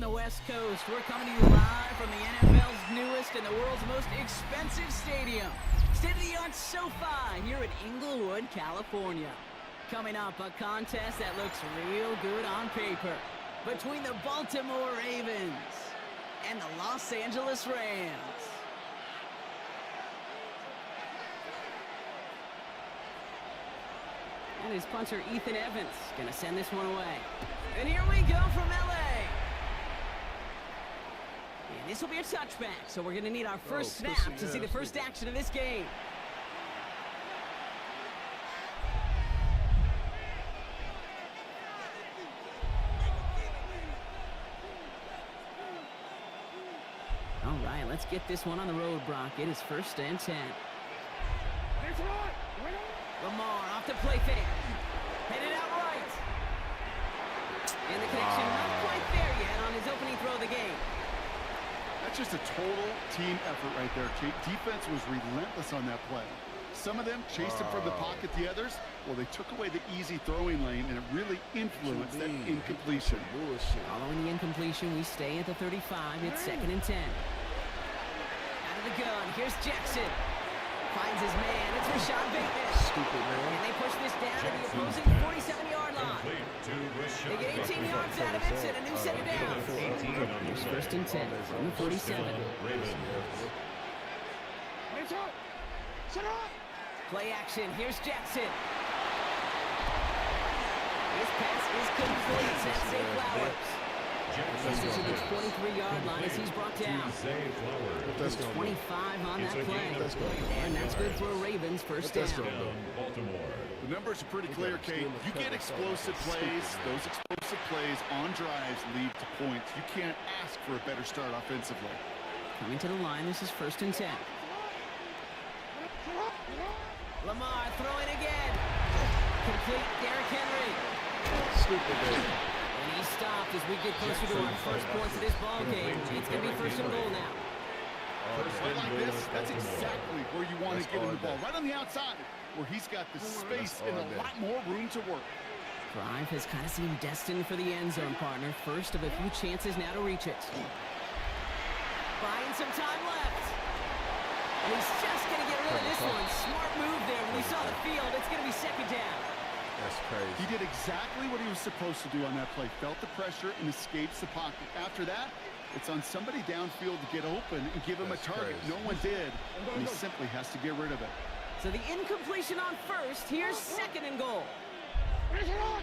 on the West Coast. We're coming to you live from the NFL's newest and the world's most expensive stadium. State-of-the-art SoFi here in Inglewood, California. Coming up, a contest that looks real good on paper between the Baltimore Ravens and the Los Angeles Rams. And his punter, Ethan Evans, gonna send this one away. And here we go from LA. And this will be a touchback, so we're gonna need our first snap to see the first action of this game. All right, let's get this one on the road, Brock. It is 1st and 10. Lamar off the play fake. Headed out right. And the connection not quite there yet on his opening throw of the game. That's just a total team effort right there, Kate. Defense was relentless on that play. Some of them chased him from the pocket. The others, well, they took away the easy throwing lane, and it really influenced that incompletion. Following the incompletion, we stay at the 35. It's 2nd and 10. Out of the gun, here's Jackson. Finds his man. It's Rashad Bateman. Stupid, man. And they push this down to the opposing 47-yard line. They get 18 yards out of it and a new set of downs. Here's 1st and 10 from the 47. Play action. Here's Jackson. His pass is complete. That's Zay Flowers. This is the 23-yard line as he's brought down. There's 25 on that play. And that's good for a Ravens first down. The numbers are pretty clear, Kate. You get explosive plays. Those explosive plays on drives lead to points. You can't ask for a better start offensively. Coming to the line, this is 1st and 10. Lamar throwing again. Complete. Derrick Henry. Stupid, baby. And he stopped as we get closer to our first points of this ball game. It's going to be 1st and goal now. Right like this, that's exactly where you want to get him the ball. Right on the outside, where he's got the space and a lot more room to work. Drive has kind of seemed destined for the end zone, partner. First of a few chances now to reach it. Buying some time left. And he's just going to get rid of this one. Smart move there. When he saw the field, it's going to be 2nd down. That's crazy. He did exactly what he was supposed to do on that play. Felt the pressure and escapes the pocket. After that, it's on somebody downfield to get open and give him a target. No one did, and he simply has to get rid of it. So the incompletion on 1st. Here's 2nd and goal. A draw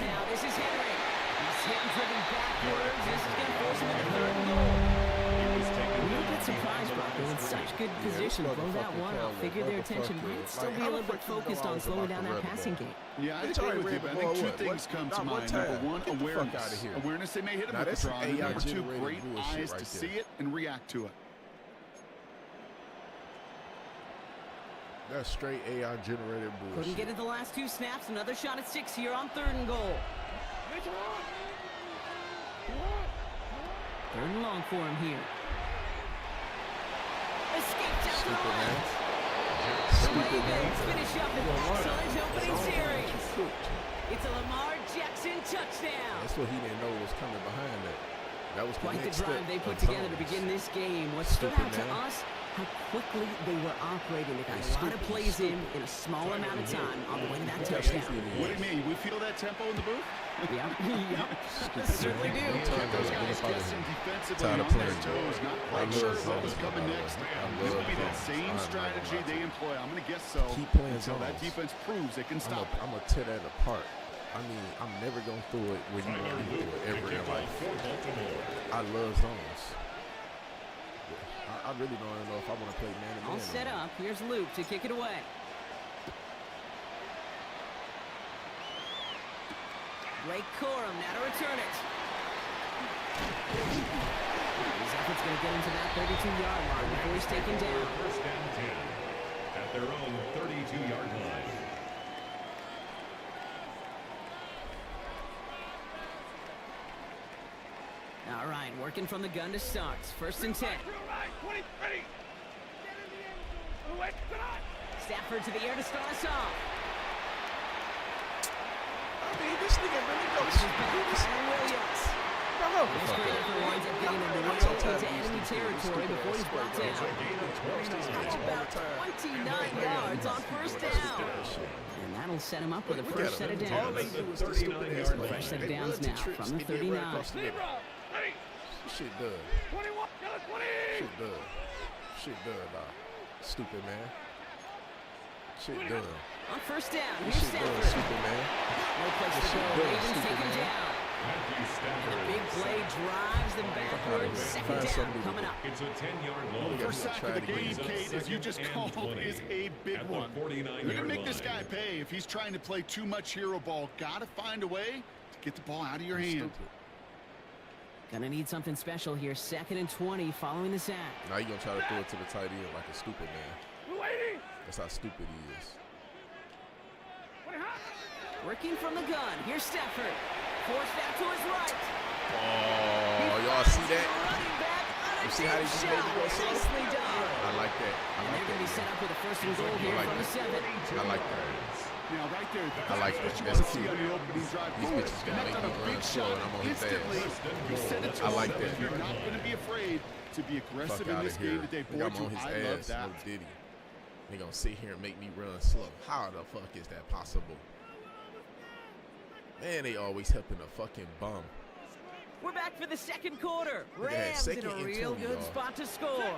now. This is Henry. He's hit and driven backwards. This is going to force him into 3rd and goal. A little bit surprised, Brock. They're in such good position. Blow that one out. Figure their attention might still be a little bit focused on slowing down that passing game. Yeah, I agree with you, but I think two things come to mind. Number one, awareness. Awareness, they may hit him with the draw. Number two, great eyes to see it and react to it. That's straight AI generated bullshit. Couldn't get it the last 2 snaps. Another shot at 6 here on 3rd and goal. 3rd and long for him here. Escaped out to the left. The Ravens finish up the excellent opening series. It's a Lamar Jackson touchdown. That's what he didn't know was coming behind that. That was quite the drive they put together to begin this game. What stood out to us, how quickly they were operating. They got a lot of plays in a small amount of time on the way to that touchdown. What do you mean? We feel that tempo in the booth? Yep. Certainly do. Those guys guessing defensively on their toes, not quite sure what was coming next. This will be that same strategy they employ. I'm going to guess so. Keep playing until that defense proves it can stop it. I'm going to tear that apart. I mean, I'm never going to throw it when you want to do it ever in life. I love zones. I really don't know if I want to play man-to-man. All set up. Here's Luke to kick it away. Blake Corum now to return it. His effort's going to get him to that 32-yard line before he's taken down. 1st and 10 at their own 32-yard line. All right, working from the gun to start. 1st and 10. Stafford to the air to start us off. I mean, this nigga really goes. Shut the This fuck great up. effort winds up getting him I'm well so into tired of enemy these territory before he's brought down. About 29 yards on first down. And that'll set him up with a first set of All they downs. do is the stupid ass play. Fresh set of They downs run two now trips from the and get right 39. across the middle. Shit done. Shit done. Shit done, dog. Stupid man. Shit done. On first down, here's Shit done, Stafford. stupid man. No place to Shit go. done, Ravens stupid take him man. down. And the big play drives them backwards. Second Find down somebody to coming do. up. It's a 10-yard loss. First sack of the game, Brings up Kate, as you just second and called, 20 is a big at the one. 49-yard You're going to make this line. guy pay if he's trying to play too much hero ball. Got to find a way to get the ball out of your hand. Stupid. Gonna need something special here. Second and 20 following the sack. Now you gonna try to throw it to the tight end like a stupid man. That's how stupid he is. Working from the gun. Here's Stafford. Forced out to his right. Oh, y'all see that? Running back on a You see how they deep just shot. made the ball slow? Nicely done. I like that. I And like they're going to be set that. up with a first and goal here like from the that. 7. I like that. Now, right there, I like that's that. what you That's want to see cute. on your opening drive. These Boom, bitches gonna connect make on me a big run slow shot and I'm on his instantly. ass. You send it to I like him. that. You're not going to be afraid to be aggressive Fuck in out this of game here. today. Think I'm on his I love ass. that. No Diddy. They gonna sit here and make me run slow. How the fuck is that possible? Man, they always helping a fucking bum. We're back for the second quarter. Look at that, Rams in second a and real 20, good y'all. spot to score.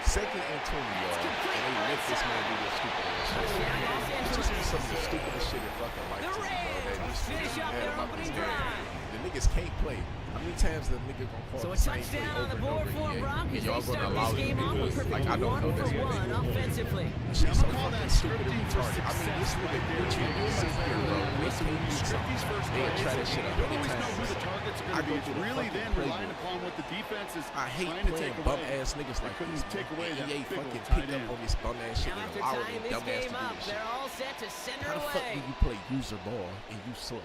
Second and 20, y'all. And they let this man do this stupid ass shit. Touchdown, Los It's just Angeles. some of the stupidest shit in fucking life. The to me, bro. That Rams just finish up mad their about opening this game. drive. The niggas can't play. How many times the nigga gonna call So a the same play touchdown on the over and board over for again? Broncos. And They y'all gonna start allow this him game to off do with it? perfect Like, I don't know 1 that's for what they 1 do. offensively. This shit's so I'm gonna call that fucking stupid and scripting for retarded. I mean, this success nigga right there. literally sit here, bro. Wait till you Script something. these first They plays. try that shit You 100 don't always know who the times. targets are I going to go be. It's through the really fucking then relying playbook. upon what the defense is I hate trying to playing take bum away. ass niggas like couldn't this. take away that EA big fucking old tight picked up end. on this bum ass shit Now and after allowed tying this this dumb ass to game do up, this shit. they're all set to send her How the fuck do away. you play user ball and you slow?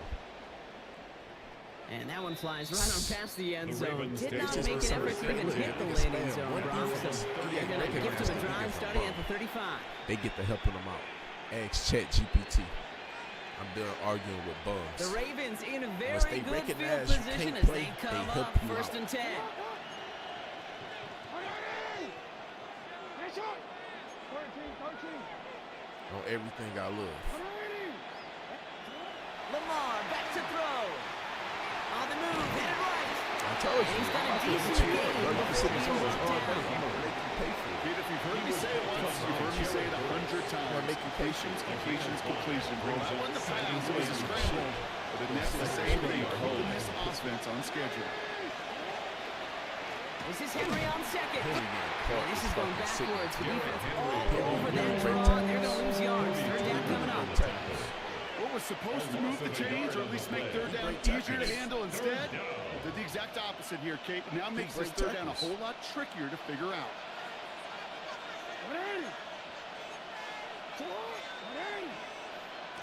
And that one flies right on past the end The zone. Ravens Did take not over make an effort to even Look, hit the niggas landing spam zone, one Bronx. defense. So Yeah, they're going to recognize give to that a drive nigga's a starting bum. at the 35. They get the helping them out. Ask Chat GPT. I'm done arguing with bums. The Ravens in a Unless very they good field recognize you position can't as play, they they come help up you first out. and 10. On everything I love. Lamar back to throw. On the move, hit it right. I told you. He's got a I'm decent gonna cheat. game Bro, you can sit in before this he's all locked day. down. I'm gonna make you pay for it. Kid, if you've heard me say it once, you've heard me say it 100 times. make you pay. Patience, completion, completion. Bro, that wasn't a pass, it was a scramble. But the next the same thing, holding this offense on schedule. This is Henry on second. Henry getting caught. This is going Fucking sick. backwards. The defense all Henry over that getting draw. great They're going to lose yards. Third down coming up. tackles. What was supposed to move the chains, or at least make third down easier to handle instead, did the exact opposite here, Kate. Now makes this third down a whole lot trickier to figure out.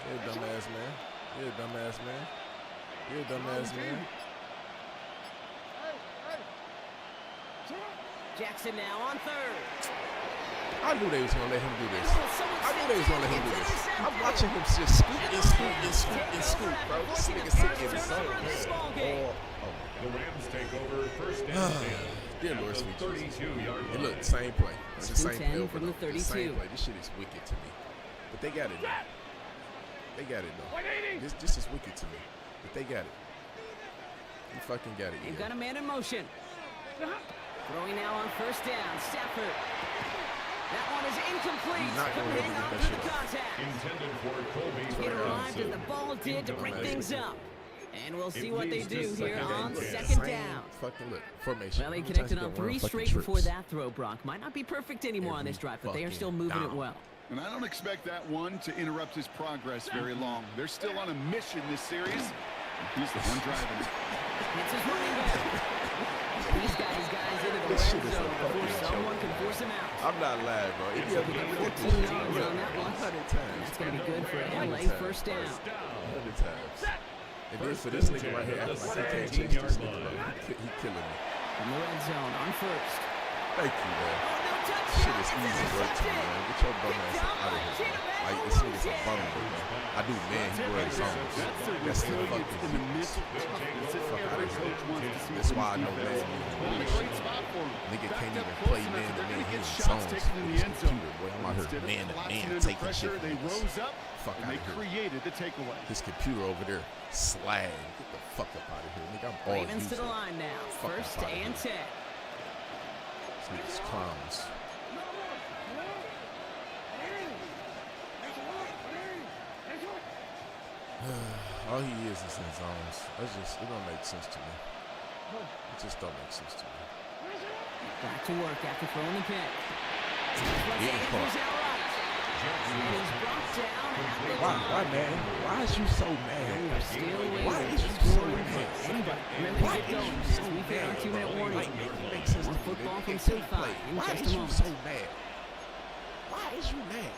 You're a dumbass man. You're a dumbass man. You're a dumbass man. Jackson now on third. I knew they was gonna let him do this. Someone I knew they was gonna let him do this. I'm watching him just scoot and scoot and scoot and scoot, bro. This nigga sick in his zone, man. The Rams take over first and 10. Dear Lord, At the sweet Jesus. 32-yard Hey, line. look, same play. It's the First and same 10 play from over the the same 32. play. This shit is wicked to me. But they got it though. They got it though. This is wicked to me. But they got it. You fucking got it, They've yeah. got a man in motion. Throwing now on first down. Stafford. That one is incomplete. He's not gonna Couldn't let hang him on get that through shit the off. contact. Intended for Colby It arrived as Robinson. the ball did to break things up. And we'll see what they leads do to here second on and 10. second Same down. fucking look, formation. Well, he How many connected times on you gonna run 3 fucking straight before trips? that throw, Bronk. Might not be perfect anymore on Every this drive, but they are fucking still moving it down. well. And I don't expect that one to interrupt his progress very long. They're still on a mission this series. He's the one driving it. It's his running back. He's got his guys into the This shit red is a zone before fucking someone joke. can force him out. I'm not lying, bro. If you ever get 14 yards on that one. 100 times. That's going to be good for LA first down. 100 times. And then for this nigga right here, acting like he can't change this nigga, bro. He killing me. From the red zone on first. Thank you, man. Oh, no Shit touchdown. is It's easy work to me, intercepted. man. Get your bum ass out of here, bro. Like, this nigga's a bum, bro. I do, man, he wears songs. That's the fucking in the mental toughness that fuck out every of coach wants here. to see. That's from why I his know defense. man Well, a great spot for him. nigga Backed can't up even close play enough man that to they're man. gonna He get in shots zones taken in with the his end zone. computer, boy. I'm out Instead here of man to collapsing man under taking shit pressure, from they niggas. rose up Fuck and out they of here. created the takeaway. His computer over there, slag. Get the fuck up out of here, nigga. I'm all Ravens to the using. line now. Fuck First up outta and here. 10. These niggas clowns. All he is in zones. It don't make sense to me. It just don't make sense to me. Back to work after throwing the pick. Getting caught. And he's brought down at the Why, line. man? Why is you so mad? We're still waiting. Why is you so mad? Anybody really Why get is going you as so we hit our mad? 2-minute warning. Like, it makes sense More to me. football from It SoFi can't play. in Why just is a you moment. so mad? Why is you mad?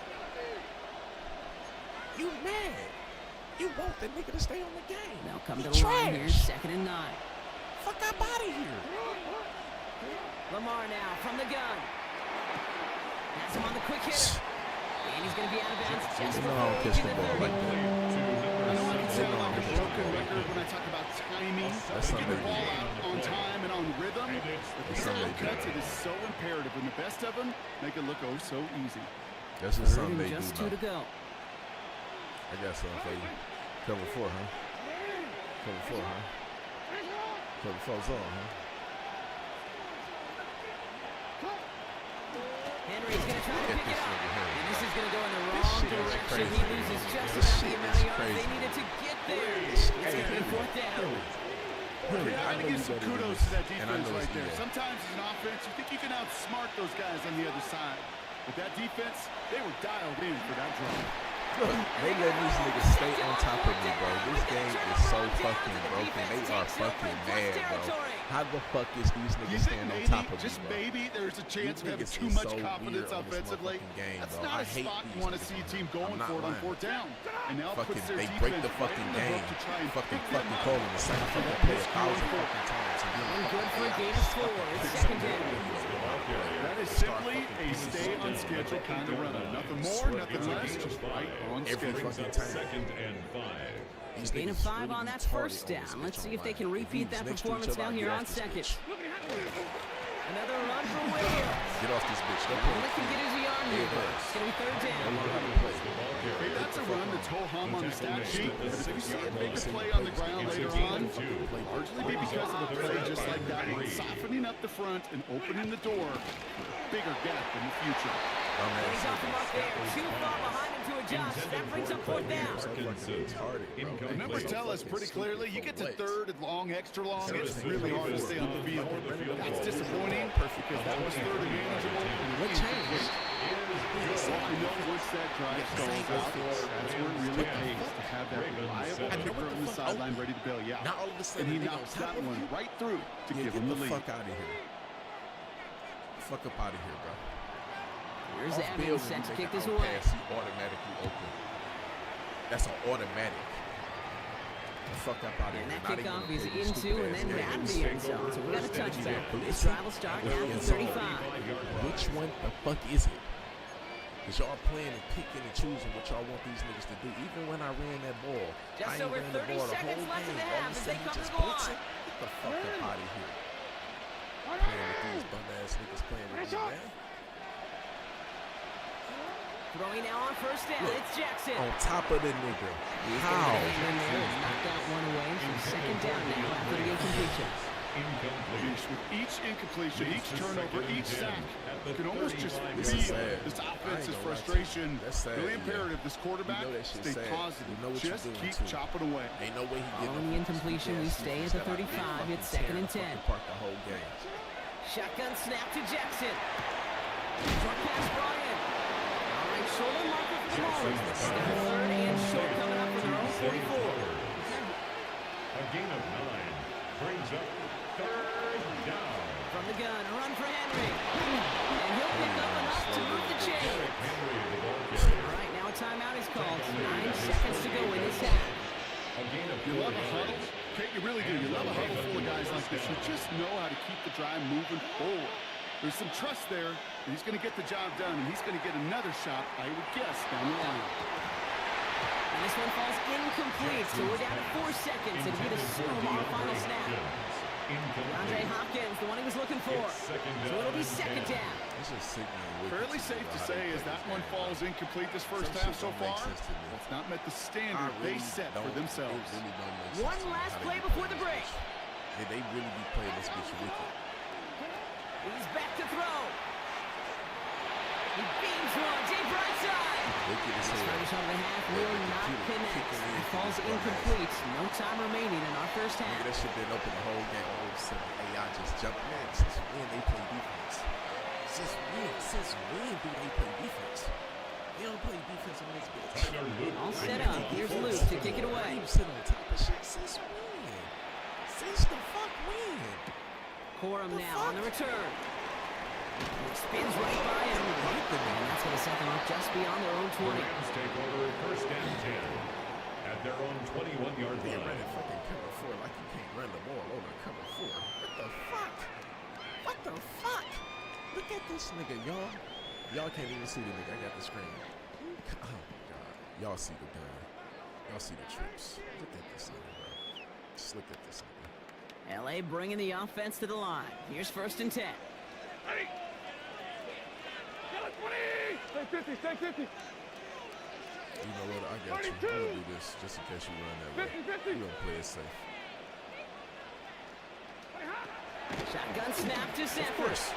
You mad? You want the nigga to stay on the game. They'll come to You the line here, trash. 2nd and 9. Fuck up out of here. Lamar now from the gun. Has him on the quick hitter. And he's going to be out of bounds just You know I before don't we catch get the to ball 30. like that. I know I can sound like a broken record when I talk about timing, That's getting the something ball they do. out on time and on rhythm. But these something they cuts, do. it is so imperative, and the best of them make it look oh so easy. That's just Third something and they do just 2 now. to go. I got something for you. Cover 4, huh? Cover 4, huh? Cover 4's on, huh? Henry's going to try to Get pick this it up. nigga here. And this is going to go in the This wrong shit is direction. crazy. He loses just This about shit the amount is of yards they crazy. needed to get there. Hey, It's hey, going to be hey. 4th down. Henry, I I gotta know give you some better than kudos this. to that And I defense know right it's there. yeah. Sometimes as an offense, you think you can outsmart those guys on the other side. But that defense, they were dialed in for that drive. Look, they letting these niggas stay on top of me, bro. This game is so fucking broken. They are fucking mad, bro. How the fuck is these You niggas think staying on maybe, top of me, just bro? maybe, there's a chance of having These too niggas much is so confidence weird on this offensively? motherfucking game, That's bro. not I a hate spot these you want to niggas, see a man. team I'm going not for it on lying. 4th down. And now Fucking, puts their they defense break the right fucking in the game. book to try and Fucking pick them up. calling the same fucking play 1,000 fucking times. And then Going good for a fucking gain of 4. It's 2nd down. That is simply a stay on schedule kind of run. Nothing more, nothing less, just right on every schedule. fucking time. 2nd and 5. These Gain of niggas 5 really on be that retarded first on this down. bitch Let's see if they online. can repeat If that these next to each performance other, now I'll here get on off this 2nd. bitch. Another run for Williams. Get off this bitch. Don't All play. they can get is a yard here. Yeah, it It's going to be 3rd Don't down. learn how to play. Hey, that's a run that's ho-hum on the stat sheet, but if you see a big play on the ground later on, largely be because of a play just like that one, softening up the front and opening the door for a bigger gap in the future. And he's off the mark there. Too far behind him to adjust. That brings up 4th down. The numbers tell us pretty clearly, you get to 3rd and long, extra long, it's really hard to stay on the field. That's disappointing because that was 3rd and manageable. What changed? Well, we know once that drive stalls out, that's where it really pays to have that reliable kicker on the sideline ready to bail you out. Now all of a sudden And he they on knocks top that of one you? right through to Yeah, give get him the the lead. fuck out of here. Fuck up out of here, bro. Here's Off Evans field, set to you kick make this an away. pass, he automatically open. That's an automatic. The fuck up out of here. And that Not even kickoff gonna is play this into stupid and ass then game. out of the end zone. So we got a touchback. This drive will start at the 35. Which one the fuck is it? Because y'all playing and picking and choosing what y'all want these niggas to do. Even when I ran that ball, Just I ain't over ran the 30 ball the seconds whole left in game. the All half of a as sudden they he come to just the blitz line. it. Get the fuck up out of here. Playing with these bum ass niggas playing with me, man. Throwing now on 1st down. Look, It's Jackson. On top of the nigga. How? And there, knocked that one away. So 2nd down now after the incompletion. With each incompletion, each turnover, each sack, you can almost just This is feel sad. this I ain't offense's gonna lie to you. frustration. That's sad, Really yeah. imperative. This quarterback, You know that shit stay sad. positive. You know what you're Just doing, keep too. chopping away. Ain't no way he getting Following the incompletion, we stay at the 35. It's 2nd and 10. Park the whole game. Shotgun snap to Jackson. Short pass brought in. All right, shoulder marker for the Maulers. Step 3rd and short coming up for their own 44. A gain of 9 brings up 3rd down. From the gun, a run for Henry. And he'll pick up enough to move the chain. All right, now a timeout is called. 9 seconds to go in this half. A gain of You love a huddle. Okay, you really do. You love a huddle full of guys like this who just know how to keep the drive moving forward. There's some trust there. And he's going to get the job done, and he's going to get another shot, I would guess, down the line. And this one falls incomplete, so we're down to 4 seconds, and we'd assume our final snap. DeAndre Hopkins, the one he was looking for. So it'll be second down. This is sickening. Fairly safe to say as that one falls incomplete this first half so far. It's not met the standard they set for themselves. One last play before the break. Yeah, they really be playing this bitch wicked. He's back to throw. He beams one, deep right side. First of the half will not connect. It falls incomplete. No time remaining in our first half. That shit been open the whole game. All of a sudden, AI just jumped. Man, since when they play defense? Since when do they play defense? They don't play defense on this bitch. All set up. Here's Luke to kick it away. Sit on top of shit. Since when? Since the fuck when? Corum now on the return. Spins right by him. And that's going to set them up just beyond their own 20. Rams take over first and 10 at their own 21-yard They line. running fucking cover 4 like you can't run the ball over cover 4. What the fuck? What the fuck? Look at this nigga, y'all. Y'all can't even see the nigga. I got the screen. Oh my god. Y'all see the gun. Y'all see the troops. Look at this nigga, bro. Just look at this nigga. LA bringing the offense to the line. Here's first and 10. You know what? I got you. I'm gonna do this just in case you run that way. You gonna play it safe. Shotgun snap to Sanford. Of course.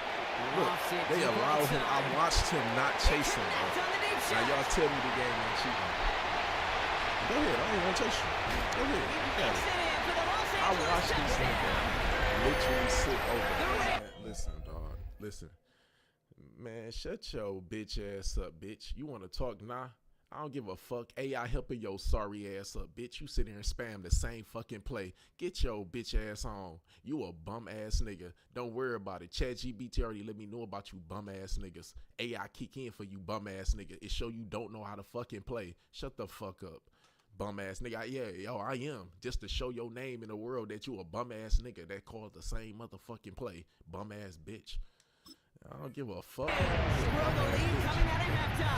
Look, they allow him. I watched him not chase him, bro. Now y'all tell me the game ain't cheating. Go ahead. I ain't gonna chase you. Go ahead. You got it. I watched this nigga literally sit over there. Listen, dog. Listen. Man, shut your bitch ass up, bitch. You want to talk? Nah. I don't give a fuck. AI helping your sorry ass up, bitch. You sit here and spam the same fucking play. Get your bitch ass on. You a bum ass nigga. Don't worry about it. ChatGPT already let me know about you bum ass niggas. AI kick in for you bum ass nigga. It show you don't know how to fucking play. Shut the fuck up. Bum ass nigga. Yeah, yo, I am. Just to show your name in the world that you a bum ass nigga that calls the same motherfucking play. Bum ass bitch. I don't give a fuck.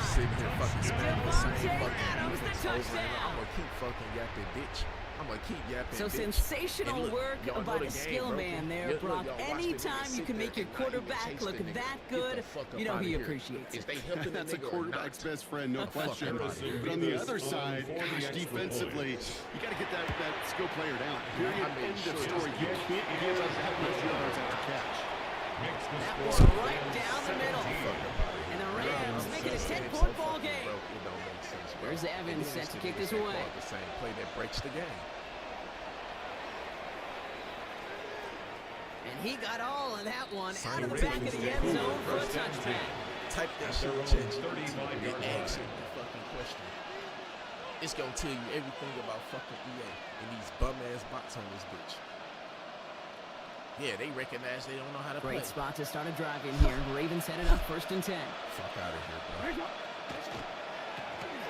Sitting here fucking spamming the same fucking defense over and I'm gonna keep fucking yapping, bitch. I'm gonna keep yapping, So bitch. sensational Look, work by the skill bro. man there, Look, Brock. y'all watch the Anytime nigga you can sit make there your and not even quarterback chase look the nigga. that Get the good, fuck up you know outta he here. appreciates If it. they helping the That's a nigga or quarterback's not. best friend, no question. Fuck But on the other side, gosh, defensively, you got to get that skill player down. Period. End of story. You can't give up that much yards after catch. That one right down the middle. And the Rams make it a 10-point ball game. Here's Evans set to kick this away. The same play that breaks the game. And he got all of that one out of the back of the end zone for a touchdown. Type that shit in ChatGPT and ask it the fucking question. It's gonna tell you everything about fucking EA and these bum ass bots on this bitch. Yeah, they recognize they don't know how to play. Great spot to start a drive in here. Ravens set it up first and 10. Fuck out of here, bro.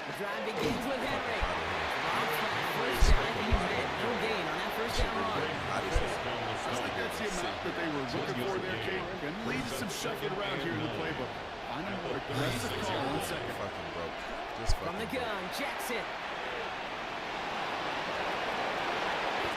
The drive begins with Henry. Off flat, first down. He had no gain on that first down run. Looks like that's the amount that they were looking for there, Kate. And leaves some shuffling around here in the playbook. I know what aggressive call. 1 second. Fucking broke. Just From the fucking gun, Jackson.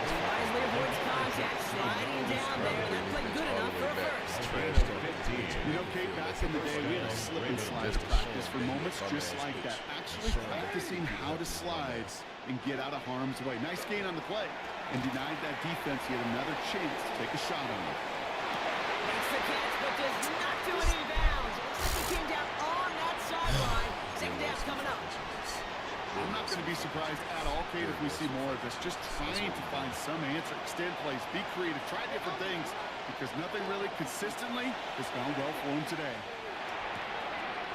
He wisely avoids contact, sliding down there. That played good enough for a first. You know, Kate, back in the day, we had a slip and slide practice for moments just like that. Actually practicing how to slide and get out of harm's way. Nice gain on the play. And denied that defense yet another chance to take a shot on him. Makes the catch, but does not do it in bounds. Looks like he came down on that sideline. Second down's coming up. I'm not going to be surprised at all, Kate, if we see more of this. Just trying to find some answer. Extend plays, be creative, try different things, because nothing really consistently has gone well for him today.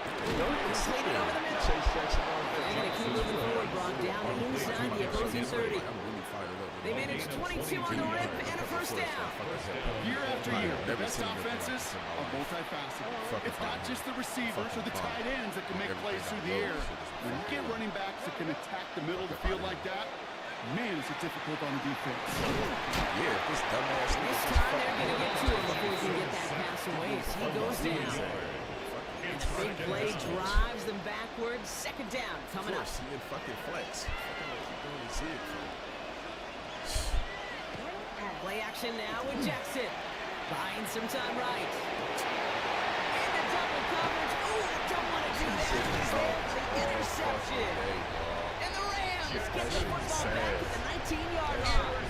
Completed over the middle. They're going to keep moving forward, Brock, down inside the opposing 30. They managed 22 on the rip and a first down. Year after year, the best offenses are multifaceted. It's not just the receivers or the tight ends that can make plays through the air. When you get running backs that can attack the middle of the field like that, man, is it difficult on the defense. Yeah, this dumbass. This time they're going to get to him before he can get that pass away. He goes down. And the big play drives them backwards. Second down coming up. See it fucking flex. Fucking see it. Play action now with Jackson. Buying some time right. In the double coverage. Ooh, don't want to do that. He's there for the interception. And the Rams get the football back at the 19-yard line.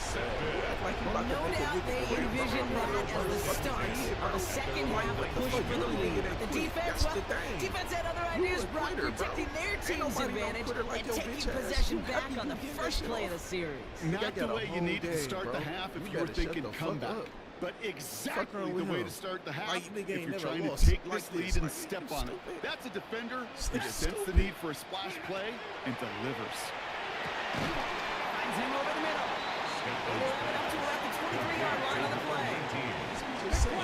Well, no doubt they envision that as the start of a second half push for the lead. The defense, well, defense had other ideas, Brock, protecting their team's advantage and taking possession back on the first play of the series. Not the way you needed to start the half if you were thinking comeback. But exactly the way to start the half if you're trying to take this lead and step on it. That's a defender who senses the need for a splash play and delivers. Finds him over the middle. Up to about the 23-yard line on the play. It's set.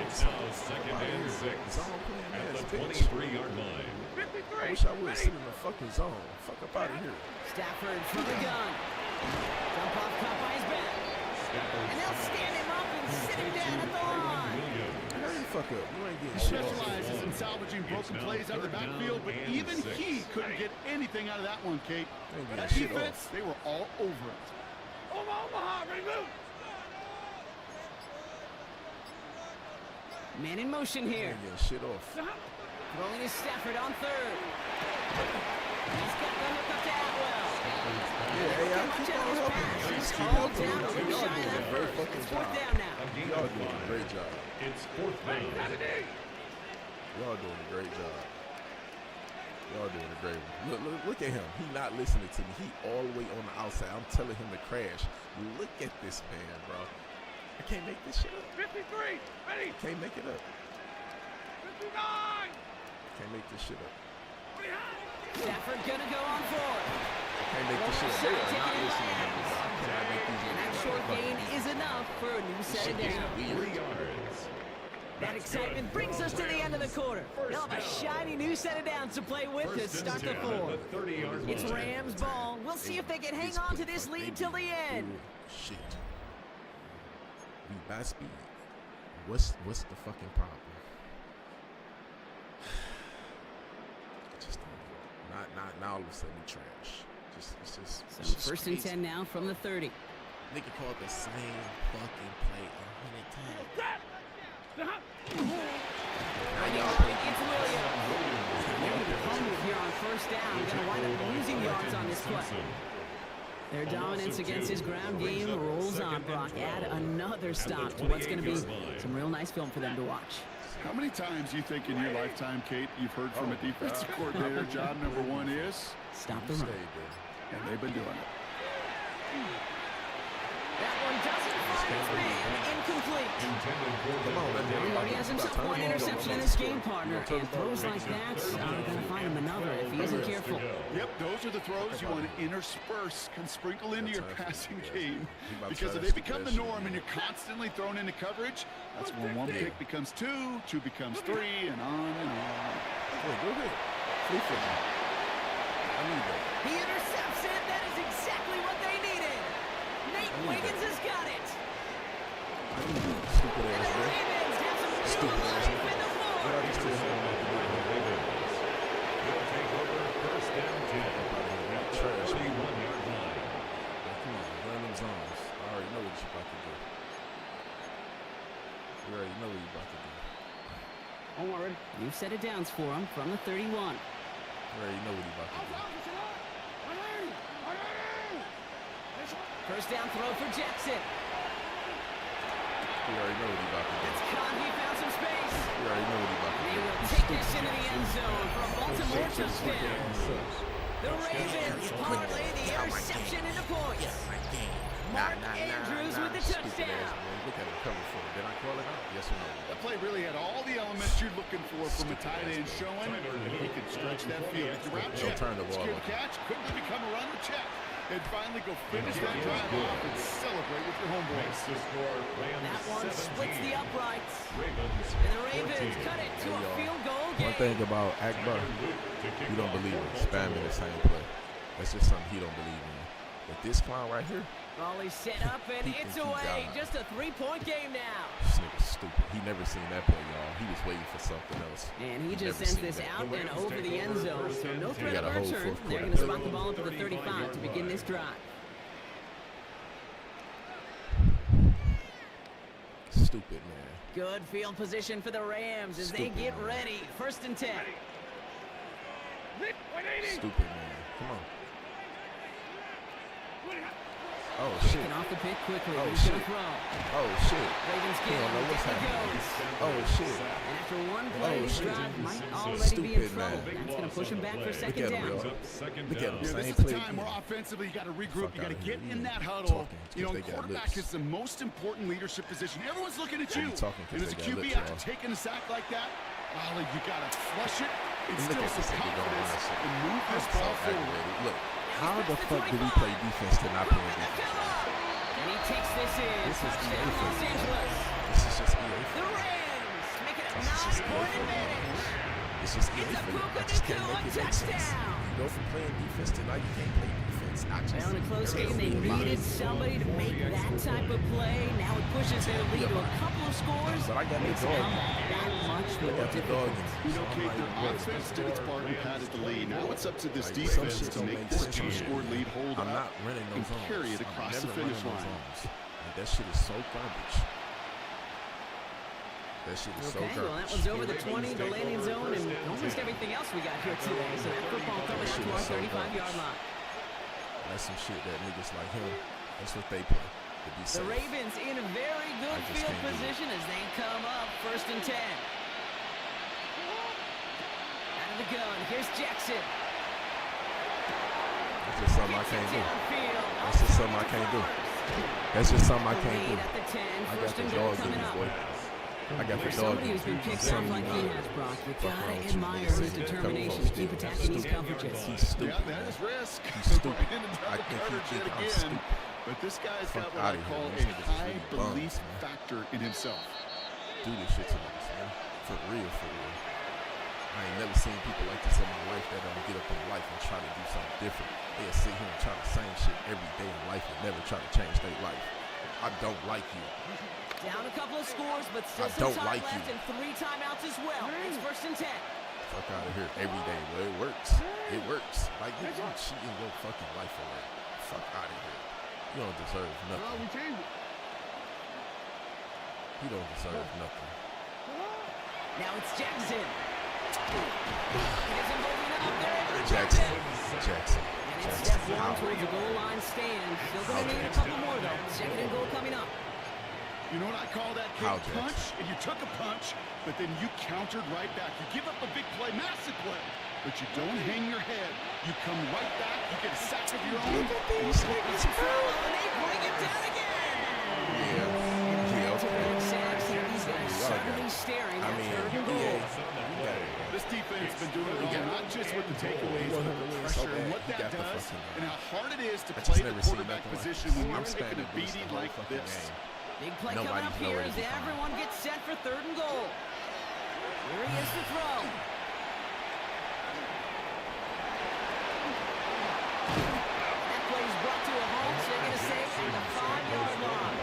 It's now 2nd and 6 at the 23-yard line. I wish I would sit in the fucking zone. Fuck up out of here. Stafford from the gun. Dump off caught by his back. And they'll stand him up and sit him down at the line. Hurry the fuck up. You ain't getting He shit off. specializes in salvaging broken plays out of the backfield, but even he couldn't get anything out of that one, Kate. That defense, they were all over it. Man in motion here. Ain't getting shit off. Throwing is Stafford on third. He's got the hook up to Atwell. Yeah, hey, I keep on helping. He's Keep called helping. down to Y'all shy doing a that great first. fucking It's fourth job. down now. Y'all doing a great job. It's 4th down. Y'all doing a great job. Y'all doing a great one. Look at him. He not listening to me. He all the way on the outside. I'm telling him to crash. Look at this man, bro. I can't make this shit up. 53, ready, Can't make it up. 59, Can't make this shit up. Stafford gonna go on fourth. Can't make this shit up. They are not listening to me. I cannot make these And that short gain is enough for a new set of down. 3 yards. That excitement brings us to the end of the quarter. They'll have a shiny new set of downs to play with to start the fourth. 30-yard It's line. Rams ball. We'll see if they can hang on to this lead till the end. Shit. We by speed. What's the fucking problem? Just not all of a sudden we trash. It's just First and crazy. 10 now from the 30. Nigga called the same fucking play 100 times. Now y'all play It's Williams. Humble here on first down. Gonna wind up losing yards on this play. Their dominance against his ground game rolls on, Brock. Add another stop to what's going to be some real nice film for them to watch. How many times do you think in your lifetime, Kate, you've heard from a defensive coordinator, job number one is, Stop the run. and they've been doing it. That one doesn't find its man. Incomplete. Come on, man. He already has himself one interception in this game, partner. And throws like that, are going to find him another if he isn't careful. Yep, those are the throws you want to intersperse, can sprinkle into your passing game. Because if they become the norm and you're constantly thrown into coverage, that's when one pick becomes two becomes three, and on and on. Go ahead. Free for me. I need that. He intercepts it. That is exactly what they needed. Nate Wiggins has got it. Stupid And ass, the man. Ravens have some real Stupid ass. life in the What floor. are these two having to do with it? They'll take over 1st down 10 at the Trash. 31-yard line. Come on, run them zones. I already know what you're about to do. You already know what you're about to do. New set of downs for him from the 31. You already know what you're about to do. First down throw for Jackson. You already know what you're about to do. It's Convey, found some space. You already know what you're about to They do. will take this into the end zone for a Baltimore touchdown. The Ravens parlay the interception into points. Mark Andrews with the touchdown. Look at him coming for it. Did I call it out? Yes or no? That play really had all the elements you're looking for from a tight end, showing that he could stretch that field. It's a route check. turn the ball Good over. catch, quickly become a runner check. And finally go finish that drive off and celebrate with your homeboys. Makes the score Rams That one splits the 17. uprights. Ravens And the Ravens 14. cut it to a field goal One game. thing about Akbar, you don't believe in spamming the same play. That's just something he don't believe in. But this clown right here, Volley set up and He it's think he away. God. Just a 3-point game now. This nigga's stupid. He never seen that play, y'all. He was waiting for something else. And he just never sends seen this that. out and over the end zone. So no threat got of a whole return. fourth They're quarter going to play. spot the ball up at the 35 to begin this drive. Stupid, man. Good field position for the Rams as they Stupid, get man. ready. 1st and 10. Stupid, man. Come on. Oh, shit. Taking off the pick quickly. Oh, He's going shit. to throw. Oh, shit. Ravens He get don't know him. what's Down he happening. goes. Oh, shit. And after one play, Oh, this shit. drive might already be in Stupid, trouble. man. That's going to push him back for Look second at him, down. y'all. Look at him. Yeah, Same this is play the time where again. offensively you got to regroup. Fuck You got to outta get here. in You that ain't huddle. talking 'cause You know, they got quarterback lips. is the most important leadership position. Everyone's looking at you. You talking 'cause And as a they got QB, lips, after y'all. taking a sack like that, Ollie, you got to flush it, Look instill at some this nigga going confidence, last and move this I'm so ball forward. aggravated. Look, how the fuck do we play defense to not play defense? And he takes this in. This is Touchdown, EA Los Angeles. This is just EA. The Rams make it a This is just 9-point EA. advantage. It's just EA It's a for you. Puka I just can't Nacua make it make sense. touchdown. You go from playing defense to now you can't play defense. I just, Well, in a close game, they everything needed about it. somebody to make that type of play. Now it pushes their lead to a couple of scores. But I got the Makes dog. them that much I more got the dog. difficult. You know, Kate, their offense did its part and padded the lead. Now it's up to this Like, some defense shit to don't make make this sense. two-score lead hold I'm not up running and those zones. carry it I'm across the never finish running those line. zones. Like, that shit is so garbage. That shit is so Okay, garbage. well, that was over the 20, the landing zone, and almost everything else we got here today. So that football coming out to our 35-yard line. That's some shit that niggas like him, that's what they play. To be The safe. Ravens in a very good I just field can't do it. position as they come up 1st and 10. Out of the gun, here's Jackson. That's just something I Gets it can't do. downfield. That's just something I can't do. That's just something I The can't do. lead at the 10, I got 1st the and goal dog in coming me, up. boy. I got the dog Somebody in who's been me. picked Some off like he nigga. has, Brock. You Fuck gotta wrong with you, admire nigga. his Couple determination folks to keep did. attacking these Stupid. coverages. He's stupid. Yeah, that is risk. He's stupid. Right into double I think he coverage think yet I'm again. stupid. But this guy's Fuck got what I outta here. call These a niggas is high really belief bums, man. factor in himself. Do this shit to niggas, man. For real, for real. I ain't never seen people like this in my life that don't get up in life and try to do something different. They'll sit here and try the same shit every day in life and never try to change their life. I don't like you. Down a couple of scores, but still I some don't time like left you. and 3 timeouts as well. It's 1st and 10. Fuck out of here every day. Well, it works. It works. Like, you cheating your fucking life away. Fuck out of here. You don't deserve nothing. You don't deserve nothing. Now it's Jackson. It isn't moving up. They're able to Jackson. catch it. Jackson. And it's Jackson. step one towards the goal line stand. Still going to need a couple more, though. 2nd and goal coming up. You know what I call that, How, Kate? Punch, and you took a punch, but then you countered right back. You give up a big play, massive play, but you don't hang your head. You come right back, you get a sack of your own, and you say, It's a foul, and they bring it down again. Yeah. Back-to-back sacks, and these guys Yeah, suddenly staring I at mean, 3rd and goal. yeah. This defense has been doing it all, not just with the takeaways, but the pressure and what that does, and how hard it is to I just play the never seen quarterback nothing like position this. when you're I'm taking standing a boost the beating whole like fucking this. game. Big play coming Nobody's up here nowhere to as be found. everyone gets set for 3rd and goal. Here he is to throw. That play is brought to a halt, so they're going to say at the 5-yard line.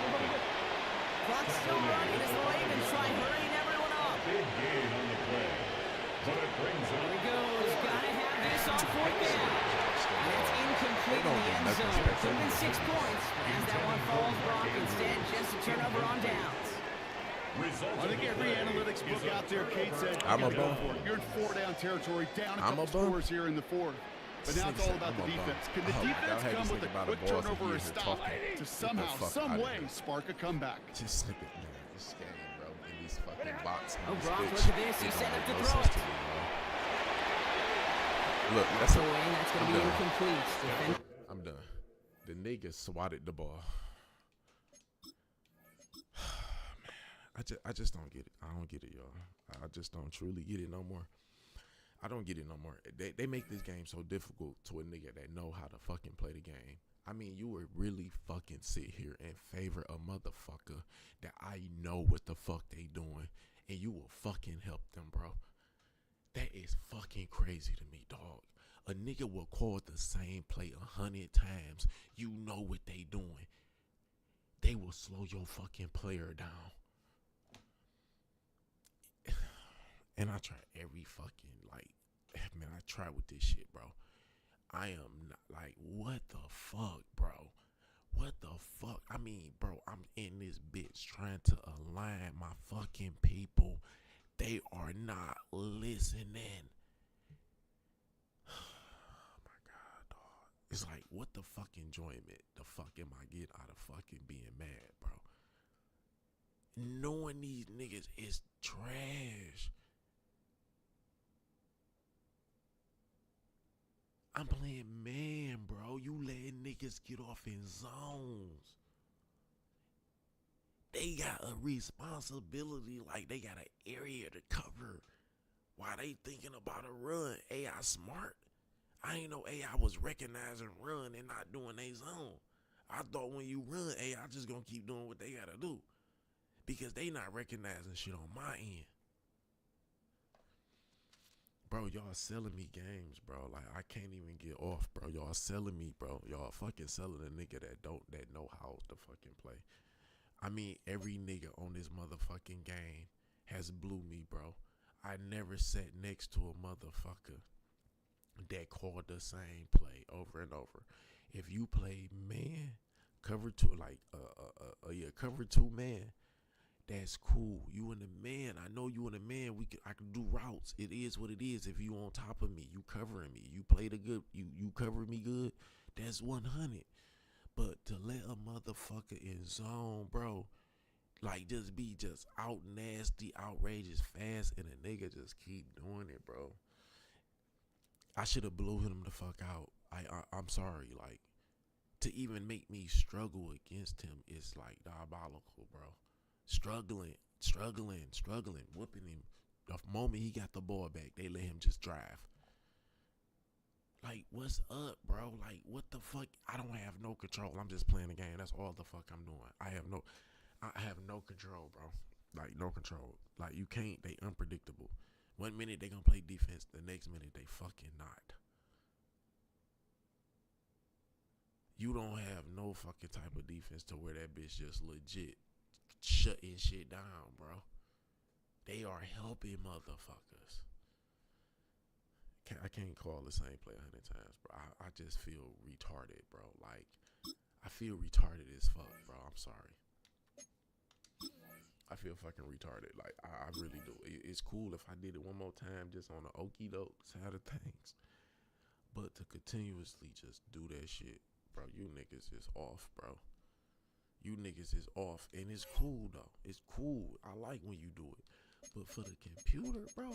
Clock's still running as the Ravens try hurrying everyone up. Big gain on the play. But it brings Here up he goes. Gotta have this on 4th down. And it's incomplete in the end nothing zone. Could have been spectacular. 6 points, but as that one falls, Brock, instead just a turnover on downs. I think every analytics book out there, Kate said, I'm you a gotta go bum. for it. You're in 4-down territory, down a I'm couple a bum. scores here in the 4th. But now it's all about the defense. Can the defense come with a quick turnover or stop to somehow, some way, spark a comeback? Just look at this game, bro. In these fucking box. Oh, Brock, bitch. look at this. He It set don't up make to no throw sense it. to me, bro. Look, that's Away, and that's going to be I'm done. incomplete. Defend- I'm done. The nigga swatted the ball. Man, I just don't get it. I don't get it, y'all. I just don't truly get it no more. I don't get it no more. They make this game so difficult to a nigga that know how to fucking play the game. I mean, you would really fucking sit here and favor a motherfucker that I know what the fuck they doing, and you will fucking help them, bro. That is fucking crazy to me, dog. A nigga will call the same play 100 times. You know what they doing. they will slow your fucking player down. And I try every fucking, like, man, I try with this shit, bro. I am not, like, what the fuck, bro? What the fuck? I mean, bro, I'm in this bitch trying to align my fucking people. They are not listening. Oh my God, dog. It's like, what the fuck enjoyment the fuck am I getting out of fucking being mad, bro? Knowing these niggas is trash. I'm playing man, bro. You letting niggas get off in zones. They got a responsibility, like they got an area to cover. Why they thinking about a run? AI smart. I ain't know AI was recognizing run and not doing a zone. I thought when you run, AI just gonna keep doing what they gotta do. Because they not recognizing shit on my end. Bro, y'all selling me games, bro. Like, I can't even get off, bro. Y'all selling me, bro. Y'all fucking selling a nigga that know how to fucking play. I mean, every nigga on this motherfucking game has blew me, bro. I never sat next to a motherfucker that called the same play over and over. If you play man, cover two, like, cover two man, that's cool. You and the man. I know you and the man. I can do routes. It is what it is. If you on top of me, you covering me. You play the good. You cover me good. That's 100. But to let a motherfucker in zone, bro, like just be just out nasty, outrageous, fast, and a nigga just keep doing it, bro. I should have blew him the fuck out. I'm sorry. Like, to even make me struggle against him is like diabolical, bro. Struggling, whooping him. The moment he got the ball back, they let him just drive. Like, what's up, bro? Like, what the fuck? I don't have no control. I'm just playing the game. That's all the fuck I'm doing. I have no control, bro. Like, no control. Like, you can't. They unpredictable. 1 minute they gonna play defense. The next minute they fucking not. You don't have no fucking type of defense to where that bitch just legit shutting shit down, bro. They are helping motherfuckers. I can't call the same play 100 times, bro. I just feel retarded, bro. Like, I feel retarded as fuck, bro. I'm sorry. I feel fucking retarded. Like, I really do. It's cool if I did it one more time just on the okie doke side of things. But to continuously just do that shit, bro, you niggas is off, bro. You niggas is off. And it's cool, though. It's cool. I like when you do it. But for the computer, bro,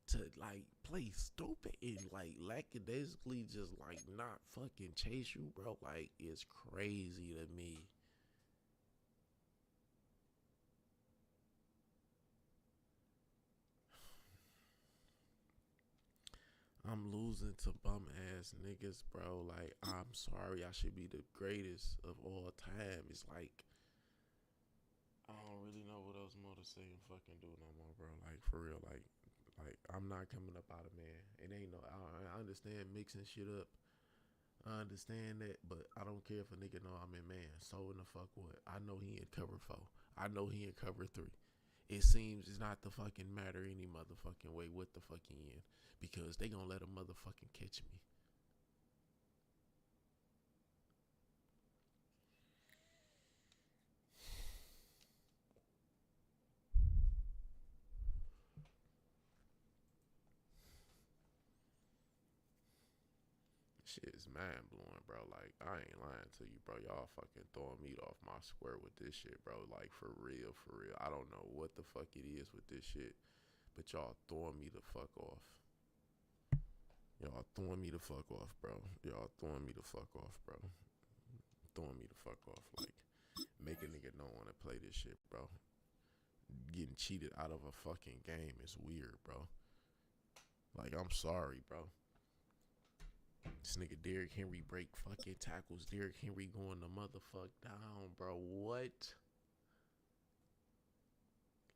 to, like, play stupid and, like, lackadaisically just, like, not fucking chase you, bro, like, it's crazy to me. I'm losing to bum ass niggas, bro. Like, I'm sorry. I should be the greatest of all time. It's like, I don't really know what else more to say and fucking do no more, bro. Like, for real. Like I'm not coming up out of man. It ain't no. I understand mixing shit up. I understand that, but I don't care if a nigga know I'm in man. So in the fuck what? I know he in cover 4. I know he in cover 3. It seems it's not the fucking matter any motherfucking way what the fuck he in. Because they gonna let a motherfucking catch me. Shit is mind blowing, bro. Like, I ain't lying to you, bro. Y'all fucking throwing meat off my square with this shit, bro. Like, for real, for real. I don't know what the fuck it is with this shit, but y'all throwing me the fuck off. Y'all throwing me the fuck off, bro. Y'all throwing me the fuck off, bro. Throwing me the fuck off. Like, make a nigga don't want to play this shit, bro. Getting cheated out of a fucking game is weird, bro. Like, I'm sorry, bro. This nigga Derrick Henry break fucking tackles. Derrick Henry going the motherfuck down, bro. What?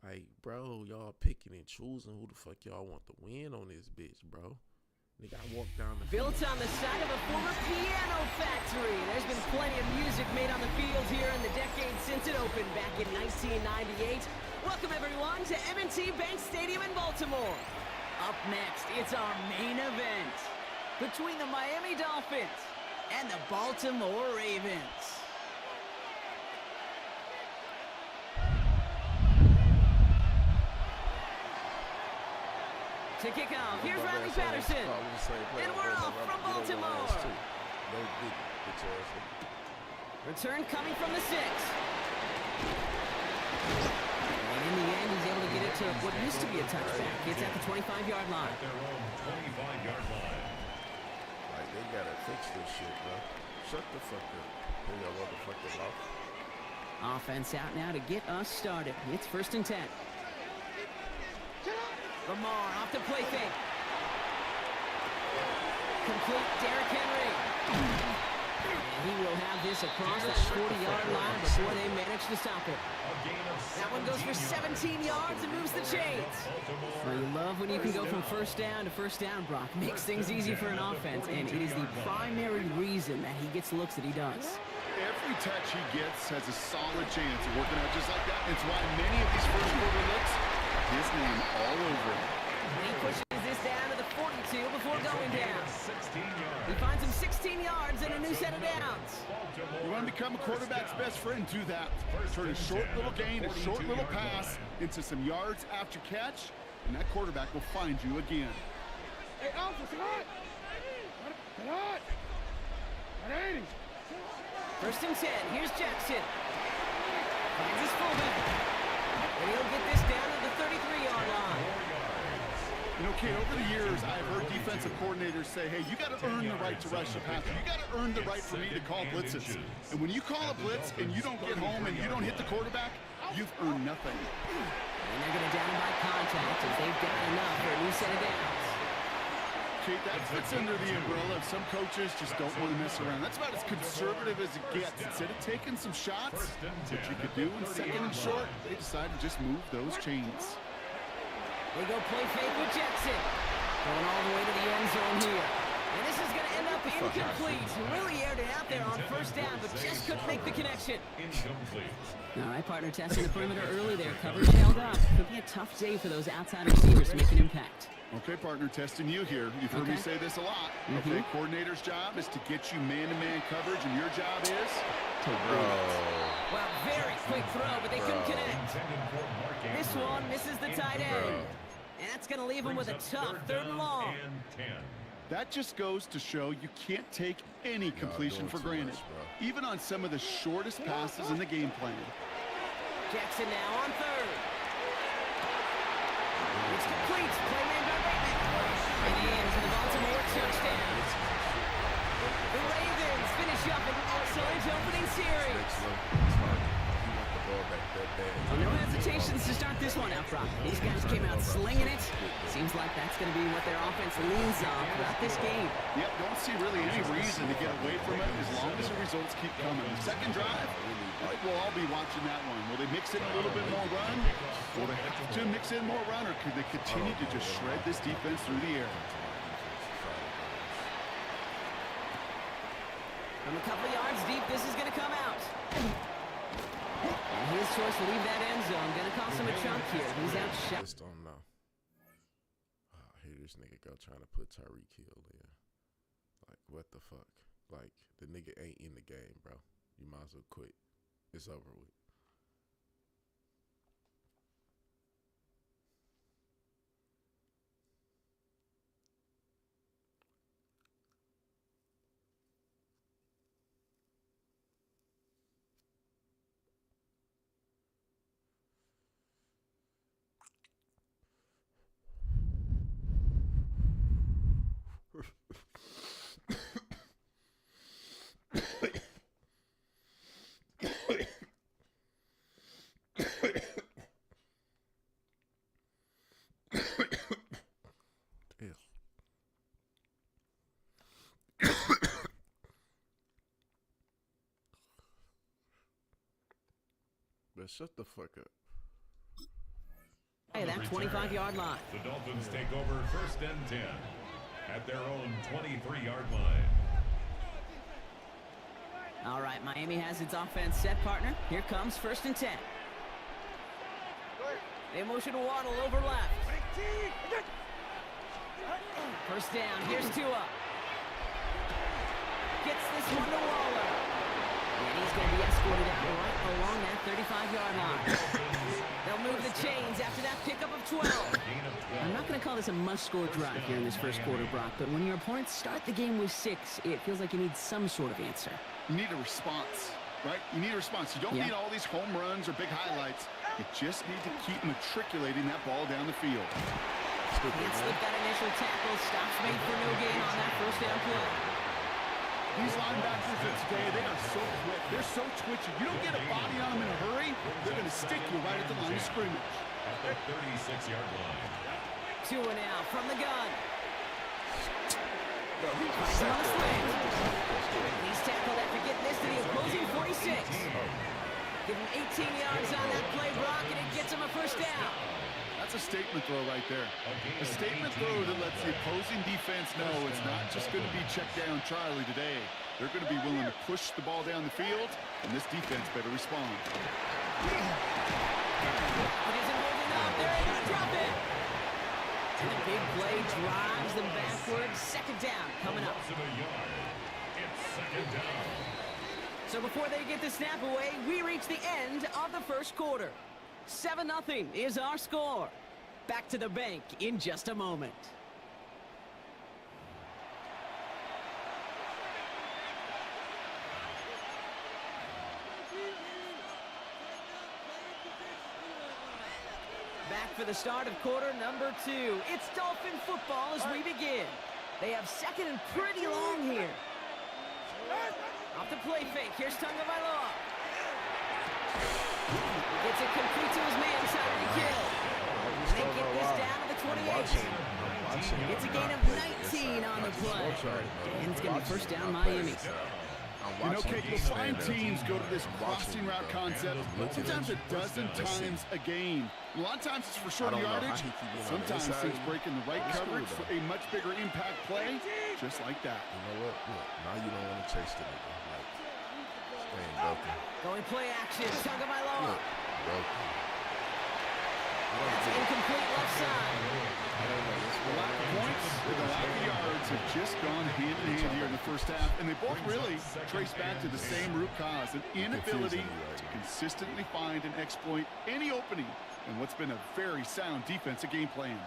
Like, bro, y'all picking and choosing who the fuck y'all want to win on this bitch, bro. Nigga, I walked down the Built on the side of a former piano factory. There's been plenty of music made on the field here in the decade since it opened back in 1998. Welcome everyone to M&T Bank Stadium in Baltimore. Up next, it's our main event between the Miami Dolphins and the Baltimore Ravens. To kick off, here's Riley Patterson. And we're off from Baltimore. Return coming from the 6. And in the end, he's able to get it to what used to be a touchback. It's at the 25-yard line. At their own 25-yard line. Like, they gotta fix this shit, bro. Shut the fuck up. They got motherfucking off. Offense out now to get us started. It's 1st and 10. Lamar off the play fake. Complete Derrick Henry. And he will have this across that 40-yard line before they manage to stop it. That one goes for 17 yards and moves the chains. Well, you love when you can go from first down to first down, Brock. Makes things easy for an offense, and it is the primary reason that he gets looks that he does. Every touch he gets has a solid chance of working out just like that. It's why many of these first quarter looks, his name all over it. He pushes this down to the 42 before going down. He finds him 16 yards and a new set of downs. You want to become a quarterback's best friend, do that. Turn a short little gain, a short little pass into some yards after catch, and that quarterback will find you again. Hey, Alpha, come on! Come on! 1st and 10. Here's Jackson. Finds his fullback. And he'll get this down to the 33-yard line. You know, Kate, over the years, I've heard defensive coordinators say, hey, you got to earn the right to rush the passer. You got to earn the right for me to call blitzes. And when you call a blitz and you don't get home and you don't hit the quarterback, you've earned nothing. And they're going to down by contact as they've got enough for a new set of downs. Kate, that fits under the umbrella of some coaches just don't want to mess around. That's about as conservative as it gets. Instead of taking some shots, what you could do in 2nd and short, they decide to just move those chains. They go play fake with Jackson. Going all the way to the end zone here. And this is going to end up incomplete. Really aired it out there on 1st down, but just couldn't make the connection. Incomplete. All right, partner, testing the perimeter early there. Coverage held up. Could be a tough day for those outside receivers to make an impact. Okay, partner, testing you here. You've heard me say this a lot. Okay, coordinator's job is to get you man-to-man coverage, and your job is to run it. Well, very quick throw, but they couldn't connect. This one misses the tight end. And that's going to leave him with a tough 3rd and long. That just goes to show you can't take any completion for granted, even on some of the shortest passes in the game plan. Jackson now on 3rd. It's complete. Play made by Bateman. And into the Baltimore touchdown. The Ravens finish up an excellent opening series. No hesitations to start this one out, Brock. These guys came out slinging it. Seems like that's going to be what their offense leans on throughout this game. Yep, don't see really any reason to get away from it as long as the results keep coming. The 2nd drive, I think we'll all be watching that one. Will they mix in a little bit more run? Will they have to mix in more run, or could they continue to just shred this defense through the air? From a couple yards deep, this is going to come out. And his choice to leave that end zone going to cost him a chunk here. He's out shot. Just don't know. Oh, I hear this nigga go trying to put Tyreek Hill in. Like, what the fuck? Like, the nigga ain't in the game, bro. You might as well quit. It's over with. But shut the fuck up. Hey, that 25-yard line. The Dolphins take over 1st and 10. at their own 23-yard line. All right, Miami has its offense set, partner. Here comes 1st and 10. They motion Waddle over left. 1st down. Here's Tua. Gets this one to Waller. And he's going to be escorted out right along that 35-yard line. They'll move the chains after that pickup of 12. I'm not going to call this a must-score drive here in this first quarter, Brock, but when your opponents start the game with 6, it feels like you need some sort of answer. You need a response, right? You need a response. You don't need all these home runs or big highlights. You just need to keep matriculating that ball down the field. Can't slip that initial tackle. Stops made for no gain on that 1st down play. These linebackers today, they are so quick. They're so twitchy. You don't get a body on them in a hurry, they're going to stick you right at the line of scrimmage. At the 36-yard line. Tua now from the gun. Finds him on the slant. He's tackled after getting this to the opposing 46. Give him 18 yards on that play, Brock, and it gets him a 1st down. That's a statement throw right there. A statement throw that lets the opposing defense know it's not just going to be check down Charlie today. They're going to be willing to push the ball down the field, and this defense better respond. It isn't holding up. They're able to drop it. And the big play drives them backwards. 2nd down coming up. Loss of a yard. It's 2nd down. So before they get the snap away, we reach the end of the first quarter. 7-0 is our score. Back to the bank in just a moment. Back for the start of quarter number 2. It's Dolphin football as we begin. They have 2nd and pretty long here. Off the play fake. Here's Tagovailoa. Gets it complete to his man, Tyreek Hill. They get this down to the 28. It's a gain of 19 on the play. And it's going to be 1st down Miami. You know, Kate, you'll find teams go to this crossing route concept sometimes a dozen times a game. A lot of times it's for shorter yardage. Sometimes it's breaking the right coverage for a much bigger impact play, just like that. You know what? Look, now you don't want to chase the nigga. Like, staying broken. Going play action. Tagovailoa. Look, broken. That's incomplete left side. The lack of points and the lack of yards have just gone hand in hand here in the first half, and they both really trace back to the same root cause, an inability to consistently find and exploit any opening in what's been a very sound defensive game plan.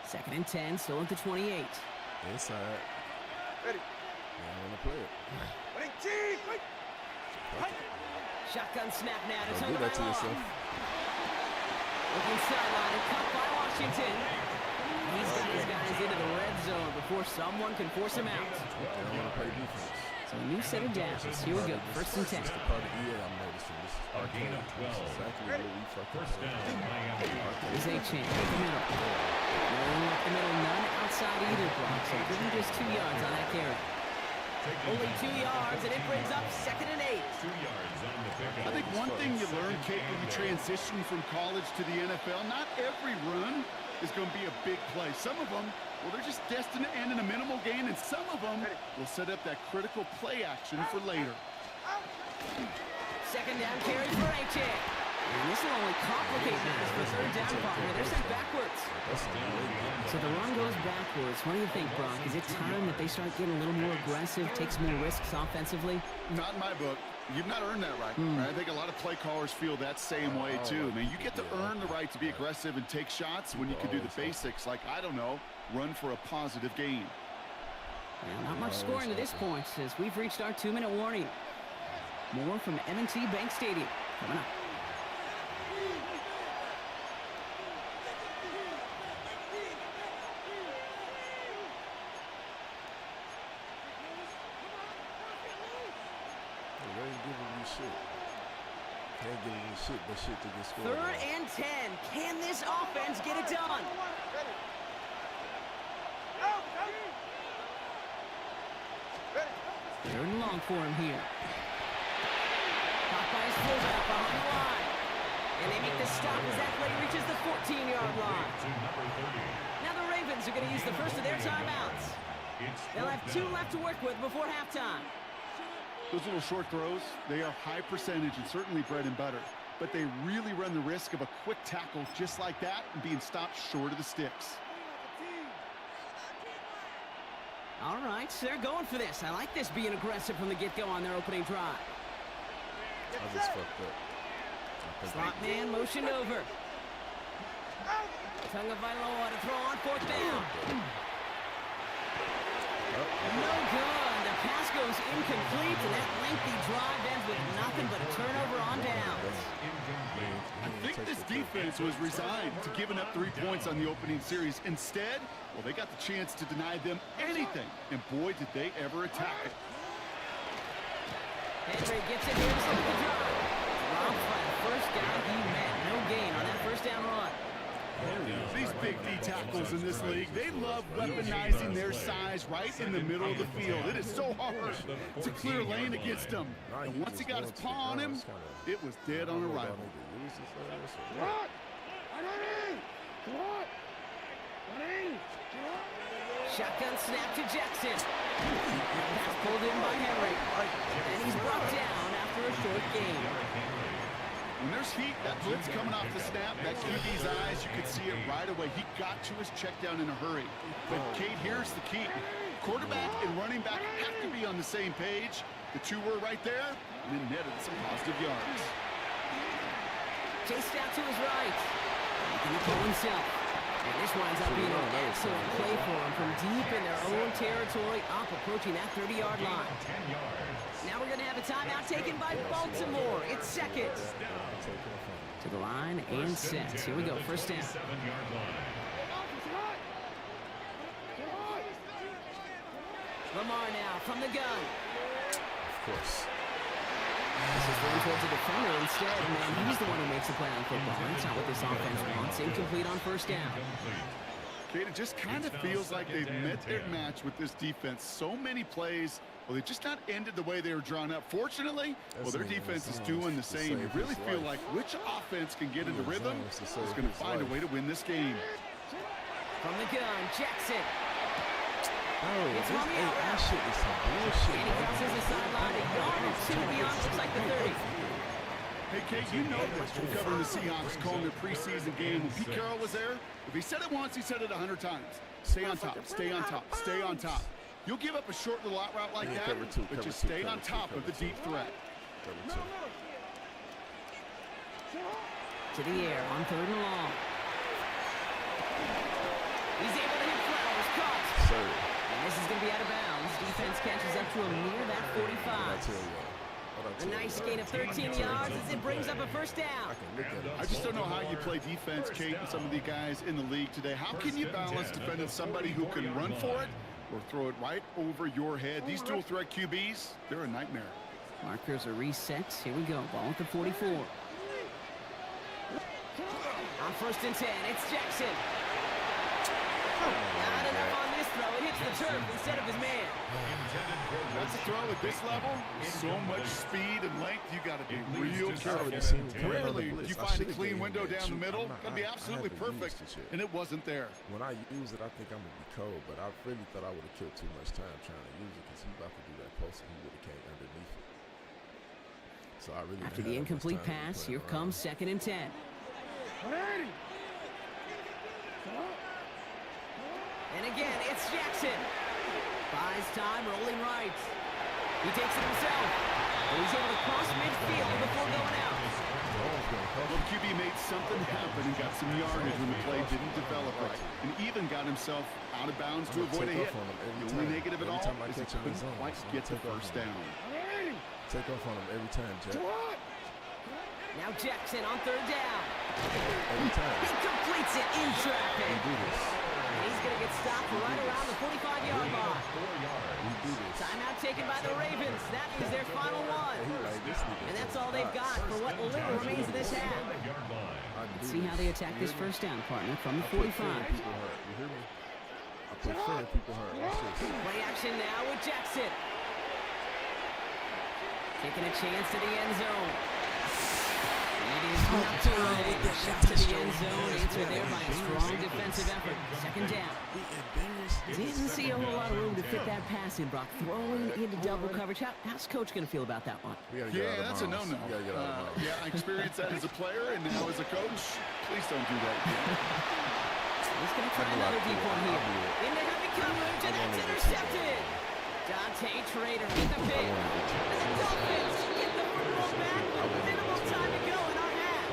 2nd and 10, still at the 28. Inside. Ready. Yeah, I want to play it. Shotgun snap now to Don't do that to Tagovailoa. yourself. Looking sideline and caught by Washington. He's got his guys into the red zone before someone can force him out. They don't want to play defense. So a new set of downs. Here we go. 1st and 10. This is the part of the year I'm noticing. This is A gain of 12. exactly what we fucking 1st down Miami. Here's A-Chain up the middle. Rolling up the middle, none outside either block. So give him just 2 yards on that carry. Only 2 yards, and it brings up 2nd and 8. 2 yards on the pickup. I think one thing you learn, Kate, when you transition from college to the NFL, not every run is going to be a big play. Some of them, well, they're just destined to end in a minimal gain, and some of them will set up that critical play action for later. 2nd down carry for A-Chain. And this will only complicate matters for 3rd down partner. They're sent backwards. So the run goes backwards. What do you think, Brock? Is it time that they start getting a little more aggressive, take some more risks offensively? Not in my book. You've not earned that right. I think a lot of play callers feel that same way, too. Man, you get to earn the right to be aggressive and take shots when you can do the basics, like, I don't know, run for a positive gain. Well, not much scoring to this point, as we've reached our 2-minute warning. More from M&T Bank Stadium coming up. They ain't giving you shit. Can't give you shit, but shit to get scored. 3rd and 10. Can this offense get it done? Ready. Third and long for him here. Caught by his fullback behind the line. And they make the stop as that play reaches the 14-yard line. Now the Ravens are going to use the first of their timeouts. They'll have 2 left to work with before halftime. Those little short throws, they are high percentage and certainly bread and butter. But they really run the risk of a quick tackle just like that and being stopped short of the sticks. All right, so they're going for this. I like this being aggressive from the get-go on their opening drive. I just fucked up. Slot man motioned over. Tagovailoa to throw on 4th down. No good. The pass goes incomplete, and that lengthy drive ends with nothing but a turnover on downs. I think this defense was resigned to giving up 3 points on the opening series. Instead, well, they got the chance to deny them anything, and boy, did they ever attack it. Henry gets it here to start the drive. Dropped by the first guy he met. No gain on that first down run. These big D tackles in this league, they love weaponizing their size right in the middle of the field. It is so hard to clear lane against them. And once he got his paw on him, it was dead on arrival. Shotgun snap to Jackson. Pass pulled in by Henry. And he's brought down after a short gain. When there's heat, that blitz coming off the snap, that QB's eyes, you could see it right away. He got to his check down in a hurry. But Kate, here's the key. Quarterback and running back have to be on the same page. The two were right there, and then netted some positive yards. Chased out to his right. Making the throw himself. And this winds up being an excellent play for him from deep in their own territory, up approaching that 30-yard line. Now we're going to have a timeout taken by Baltimore. It's seconds. To the line and set. Here we go, first down. Lamar now from the gun. Of course. This is thrown towards the defender instead, man. He's the one who makes the play on football. That's not what this offense wants. Incomplete on first down. Kate, it just kind of feels like they've met their match with this defense. So many plays, well, they just not ended the way they were drawn up. Fortunately, well, their defense is doing the same. You really feel like which offense can get into rhythm is going to find a way to win this game. From the gun, Jackson. Oh, It's on the out that route. shit is some bullshit. And he crosses the sideline, a yard or two beyond, looks like the 30. Hey, Kate, you know this from covering the Seahawks, calling their preseason game. When Pete Carroll was there, if he said it once, he said it 100 times. Stay on top, stay on top, stay on top. You'll give up a short little out route like that, but just stay on top of the deep threat. To the air on 3rd and long. He's able to hit Flowers, caught. Sir. And this is going to be out of bounds. Defense catches up to him near that 45. A nice gain of 13 yards as it brings up a first down. I just don't know how you play defense, Kate, and some of the guys in the league today. How can you balance defending somebody who can run for it or throw it right over your head? These dual threat QBs, they're a nightmare. Markers are reset. Here we go. Ball at the 44. On 1st and 10, it's Jackson. Not enough on this throw. It hits the turf instead of his man. That's a throw at this level. So much speed and length, you got to be real careful. Rarely do you find a clean window down the middle. Got to be absolutely perfect, and it wasn't there. When I use it, I think I'm going to be cold, but I really thought I would have killed too much time trying to use it because he about to do that post and he would have came underneath it. So I really After the incomplete pass, here comes 2nd and 10. And again, it's Jackson. Buys time, rolling right. He takes it himself. But he's able to cross midfield before going out. Well, QB made something happen and got some yardage when the play didn't develop right. And even got himself out of bounds to avoid a hit. The only negative at all is he couldn't quite get the first down. Take off on him every time, Jack. Now Jackson on 3rd down. Every time. He completes it in traffic. We do this. And he's going to get stopped right around the 45-yard line. We do this. Timeout taken by the Ravens. That is their final one. And that's all they've got for what little remains of this half. Let's see how they attack this first down, partner, from the 45. People hurt. You hear me? I put fair people hurt. Watch this. Play action now with Jackson. Taking a chance to the end zone. It is not to the shot to the end zone, answered there by a strong defensive effort. Second down. Didn't see a whole lot of room to fit that pass in, Brock. Throwing into double coverage. How's Coach going to feel about that one? Yeah, that's a no-no. Yeah, I experienced that as a player, and now as a coach, please don't do that again. He's going to try another deep one here. Into heavy coverage, and that's intercepted. Dante Trader with the pick. And the Dolphins get the football back with minimal time to go in our half.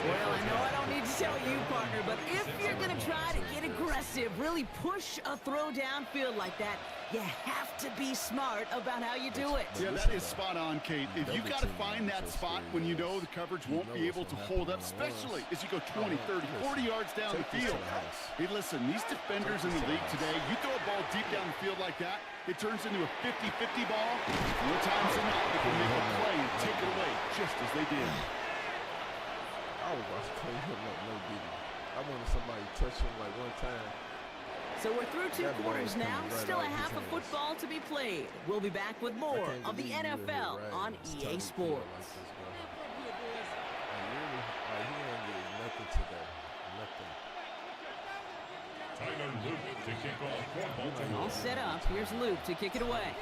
Well, I know I don't need to tell you, partner, but if you're going to try to get aggressive, really push a throw downfield like that, you have to be smart about how you do it. Yeah, that is spot on, Kate. If you've got to find that spot when you know the coverage won't be able to hold up, especially as you go 20, 30, 40 yards down the field. Hey, listen, these defenders in the league today, you throw a ball deep down the field like that, it turns into a 50-50 ball. More times than not, they can make a play and take it away, just as they did. I was about to clean him up, no biggie. I wanted somebody to touch him like one time. So we're through 2 quarters now, still a half of football to be played. We'll be back with more of the NFL on EA Sports. All set up. Here's Luke to kick it away.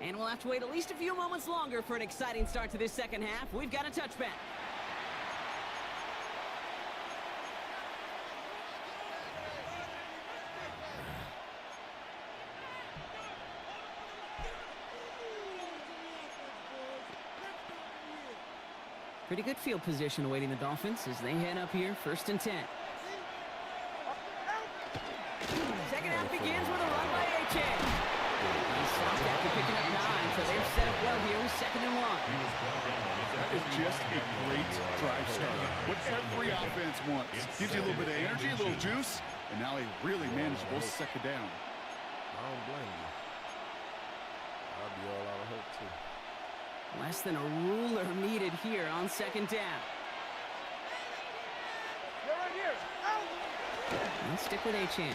And we'll have to wait at least a few moments longer for an exciting start to this second half. We've got a touchback. Pretty good field position awaiting the Dolphins as they head up here, 1st and 10. Second half begins with a run by A-Chain. He's stopped after picking up 9, so they're set up well here with 2nd and 1. That is just a great drive start. What every offense wants. Gives you a little bit of energy, a little juice, and now a really manageable 2nd down. I don't blame you. I'll be all out of hope, too. Less than a ruler needed here on 2nd down. And stick with A-Chan.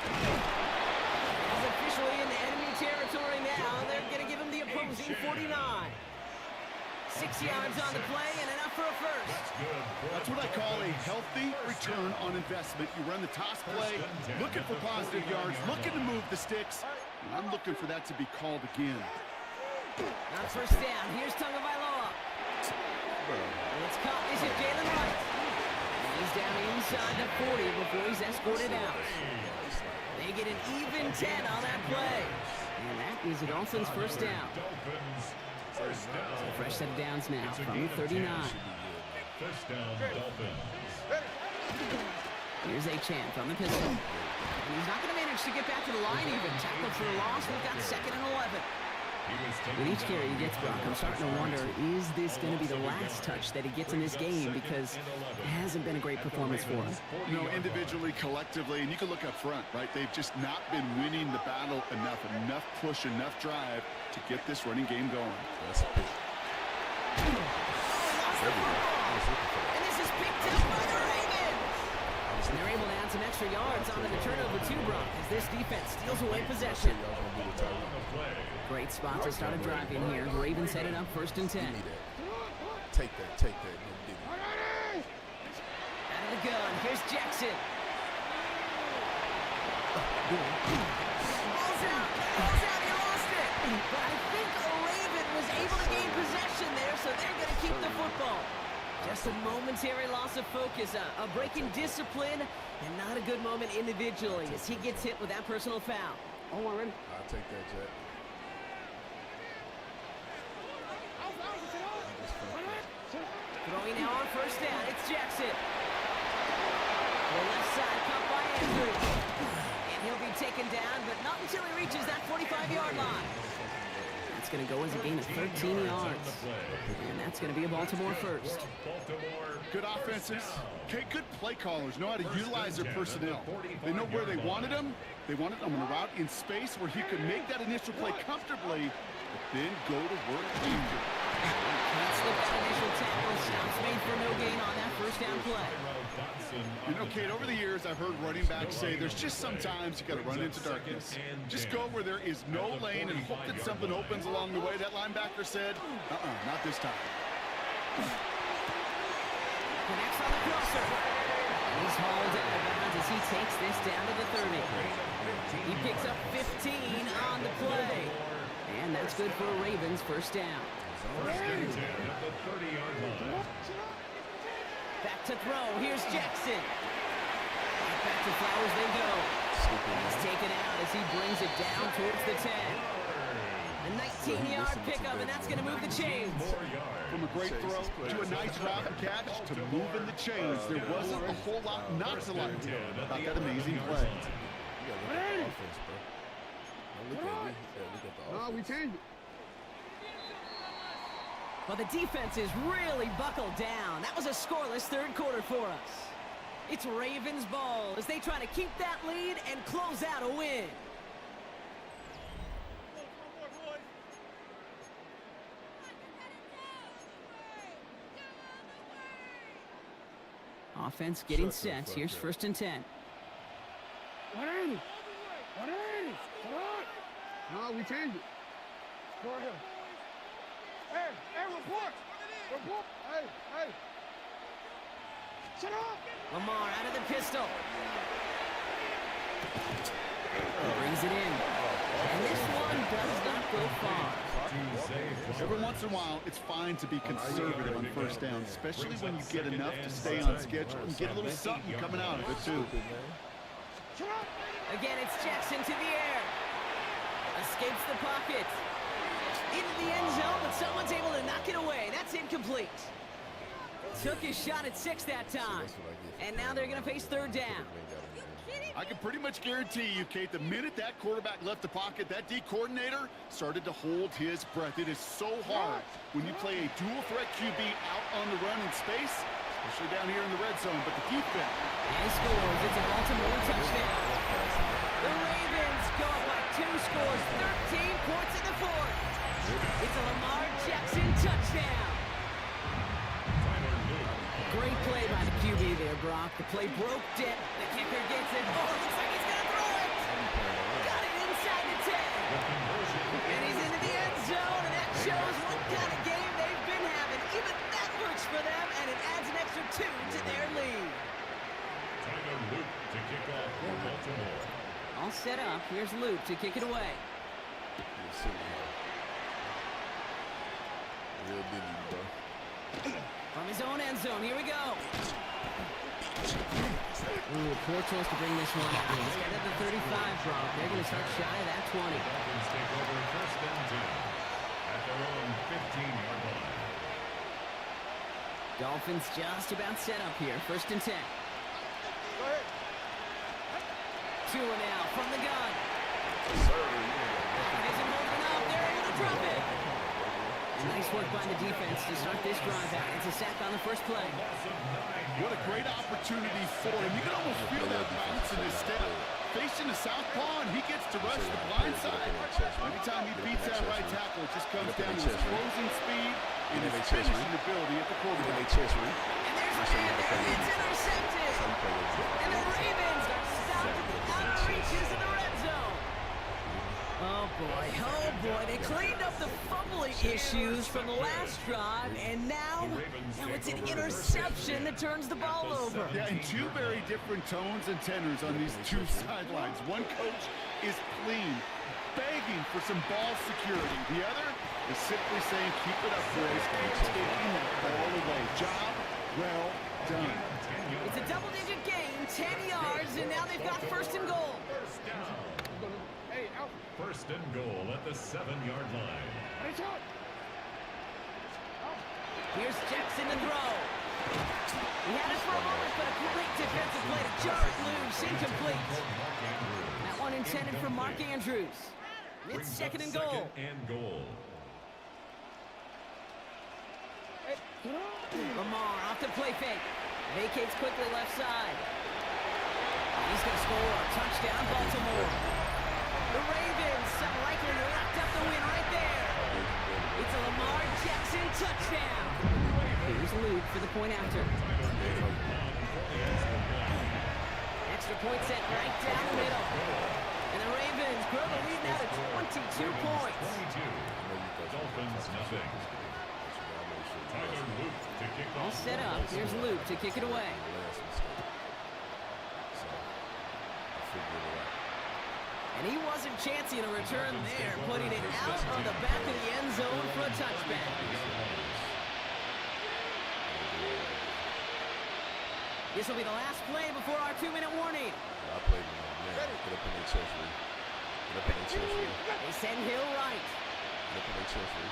He's officially in enemy territory now. They're going to give him the opposing 49. 6 yards on the play and enough for a first. That's what I call a healthy return on investment. You run the toss play, looking for positive yards, looking to move the sticks. And I'm looking for that to be called again. Not first down. Here's Tagovailoa. It's caught. Is it Jalen Wright? He's down inside the 40 before he's escorted out. They get an even 10 on that play. And that is a Dolphins 1st down. So fresh set of downs now from the 39. First down, Dolphins. Here's A-Chan from the pistol. And he's not going to manage to get back to the line even. Tackled for a loss. We've got 2nd and 11. With each carry he gets, Brock, I'm starting to wonder, is this going to be the last touch that he gets in this game? Because it hasn't been a great performance for him. You know, individually, collectively, and you can look up front, right? They've just not been winning the battle enough push, enough drive to get this running game going. That's a pick. And this is picked up by the Ravens. And they're able to add some extra yards onto the turnover too, Brock, as this defense steals away possession. Great spot to start a drive in here. Ravens headed up 1st and 10. Take that. Out of the gun. Here's Jackson. Ball's out. He lost it. But I think a Raven was able to gain possession there, so they're going to keep the football. Just a momentary loss of focus, a break in discipline, and not a good moment individually as he gets hit with that personal foul. I'll take that, Jack. Throwing now on 1st down, it's Jackson. The left side caught by Andrews. And he'll be taken down, but not until he reaches that 45-yard line. That's going to go as a gain of 13 yards. And that's going to be a Baltimore 1st. Good offenses. Okay, good play callers know how to utilize their personnel. They know where they wanted them. They wanted them on a route in space where he could make that initial play comfortably, but then go to work after. Can't slip that initial tackle. Stops made for no gain on that first down play. You know, Kate, over the years, I've heard running backs say there's just sometimes you got to run into darkness. Just go where there is no lane and hope that something opens along the way. That linebacker said, not this time. Connects on the crosser. He's hauled out of bounds as he takes this down to the 30. He picks up 15 on the play. And that's good for a Ravens first down. First and 10 at the 30-yard line. Back to throw. Here's Jackson. Back to Flowers they go. He's taken out as he brings it down towards the 10. A 19-yard pickup, and that's going to move the chains. From a great throw to a nice route and catch to moving the chains. There wasn't a whole lot not to like about that amazing play. No, we changed it. Well, the defense is really buckled down. That was a scoreless third quarter for us. It's Ravens ball as they try to keep that lead and close out a win. Offense getting set. Here's first and 10. 180. 180. Come on. No, we changed it. Go ahead. Hey, report. Report. Hey. Shut up. Lamar out of the pistol. Brings it in. And this one does not go far. Every once in a while, it's fine to be conservative on first down, especially when you get enough to stay on schedule and get a little something coming out of it, too. Again, it's Jackson to the air. Escapes the pocket. Into the end zone, but someone's able to knock it away. That's incomplete. Took his shot at 6 that time. And now they're going to face third down. I can pretty much guarantee you, Kate, the minute that quarterback left the pocket, that D coordinator started to hold his breath. It is so hard when you play a dual threat QB out on the run in space, especially down here in the red zone, but the defense. And he scores. It's a Baltimore touchdown. The Ravens go up by 2 scores, 13 points in the fourth. It's a Lamar Jackson touchdown. Great play by the QB there, Brock. The play broke dead. The kicker gets it. Oh, looks like he's going to throw it. Got it inside the 10. And he's into the end zone, and that shows what kind of game they've been having. Even that works for them, and it adds an extra 2 to their lead. Tyler Luke to kick off for Baltimore. All set up. Here's Luke to kick it away. Real busy, bro. From his own end zone, here we go. Ooh, poor choice to bring this one out. He's got it at the 35, Brock. They're going to start shy of that 20. Dolphins take over first and 10 at their own 15-yard line. Dolphins just about set up here. First and 10. Tua now from the gun. Pocket isn't holding up. They're able to drop it. Nice work by the defense to start this drive out. It's a sack on the first play. What a great opportunity for him. You can almost feel that bounce in his step. Facing the southpaw, and he gets to rush the blind side. Anytime he beats that right tackle, it just comes down to his closing speed and his finishing ability at the quarterback. And there's Madden. It's intercepted. And the Ravens are stopped at the outer reaches of the red zone. Oh boy, they cleaned up the fumbling issues from the last drive, and now it's an interception that turns the ball over. Yeah, and 2 very different tones and tenors on these 2 sidelines. One coach is clean, begging for some ball security. The other is simply saying, keep it up, boys, keep taking that ball away. Job well done. It's a double-digit gain, 10 yards, and now they've got first and goal. First down. Hey, out. First and goal at the 7-yard line. Hey, shot. Here's Jackson to throw. He had it for a moment, but a great defensive play to jar it loose, incomplete. That one intended for Mark Andrews. It's second and goal. Lamar off the play fake. Vacates quickly left side. He's going to score. Touchdown, Baltimore. The Ravens some likely locked up the win right there. It's a Lamar Jackson touchdown. Here's Luke for the point after. Extra point set right down the middle. And the Ravens grow the lead now to 22 points. Dolphins nothing. Tyler Luke to kick All off. set up. Here's Luke to kick it away. And he wasn't chancing a return there, putting it out on the back of the end zone for a touchback. This will be the last play before our 2-minute warning. I played him, man. Get up in their chest, Lee. Get up in their chest, Lee. They send Hill right. Get up in their chest, Lee.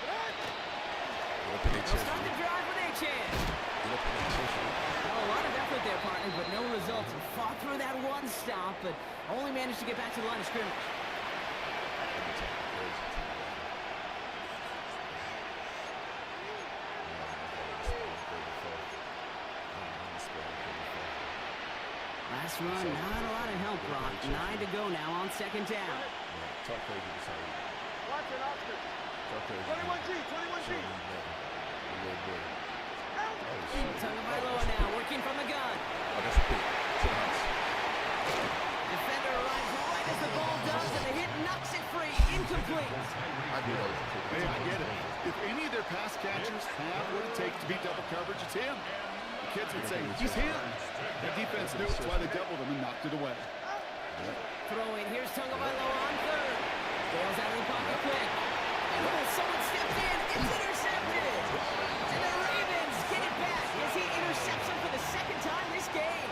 Get up in their They'll chest, start Lee. the drive with a chance. Get up in their chest, Lee. Well, a lot of effort there, partner, but no results. He fought through that one stop, but only managed to get back to the line of scrimmage. Last run, not a lot of help, Brock. 9 to go now on second down. Talk crazy to Saeed. Watch it, Oscar. Talk crazy. 21G, 21G. Tagovailoa now working from the gun. Oh, that's a pick. To the house. Defender arrives right as the ball does, and the hit knocks it free. Incomplete. I knew that was a pick. Hey, I get it. If any of their pass catchers have what it takes to beat double coverage, it's him. The kids would say, he's him. That defense knew it's why they doubled him and knocked it away. Throwing, here's Tagovailoa on third. Bails out of the pocket quick. And someone stepped in. It's intercepted. And the Ravens get it back as he intercepts him for the second time this game.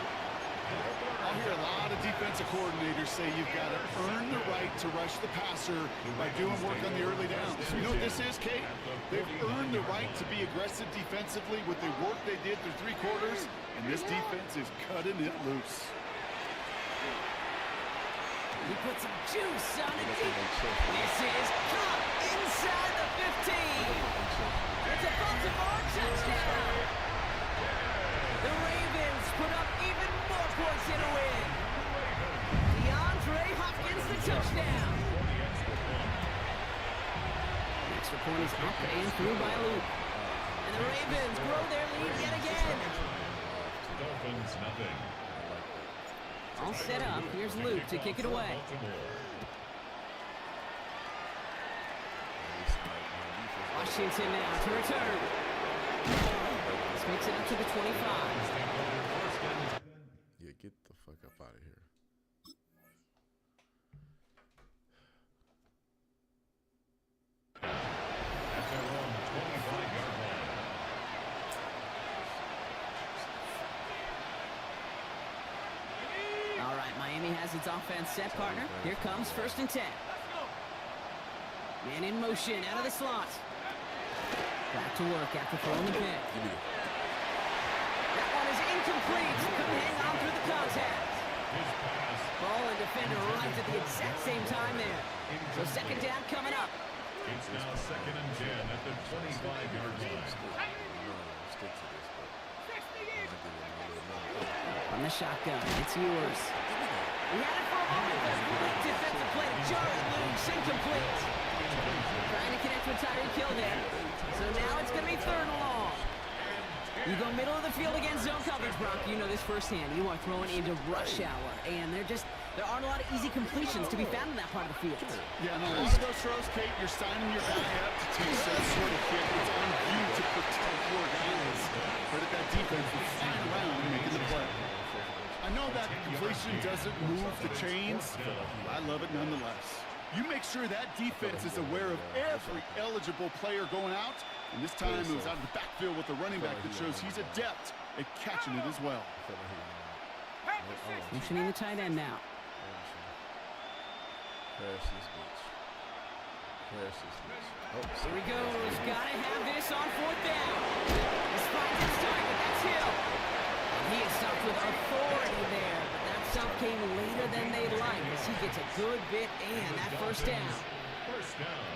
I'll hear a lot of defensive coordinators say you've got to earn the right to rush the passer by doing work on the early downs. You know what this is, Kate? They've earned the right to be aggressive defensively with the work they did through 3 quarters, and this defense is cutting it loose. He puts some juice on it deep. This is caught inside the 15. It's a Baltimore touchdown. The Ravens put up even more points in a win. DeAndre Hopkins the touchdown. Extra point is up and through by Luke. And the Ravens grow their lead yet again. Dolphins nothing. All set up. Here's Luke to kick it away. Washington now to return. This makes it up to the 25. Yeah, get the fuck up out of here. At their own 25-yard line. All right, Miami has its offense set, partner. Here comes 1st and 10. Man in motion out of the slot. Back to work after throwing the pick. That one is incomplete. Couldn't hang on through the contact. Ball and defender right at the exact same time there. So second down coming up. It's now 2nd and 10 at the 25-yard line. From the shotgun, it's yours. We had it for a moment, but great defensive play to Jarrett Luke's incomplete. Trying to connect with Tyreek Hill there. So now it's going to be 3rd and long. You go middle of the field against zone coverage, Brock. You know this firsthand. You are throwing into rush hour, and there aren't a lot of easy completions to be found in that part of the field. Yeah, and a lot of those throws, Kate, you're signing your guy up to take some sort of hit. It's on you to protect your guys. But at that defense, is flying around and making the play. I know that completion doesn't move the chains, but I love it nonetheless. You make sure that defense is aware of every eligible player going out, and this time it was out of the backfield with a running back that shows he's adept at catching it as well. Motioning the tight end now. Crash this bitch. Crash this bitch. Oh, Here he goes. Gotta have this on 4th down. This finds its target. That's Hill. And he is stopped with authority there. But that stop came later than they'd like as he gets a good bit and that 1st down.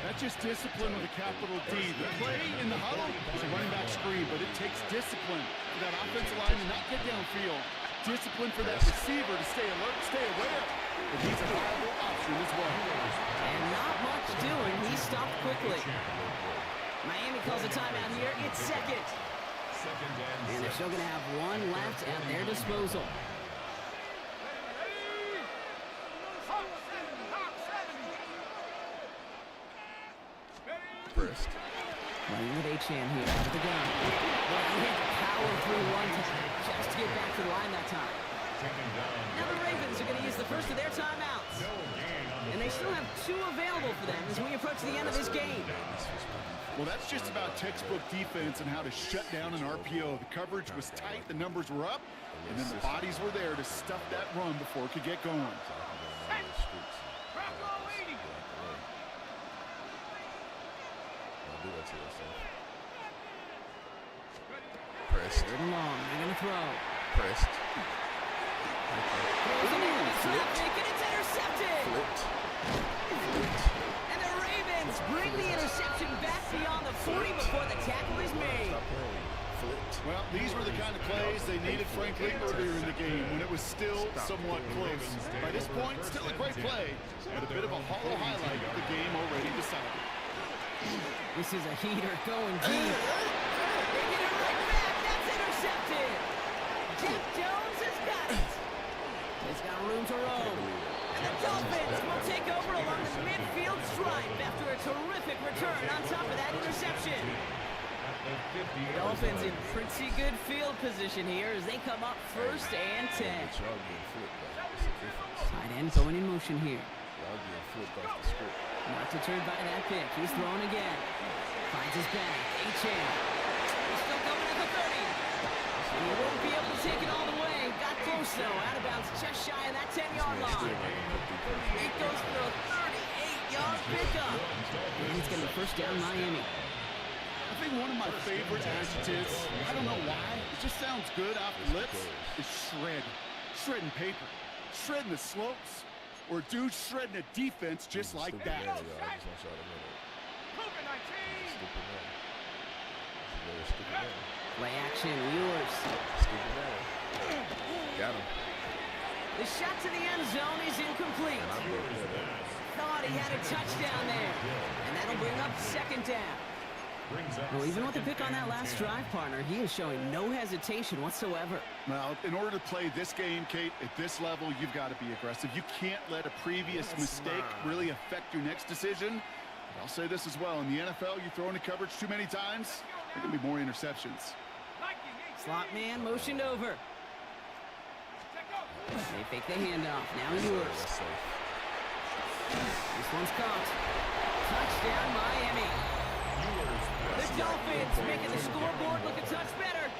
That's just discipline with a capital D. The play in the huddle is a running back screen, but it takes discipline for that offensive line to not get downfield. Discipline for that receiver to stay alert, stay aware. But he's a viable option interception as well. And not much doing. He stopped quickly. Miami calls a timeout here. It's second. And they're still going to have one left at their disposal. First. Running with H-Chan here out of the gun. Well, he had to power through one time just to get back to the line that time. Now the Ravens are going to use the first of their timeouts. And they still have 2 available for them as we approach the end of this game. Well, that's just about textbook defense and how to shut down an RPO. The coverage was tight, the numbers were up, and then the bodies were there to stuff that run before it could get going. Pressed. Third and long. They're going to throw. Pressed. Throws it into traffic, and it's intercepted. Flipped. And the Ravens bring the interception back beyond the 40 before the tackle is made. Flipped. Well, these were the kind of plays they needed, frankly, earlier in the game when it was still somewhat close. By this point, still a great play, but a bit of a hollow highlight of the game already decided. This is a heater going deep. They get it right back. That's intercepted. Jeff Jones has got it. He's got room to roam. And the Dolphins will take over along the midfield stripe after a terrific return on top of that interception. The Dolphins in pretty good field position here as they come up first and 10. Tight end going in motion here. Not deterred by that pick. He's throwing again. Finds his back. H-Chan. He's still going at the 30. And he won't be able to take it all the way. Got close though. Out of bounds just shy of that 10-yard line. It goes for a 38-yard pickup. And he's going to be first down Miami. I think one of my favorite adjectives, I don't know why, it just sounds good off the lips, is shred. Shredding paper. Shredding the slopes. Or a dude shredding a defense just like that. Play action, yours. Got him. The shot to the end zone is incomplete. Thought he had a touchdown there. And that'll bring up second down. Well, even with the pick on that last drive, partner, he is showing no hesitation whatsoever. Well, in order to play this game, Kate, at this level, you've got to be aggressive. You can't let a previous mistake really affect your next decision. But I'll say this as well. In the NFL, you throw into coverage too many times, there can be more interceptions. Slot man motioned over. They fake the handoff. Now yours. This one's caught. Touchdown, Miami. The Dolphins making the scoreboard look a touch better.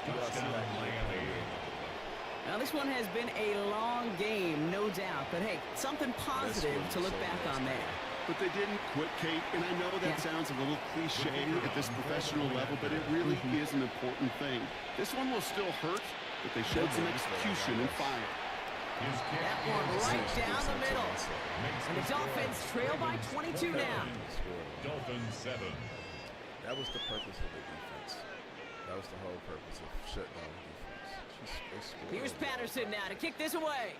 Now, this one has been a long game, no doubt. But, hey, something positive to look back on there. But they didn't quit, Kate, and I know that sounds a little cliche at this professional level, but it really is an important thing. This one will still hurt, but they showed some execution and fire. That one right down the middle. And the Dolphins trail by 22 now. Dolphins 7. That was the purpose of the defense. That was the whole purpose of shutting down the defense. Here's Patterson now to kick this away.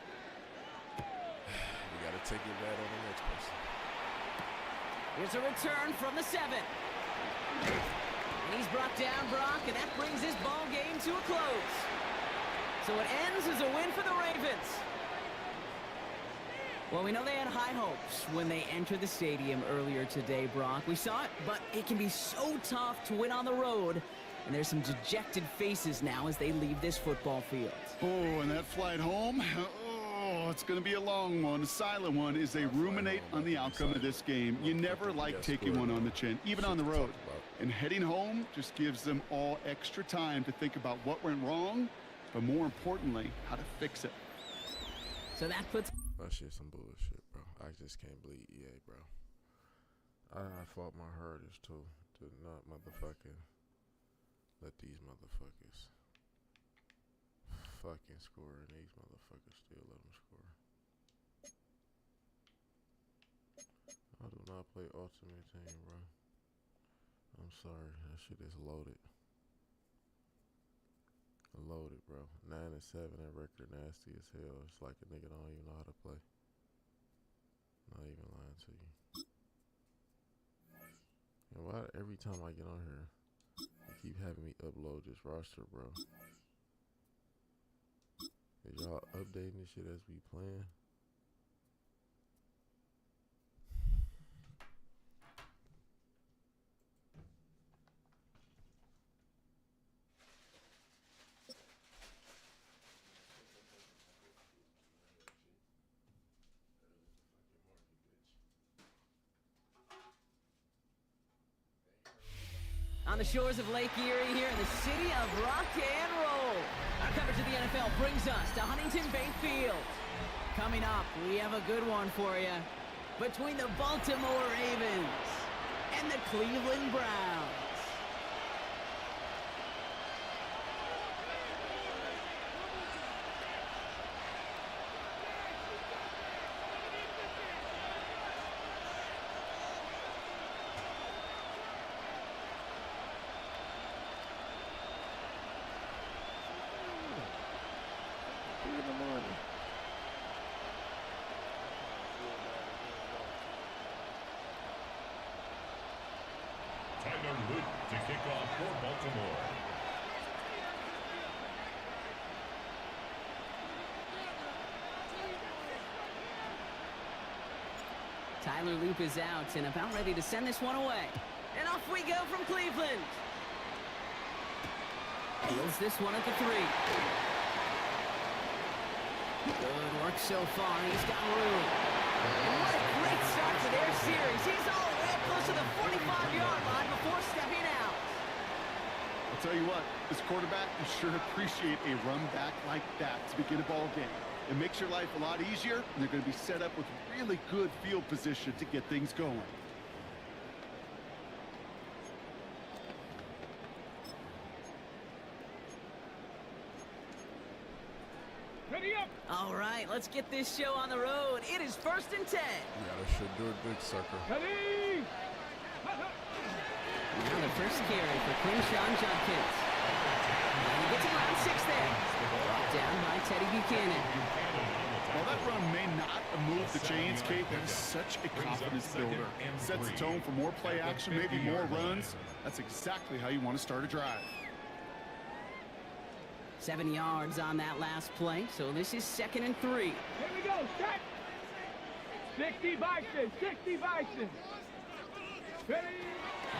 You got to take it bad on the next person. Here's a return from the 7. And he's brought down Brock, and that brings his ball game to a close. So it ends as a win for the Ravens. Well, we know they had high hopes when they entered the stadium earlier today, Brock. We saw it, but it can be so tough to win on the road. And there's some dejected faces now as they leave this football field. Oh, and that flight home, oh, it's going to be a long one, a silent one, as they ruminate on the outcome of this game. You never like taking one on the chin, even on the road. And heading home just gives them all extra time to think about what went wrong, but more importantly, how to fix it. So that puts... That shit's some bullshit, bro. I just can't believe EA, bro. I fought my hardest to not motherfucking let these motherfuckers fucking score, and these motherfuckers still let them score. I do not play Ultimate Team, bro. I'm sorry, that shit is loaded. Loaded, bro. 9-7 and record nasty as hell. It's like a nigga don't even know how to play. Not even every time I get on here, you keep having me upload this roster, bro. Is y'all updating this shit as we playing? On the shores of Lake Erie here in the city of rock and roll. Our coverage of the NFL brings us to Huntington Bay Field. Coming up, we have a good one for you. Between the Baltimore Ravens and the Cleveland Browns. Tyler Luke to kick off for Baltimore. Tyler Loop is out and about ready to send this one away. And off we go from Cleveland. Fields this one at the 3. Good work so far. He's got room. And what a great start to their series. He's all the way up close to the 45-yard line before stepping out. I'll tell you what, this quarterback will sure appreciate a run back like that to begin a ball game. It makes your life a lot easier, and they're going to be set up with really good field position to get things going. Ready up. All right, let's get this show on the road. It is 1st and 10. You gotta should do it big, sucker. Ready. Now the first carry for Quinshawn Judkins. And he gets around 6 there. Brought down by Teddy Buchanan. While that run may not have moved the chains, Kate, that is such a confidence builder. Sets the tone for more play action, maybe more runs. That's exactly how you want to start a drive. 7 yards on that last play, so this is 2nd and 3. Here we go. Set. 60 Bison. 60 Bison. Ready.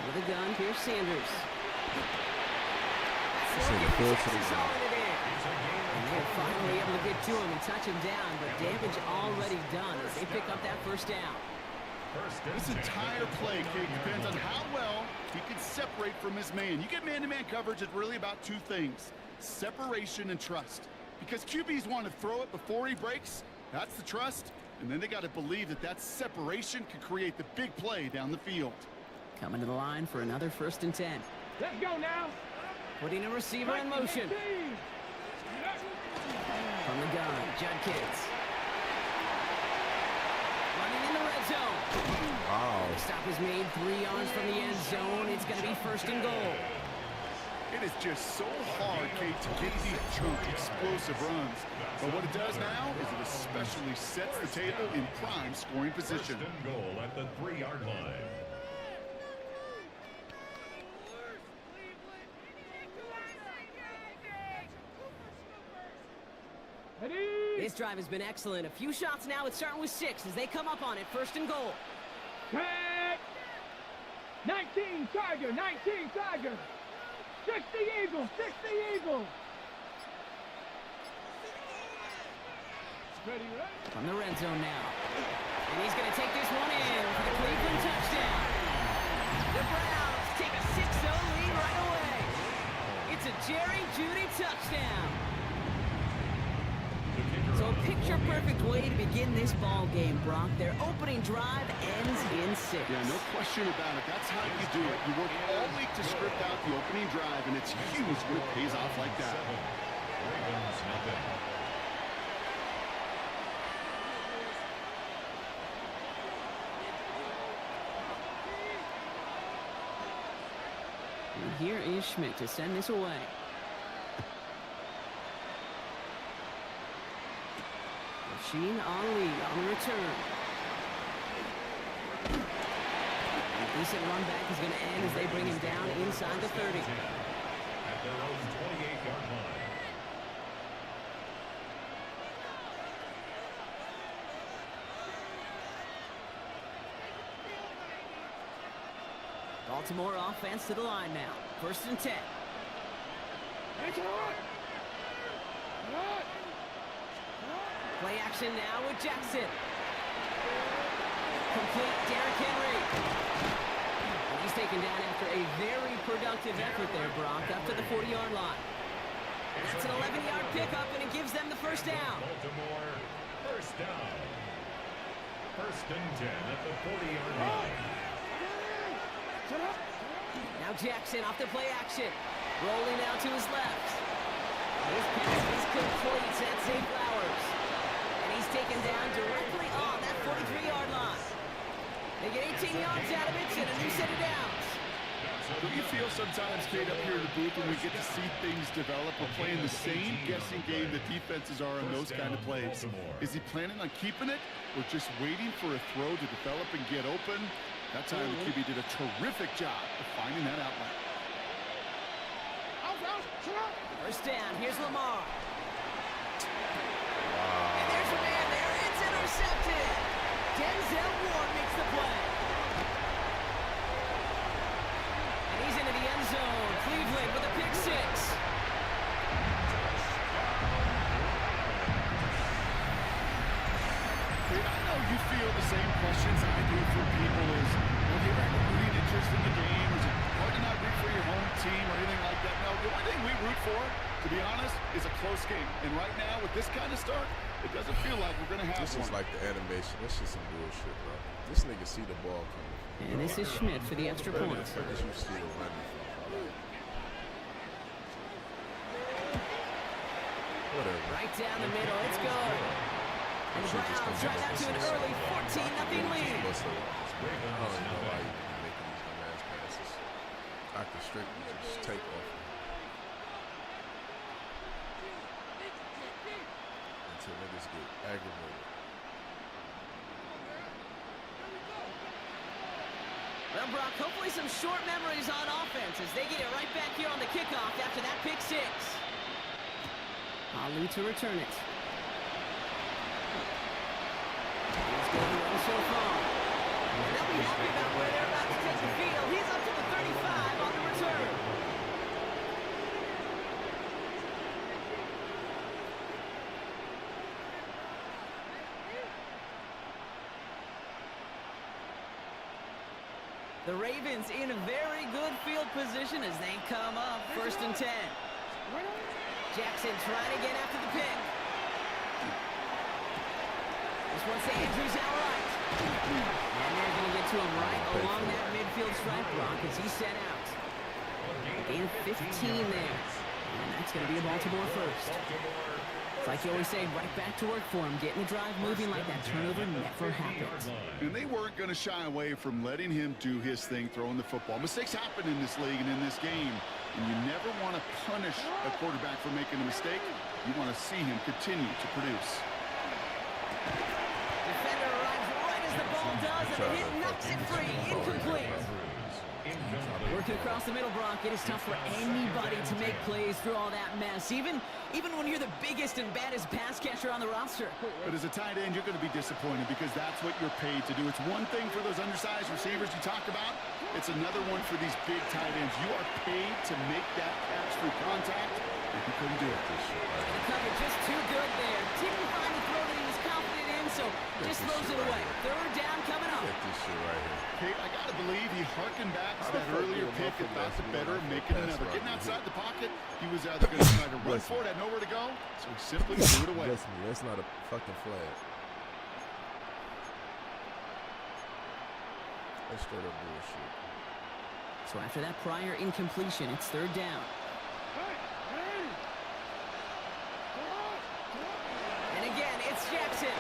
With a gun, here's Sanders. in the field for the And they're finally able to get to him and touch him down, but damage already done as they pick up that first down. This entire play, Kate, depends on how well he can separate from his man. You get man-to-man coverage, it's really about two things: separation and trust. Because QBs want to throw it before he breaks, that's the trust, and then they got to believe that that separation can create the big play down the field. Coming to the line for another 1st and 10. Let's go now. Putting a receiver in motion. From the gun, Judkins. Running in the red zone. Wow. The stop is made 3 yards from the end zone. It's going to be 1st and goal. It is just so hard, Kate, to get these chunk explosive runs. But what it does now is it especially sets the table in prime scoring position. 1st and goal at the 3-yard line. This drive has been excellent. A few shots now. It's starting with 6 as they come up on it. 1st and goal. Tag. 19 Tiger. 19 Tiger. 60 Eagle. 60 Eagle. Ready, right? From the red zone now. And he's going to take this one in for the Cleveland touchdown. The Browns take a 6-0 lead right away. It's a Jerry Jeudy touchdown. So a picture-perfect way to begin this ball game, Brock. Their opening drive ends in 6. Yeah, no question about it. That's how you do it. You work all week to script out the opening drive, and it's huge when it pays off like that. Ravens nothing. And here is Schmidt to send this away. Sheen Ali on the return. decent run back is going to end as they bring him down inside the 30. At their own 28-yard line. Baltimore offense to the line now. 1st and 10. Play action now with Jackson. Complete Derrick Henry. And he's taken down after a very productive effort there, Brock, up to the 40-yard line. That's an 11-yard pickup, and it gives them the first down. Baltimore, first down. 1st and 10 at the 40-yard line. Now Jackson off the play action. Rolling out to his left. His pass is complete at St. Flowers. And he's taken down directly on that 43-yard line. They get 18 yards out of it and a new set of downs. Don't you feel sometimes, Kate, up here in the booth when we get to see things develop? We're playing the same guessing game that defenses are on those kind of plays. Is he planning on keeping it or just waiting for a throw to develop and get open? That time the QB did a terrific job of finding that outlet. First down, here's Lamar. And there's a man there, it's intercepted. Denzel Ward makes the play. And he's into the end zone. Cleveland with a pick six. Kate, I know you feel the same questions I do for people is, well, do you have any interest in the game? Is it hard to not root for your home team or anything like that? No, the only thing we root for, to be honest, is a close game. And right now, with this kind of start, it doesn't feel like we're going to have This one. is like the animation. That's just some bullshit, bro. This nigga see the ball coming. And this is Schmidt for the extra point. Where did you still running from? Whatever. Right down the middle, it's good. And the Browns drive out to an early 14-0 lead. I don't know why you be making these dumbass passes. I can strictly just take off until niggas get aggravated. Well, Brock, hopefully some short memories on offense as they get it right back here on the kickoff after that pick six. Ali to return it. He's going well so far. And they'll be happy about where they're about to take the field. He's up to the 35 on the return. The Ravens in a very good field position as they come up 1st and 10. Jackson trying to get after the pick. This one's to Andrews outright. And they're going to get to him right along that midfield stripe block as he's set out. Gain 15 there. And that's going to be a Baltimore first. It's like you always say, right back to work for him. Getting the drive moving like that turnover never happens. And they weren't going to shy away from letting him do his thing, throwing the football. Mistakes happen in this league and in this game. And you never want to punish a quarterback for making a mistake. You want to see him continue to produce. Defender arrives right as the ball does, and the hit knocks it free. Incomplete. Working across the middle, Brock, it is tough for anybody to make plays through all that mess, even when you're the biggest and baddest pass catcher on the roster. But as a tight end, you're going to be disappointed because that's what you're paid to do. It's one thing for those undersized receivers you talk about. It's another one for these big tight ends. You are paid to make that catch through contact, and you couldn't do it. The cover just too good there. Didn't find the throw that he was confident in, so just throws it away. 3rd down coming up. Check this shit right here. Kate, I got to believe he harkened back to that earlier pick and thought the better of making another. Getting outside the pocket, he was either going to try to run for it, had nowhere to go, so he simply threw it away. Listen, that's not a fucking flag. That's straight up bullshit. So after that prior incompletion, it's 3rd down. And again, it's Jackson.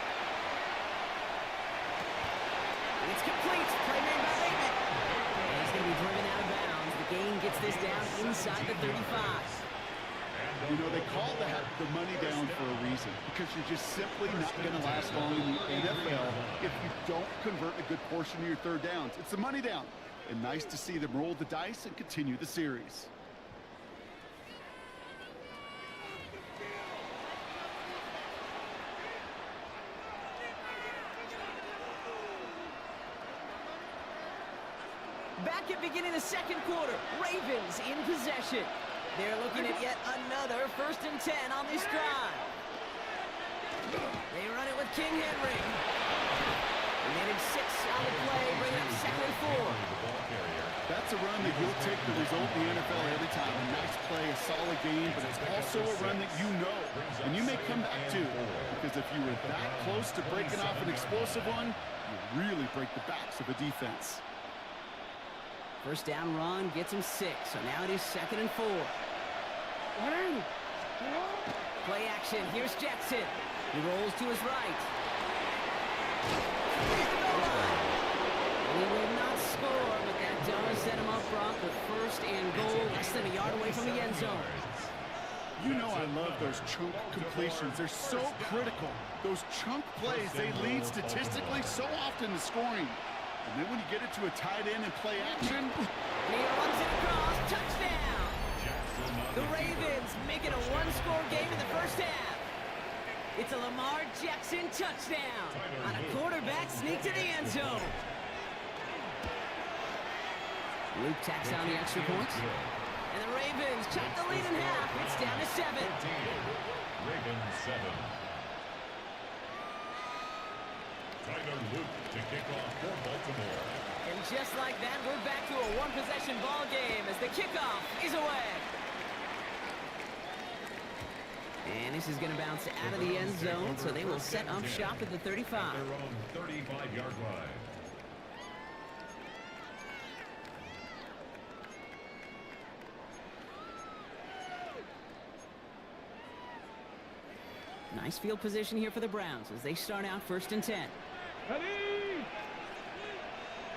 It's complete. Play made by Bateman. And he's going to be driven out of bounds. The gain gets this down inside the 35. You know, they call that the money down for a reason, because you're just simply not going to last long in the NFL if you don't convert a good portion of your 3rd downs. It's the money down. And nice to see them roll the dice and continue the series. Back at beginning of the second quarter, Ravens in possession. They're looking at yet another 1st and 10 on this drive. They run it with King Henry. They made him 6 on the play, bringing up 2nd and 4. That's a run that you'll take the result in the NFL every time. A nice play, a solid game, but it's also a run that you know. And you may come back to, because if you were that close to breaking off an explosive one, you really break the backs of a defense. First down run gets him 6, so now it is 2nd and 4. Play action, here's Jackson. He rolls to his right. And he will not score, but that does set him up, Brock, with 1st and goal, less than a yard away from the end zone. You know I love those chunk completions. They're so critical. Those chunk plays, they lead statistically so often to scoring. And then when you get it to a tight end and play action, and he runs it across, touchdown! The Ravens make it a 1-score game in the first half. It's a Lamar Jackson touchdown on a quarterback sneak to the end zone. Luke tacks on the extra points. And the Ravens cut the lead in half. It's down to 7. Ravens 7. Tyler Luke to kick off for Baltimore. And just like that, we're back to a 1-possession ball game as the kickoff is away. And this is going to bounce out of the end zone, so they will set up shop at the 35. Their own 35-yard line. Nice field position here for the Browns as they start out 1st and 10. Ready?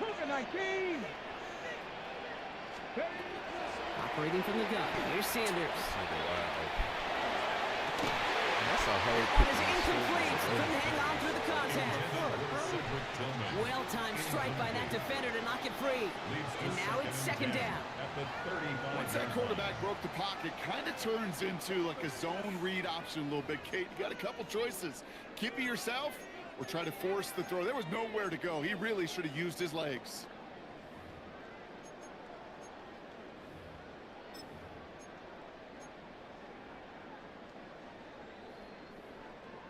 Cougar 19. Ready? Operating from the gun, here's Sanders. That's a whole That is incomplete. Couldn't hang on through the contact. Well-timed strike by that defender to knock it free. And now it's 2nd down. once that quarterback broke the pocket, kind of turns into like a zone read option a little bit. Kate, you got a couple choices. Keep it yourself or try to force the throw. There was nowhere to go. He really should have used his legs.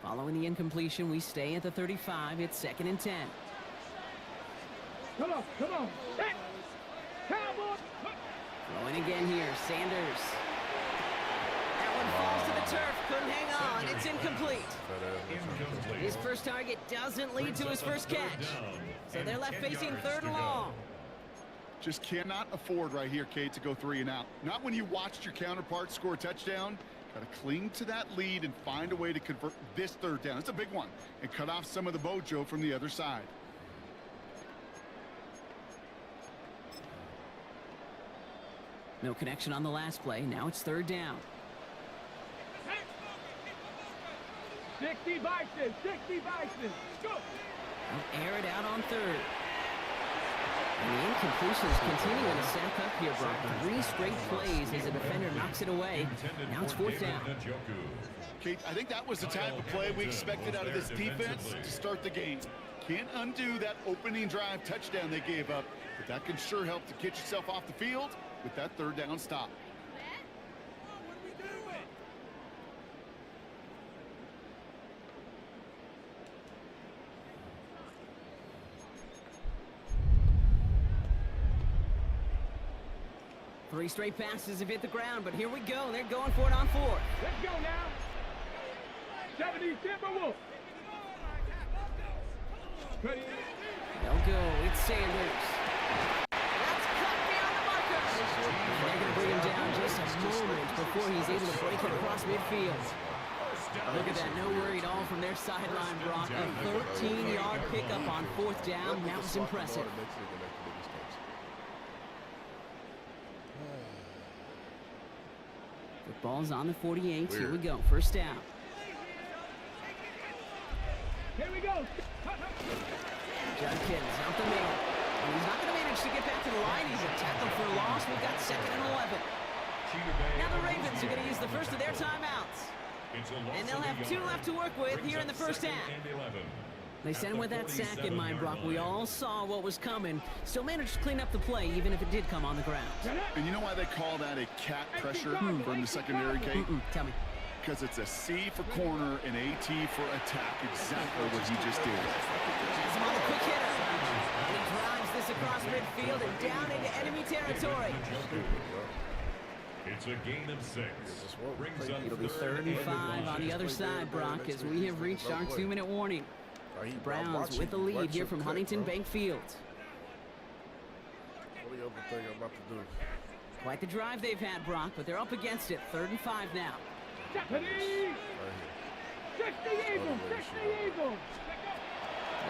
Following the incompletion, we stay at the 35. It's 2nd and 10. Come on, come on. Hey, Cowboy. Throwing again here, Sanders. That one falls to the turf. Couldn't hang on. It's incomplete. His first target doesn't lead to his first catch. So they're left facing 3rd and long. Just cannot afford right here, Kate, to go 3 and out. Not when you watched your counterpart score a touchdown. Got to cling to that lead and find a way to convert this 3rd down. It's a big one. And cut off some of the mojo from the other side. No connection on the last play. Now it's 3rd down. 60 Bison, 60 Bison. Go. They'll air it out on 3rd. And the incompletions continuing to stack up here, Brock. 3 straight plays as the defender knocks it away. Now it's 4th down. Kate, I think that was the type of play we expected out of this defense to start the game. Can't undo that opening drive touchdown they gave up, but that can sure help to get yourself off the field with that 3rd down stop. Three straight passes have hit the ground, but here we go. They're going for it on 4th. Let's go now. 70 Timberwolves. Ready? They'll go. It's Sanders. That's cut beyond the marker. And they're going to bring him down just a moment before he's able to break it across midfield. Look at that. No worry at all from their sideline, Brock. A 13-yard pickup on 4th down. That was impressive. Football's on the 48. Here we go. 1st down. Here we go. Judkins out the middle. And he's not going to manage managed to get back to the line. He's a tackle for a loss. We've got 2nd and 11. Now the Ravens are going to use the first of their timeouts. And they'll have 2 left to work with here in the first half. They sent him with that sack in mind, Brock. We all saw what was coming. Still managed to clean up the play, even if it did come on the ground. And you know why they call that a cat pressure from the secondary, Kate? Tell me. Because it's a C for corner and AT for attack. Exactly what he just did. Has him on the quick hitter. And he drives this across midfield and down into enemy territory. It's a gain of 6. It'll be 3rd and 5 on the other side, Brock, as we have reached our 2-minute warning. The Browns with the lead here from Huntington Bank Field. What do you think I'm about to do? Quite the drive they've had, Brock, but they're up against it. 3rd and 5 now. Deputy! 60 Eagles! 60 Eagles!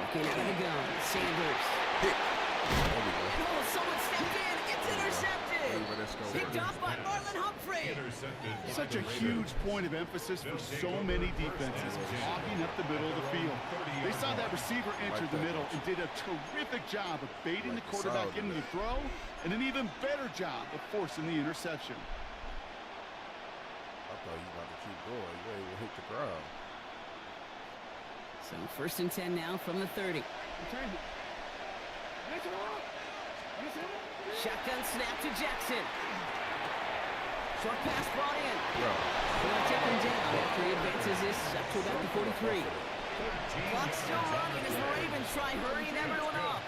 Looking at the gun. Sanders. Oh, someone stepped in. It's intercepted. Picked off by Marlon Humphrey. Such a huge point of emphasis for so many defenses, hogging up the middle of the field. They saw that receiver enter the middle and did a terrific job of baiting the quarterback into the throw, and an even better job of forcing the interception. I thought he was about to keep going. He ain't gonna hit the ground. So 1st and 10 now from the 30. Shotgun snap to Jackson. Short pass brought in. He'll take him down after he advances this up to about the 43. Clock still running as the Ravens try hurrying everyone up.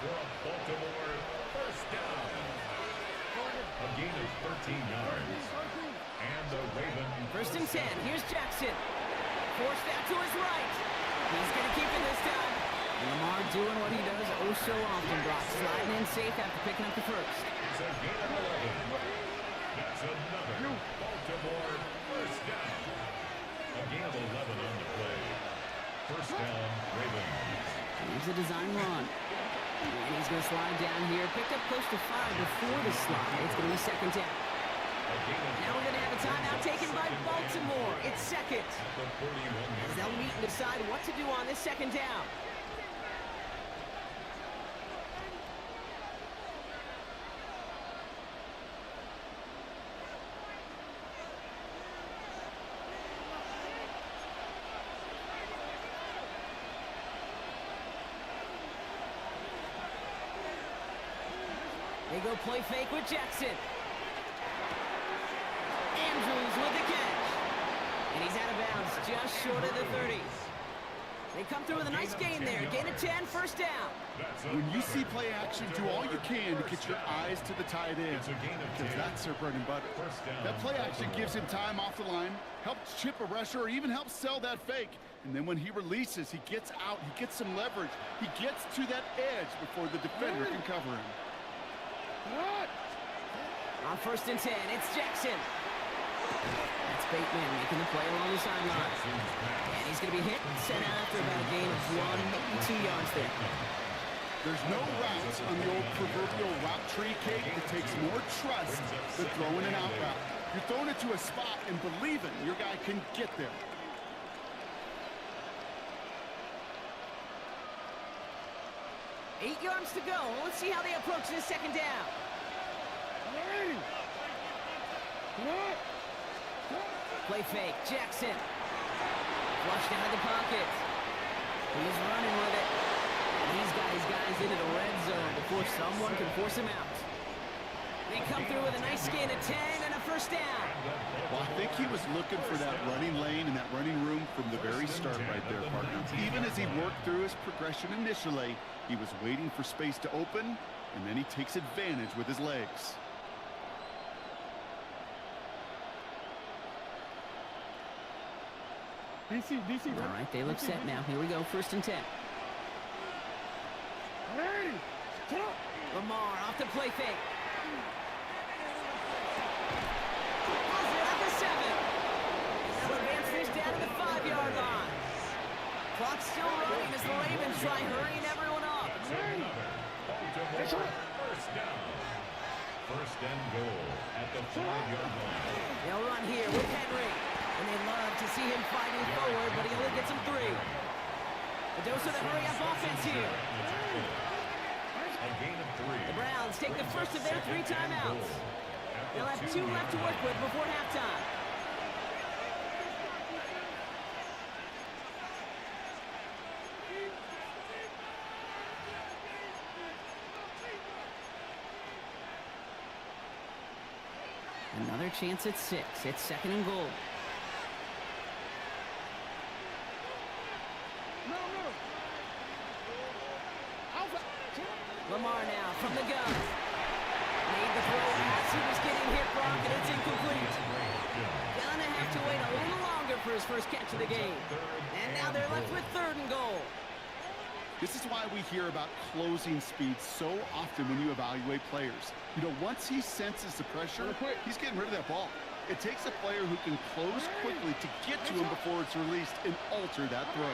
Baltimore first down. A gain of 13 yards. And the Ravens. 1st and 10. Here's Jackson. Forced out to his right. He's going to keep it this time. And Lamar doing what he does oh so often, Brock. Sliding in safe after picking up the first. It's a gain of 11. That's another Baltimore first down. A gain of 11 on the play. First down, Ravens. Here's a design run. And he's going to slide down here. Picked up close to 5 before the slide. It's going to be 2nd down. Now we're going to have a timeout taken by Baltimore. It's 2nd. As they'll meet and decide what to do on this 2nd down. They go play fake with Jackson. Andrews with the catch. And he's out of bounds, just short of the 30. They come through with a nice gain there. Gain of 10, 1st down. When you see play action, do all you can to get your eyes to the tight end, because that's their bread and butter. That play action gives him time off the line, helps chip a rusher, or even helps sell that fake. And then when he releases, he gets out, he gets some leverage. He gets to that edge before the defender can cover him. On 1st and 10, it's Jackson. That's Bateman making the play along the sideline. And he's going to be hit and sent out after about a gain of 1, maybe 2 yards there. There's no routes on the old proverbial route tree, Kate. It takes more trust than throwing an out route. You're throwing it to a spot and believing your guy can get there. Eight yards to go. Let's see how they approach this 2nd down. Play fake. Jackson. Flushed out of the pocket. He's running with it. And he's got his guys into the red zone before someone can force him out. They come through with a nice gain of 10 and a 1st down. Well, I think he was looking for that running lane and that running room from the very start right there, partner. Even as he worked through his progression initially, he was waiting for space to open, and then he takes advantage with his legs. All right, they look set now. Here we go, 1st and 10. Lamar off the play fake. At the 7. They'll advance this down to the 5-yard line. Clock still running as the Ravens try hurrying everyone up. First down. 1st and goal at the 5-yard line. They'll run here with Henry. And they love to see him fighting forward, but he only gets him 3. A dose of the hurry-up offense here. A gain of 3. The Browns take first of their 3 timeouts. They'll have 2 left to work with before halftime. Another chance at 6. It's 2nd and goal. Lamar now from the gun. Made the throw as he was getting hit, Brock, and it's incomplete. Gonna have to wait a little longer for his first catch of the game. And now they're left with 3rd and goal. This is why we hear about closing speed so often when you evaluate players. You know, once he senses the pressure, he's getting rid of that ball. It takes a player who can close quickly to get to him before it's released and alter that throw.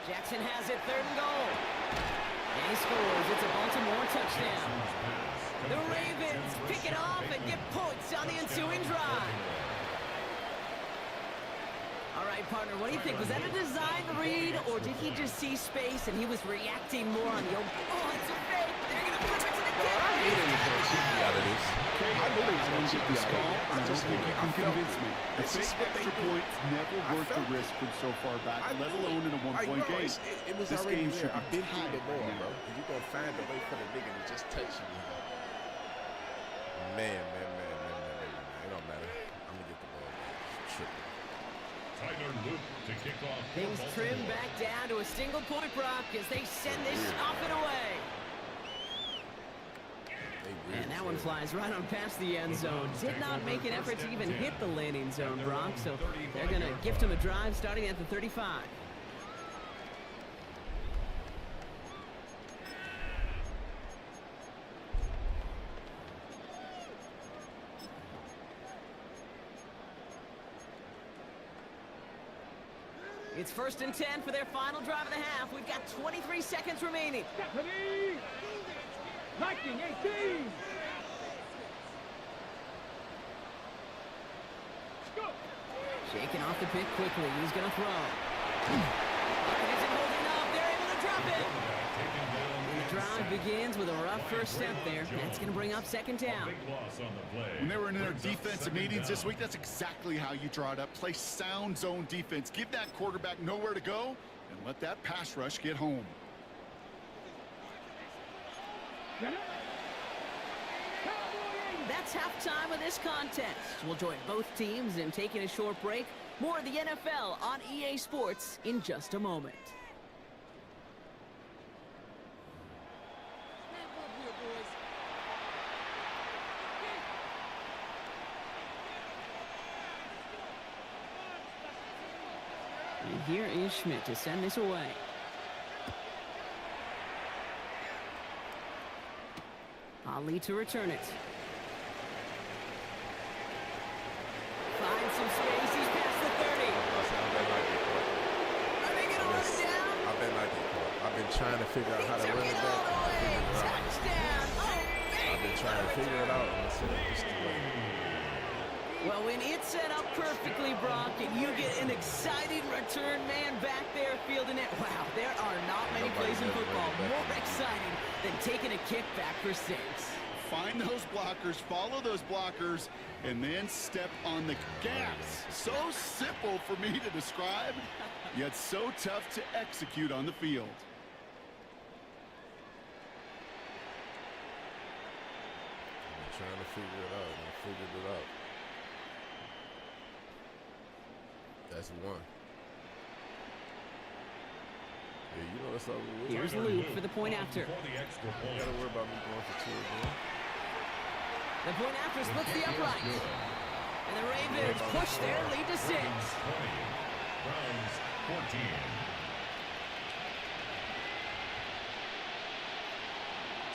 Jackson has it, 3rd and goal. And he scores. It's a Baltimore touchdown. The Ravens pick it off and get points on the ensuing drive. All right, partner, what do you think? Was that a design read, or did he just see space and he was reacting more on the open? Oh, it's a fake. They're going to flip it to the kick. I knew they was going to cheat me out of this. I knew they was going to cheat me out of this. I just think you can convince me. I think extra points never worth the risk from so far back, let alone in a one-point game. It was this already game should there. be I've been through the tied ball, now. bro. You're going to find a way for the nigga to just touch you. Man. It don't matter. I'm going to get the ball back. Triple. Tyler Luke to kick off. Things trim back down to a single point, Brock, as they send this off and away. And that one flies right on past the end zone. Did not make an effort to even hit the landing zone, Brock, so they're going to gift him a drive starting at the 35. It's 1st and 10 for their final drive of the half. We've got 23 seconds remaining. Stephanie! 1918! Shaking off the pick quickly. He's going to throw. Isn't holding up. They're able to drop it. And the drive begins with a rough first step there. That's going to bring up 2nd down. When they were in their defensive meetings this week, that's exactly how you draw it up. Play sound zone defense. Give that quarterback nowhere to go and let that pass rush get home. That's halftime of this contest. We'll join both teams in taking a short break. More of the NFL on EA Sports in just a moment. And here is Schmidt to send this away. Ali to return it. Finds some space. He's past the 30. Are they going to run it down? I've been like it. I've been trying to figure out how to run it back. Touchdown. I've been trying to figure it out. And I said, this the way. Well, when it's set up perfectly, Brock, and you get an exciting return man back there fielding it, wow, there are not many plays in football more exciting than taking a kick back for 6. Find those blockers, follow those blockers, and then step on the gas. So simple for me to describe, yet so tough to execute on the field. I'm trying to figure it out. I figured it out. That's one. Yeah, you know that's all we Here's Luke for the point after. You gotta worry about me going for 2 again. The point after splits the upright. And the Ravens push their lead to 6. Browns 14.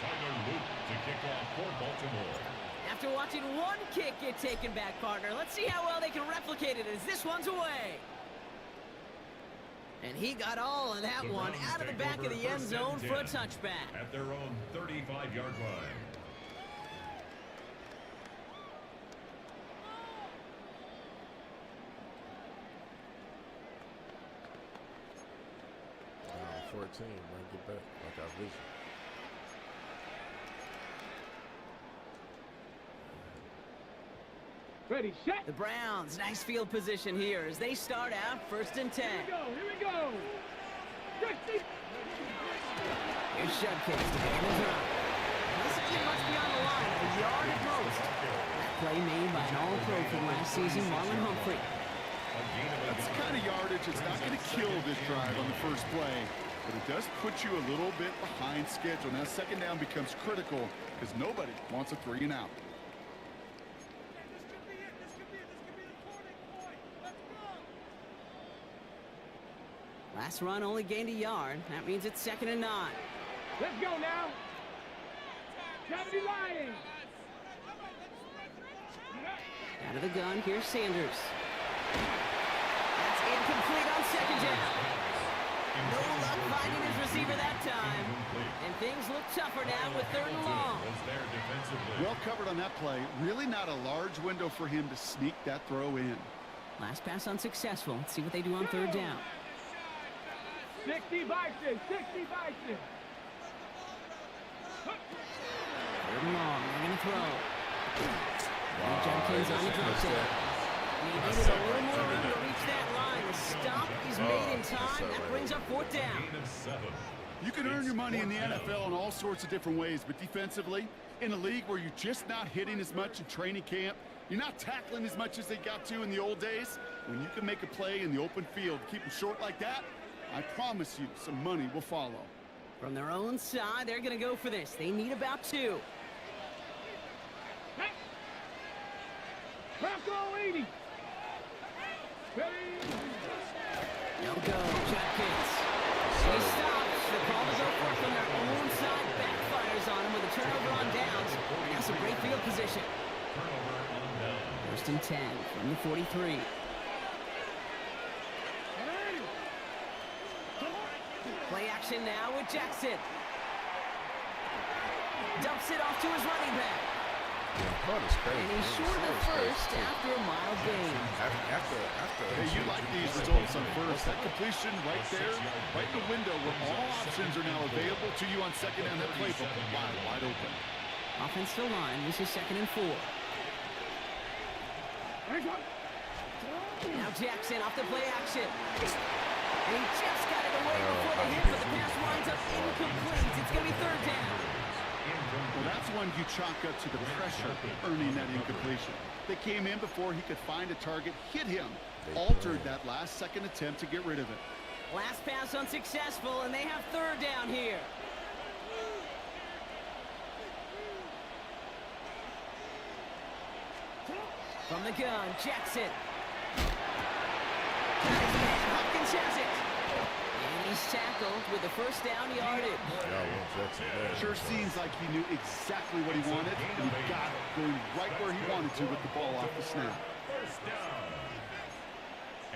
Tyler Luke to kick off for Baltimore. After watching one kick get taken back, partner, let's see how well they can replicate it as this one's away. And he got all of that one out of the back of the end zone for a touchback. At their own 35-yard line. 14, man. Get back like our vision. Ready, set. The Browns, nice field position here as they start out 1st and 10. Here we go. 60. Here's Shudkins to begin the drive. This isn't much beyond the line, a yard at most. That play made by an all-pro from last season, Marlon Humphrey. That's the kind of yardage that's not going to kill this drive on the first play, but it does put you a little bit behind schedule. Now, 2nd down becomes critical because nobody wants a 3 and out. Last run only gained a yard. That means it's 2nd and 9. Let's go now. 70 Lions. Out of the gun, here's Sanders. That's incomplete on 2nd down. No luck finding his receiver that time. And things look tougher now with 3rd and long. Well covered on that play. Really not a large window for him to sneak that throw in. Last pass unsuccessful. Let's see what they do on 3rd down. 60 Bison. 60 Bison. 3rd and long. They're going to throw. Jenkins on the drop down. He needed a little more room to reach that line. The stop is made in time. That brings up 4th down. You can earn your money in the NFL in all sorts of different ways, but defensively, in a league where you're just not hitting as much in training camp, you're not tackling as much as they got to in the old days, when you can make a play in the open field, keep them short like that, I promise you some money will follow. From their own side, they're going to go for this. They need about 2. Bronco 80. Ready. No go. Jenkins. He stops. The call to go for it from their own side. Backfires on him with a turnover on downs. That's a great field position. 1st and 10 from the 43. Play action now with Jackson. Dumps it off to his running back. And he's short of the first after a mild gain. Hey, you like these results on first. That completion right there, right in the window where all options are now available to you on 2nd down. That playbook wide open. Offense still line. This is 2nd and 4. Now Jackson off the play action. And he just got it away before the hit, but the pass winds up incomplete. It's going to be 3rd down. Well, that's one you chalk up to the pressure earning that incompletion. They came in before he could find a target, hit him, altered that last 2nd attempt to get rid of it. Last pass unsuccessful, and they have 3rd down here. From the gun, Jackson. Hopkins has it. And he's tackled with the 1st down yardage. Sure seems like he knew exactly what he wanted, and he got it, going right where he wanted to with the ball off the snap. 1st down.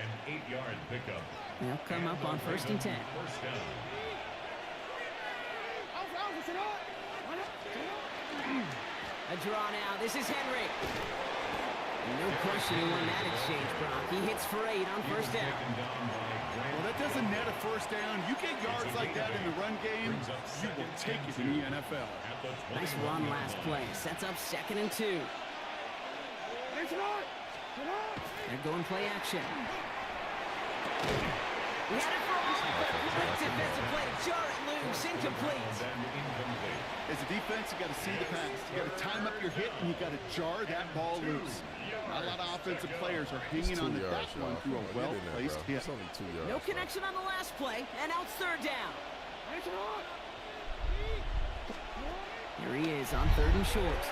An 8-yard pickup. They'll come up on 1st and 10. 1st down. A draw now. This is Henry. No question he won that exchange, Brock. He hits for 8 on 1st down. Well, that doesn't net a 1st down. You get yards like that in the run game, you will take it in the NFL. Nice run last play. Sets up 2nd and 2. They're going play action. He had it for all, but a quick defensive play to jar it loose. Incomplete. As a defense, you got to see the pass. You got to time up your hit, and you got to jar that ball loose. Not a lot of offensive players are hanging on to that one through a well-placed hit. No connection on the last play, and now it's 3rd down. Here he is on 3rd and short.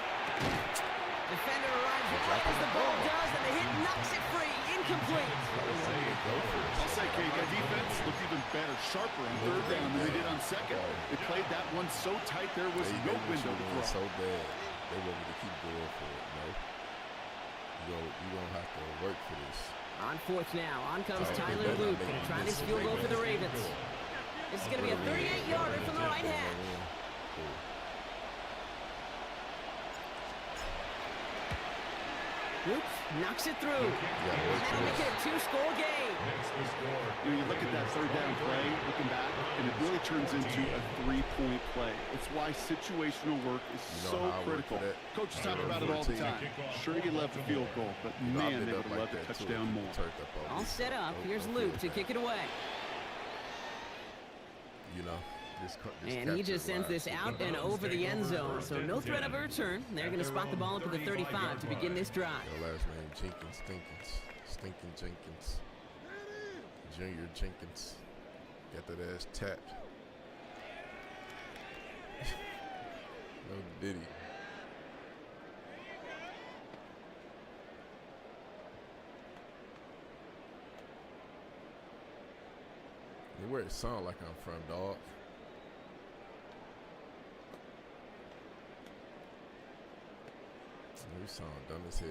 Defender arrives right as the ball does, and the hit knocks it free. Incomplete. I'll say, Kate, that defense looked even better, sharper on 3rd down than they did on 2nd. They played that one so tight there was no window to throw. So bad, they want me to keep going for it. No, you're gonna have to work for this. On 4th now, on comes Tyler Luke. Gonna try this field goal for the Ravens. This is gonna be a 38-yarder from the right half. Oops, knocks it through. Yeah, That'll make it a 2-score game. Makes the score. You look at that third down play, looking back, and it really turns into a 3-point play. It's why situational work is You know so how I work critical. for that. Coaches talk about it all the time. Sure, you love the field goal, but man, they would have loved a touchdown more. All set up. Here's Luke to kick it away. You know, And he just sends this out and over the end zone, so no threat of a return. They're going to spot the ball up at the 35 to begin this drive. Your last name Jenkins, Stinking Jenkins, Junior Jenkins. Got that ass tapped. No Diddy. Where it sound like I'm from, dog. You sound dumb as hell.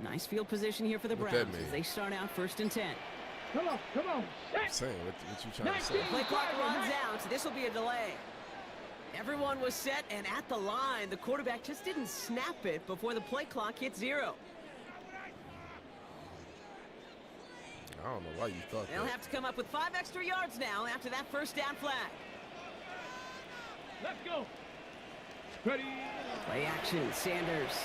Nice field position here for the What Browns that mean? as they start out 1st and 10. Come on, I'm saying, what you trying to say? Play clock runs out. This will be a delay. Everyone was set and at the line. The quarterback just didn't snap it before the play clock hit 0. I don't know why you thought They'll that. have to come up with 5 extra yards now after that first down flag. Let's go. Ready. Play action, Sanders.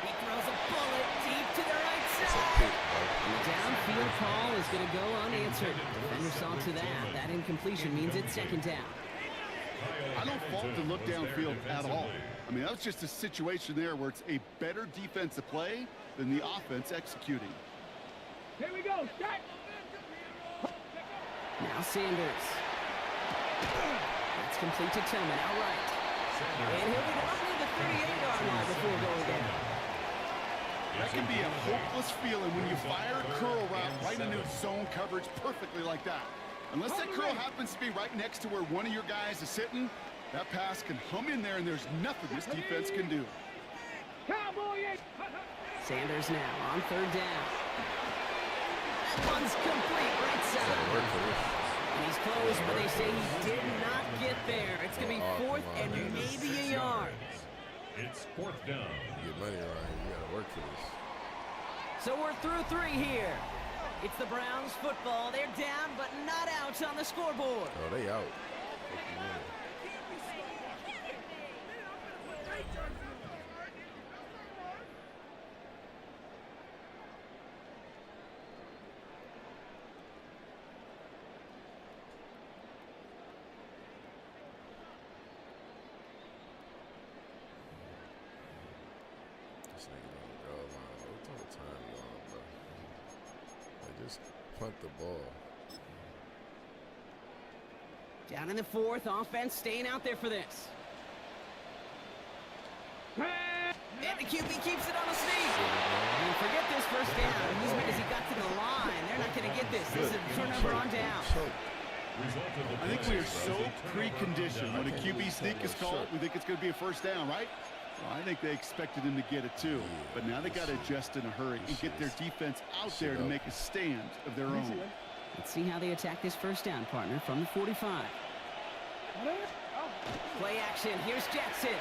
He throws a bullet deep to the right It's a side. pick, bro. And the downfield call is going to go unanswered. Defender saw to that. That incompletion means it's 2nd down. I don't fault the look downfield at all. I mean, that was just a situation there where it's a better defensive play than the offense executing. Here we go. Start. Now Sanders. That's complete to Tillman outright. And he'll be down near the 38-yard line before going down. That can be a hopeless feeling when you fire a curl route right into zone coverage perfectly like that. Unless that curl happens to be right next to where one of your guys is sitting, that pass can hum in there and there's nothing this defense can do. Cowboy. Sanders now on 3rd down. That one's complete right Gotta work side. for this. And he's close, but they say he did not get there. It's going to be 4th and maybe a yard. It's 4th down. You get money around here, you gotta work for this. So we're through 3 here. It's the Browns football. They're down, but not out on the scoreboard. Oh, they out. Fuck you mean? This nigga on the goal line. What type of time you on, bro? They just punt the ball. Down in the 4th, offense staying out there for this. And the QB keeps it on the sneak. And forget this first down. He's because he got to the line. They're not going to get this. This is a turnover on down. I think we are so preconditioned. When a QB sneak is called, we think it's going to be a first down, right? Well, I think they expected him to get it too. But now they got to adjust in a hurry and get their defense out there to make a stand of their own. Let's see how they attack this first down, partner, from the 45. Play action. Here's Jackson.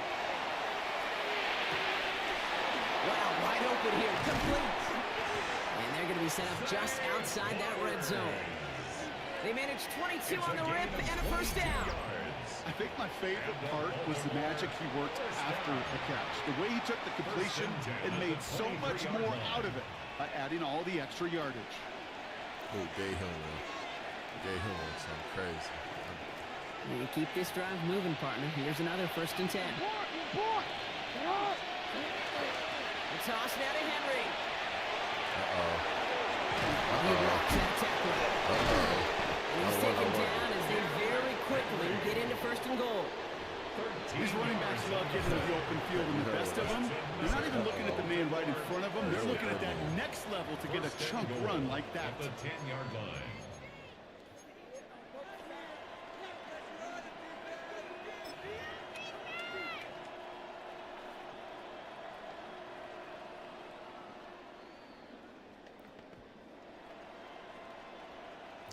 Wow, wide open here. Complete. And they're going to be set up just outside that red zone. They managed 22 on the rip and a first down. I think my favorite part was the magic he worked after the catch. The way he took the completion and made so much more out of it by adding all the extra yardage. Who gave him one? Gave him one something crazy. And keep this drive moving, partner. Here's another 1st and 10. The toss now to Henry. He blocks that tackle. And he's taken down as they very quickly get into 1st and goal. These running backs love getting to the open field, and the best of them, they're not even looking at the man right in front of them. They're looking at that next level to get a chunk run like that. At the 10-yard line.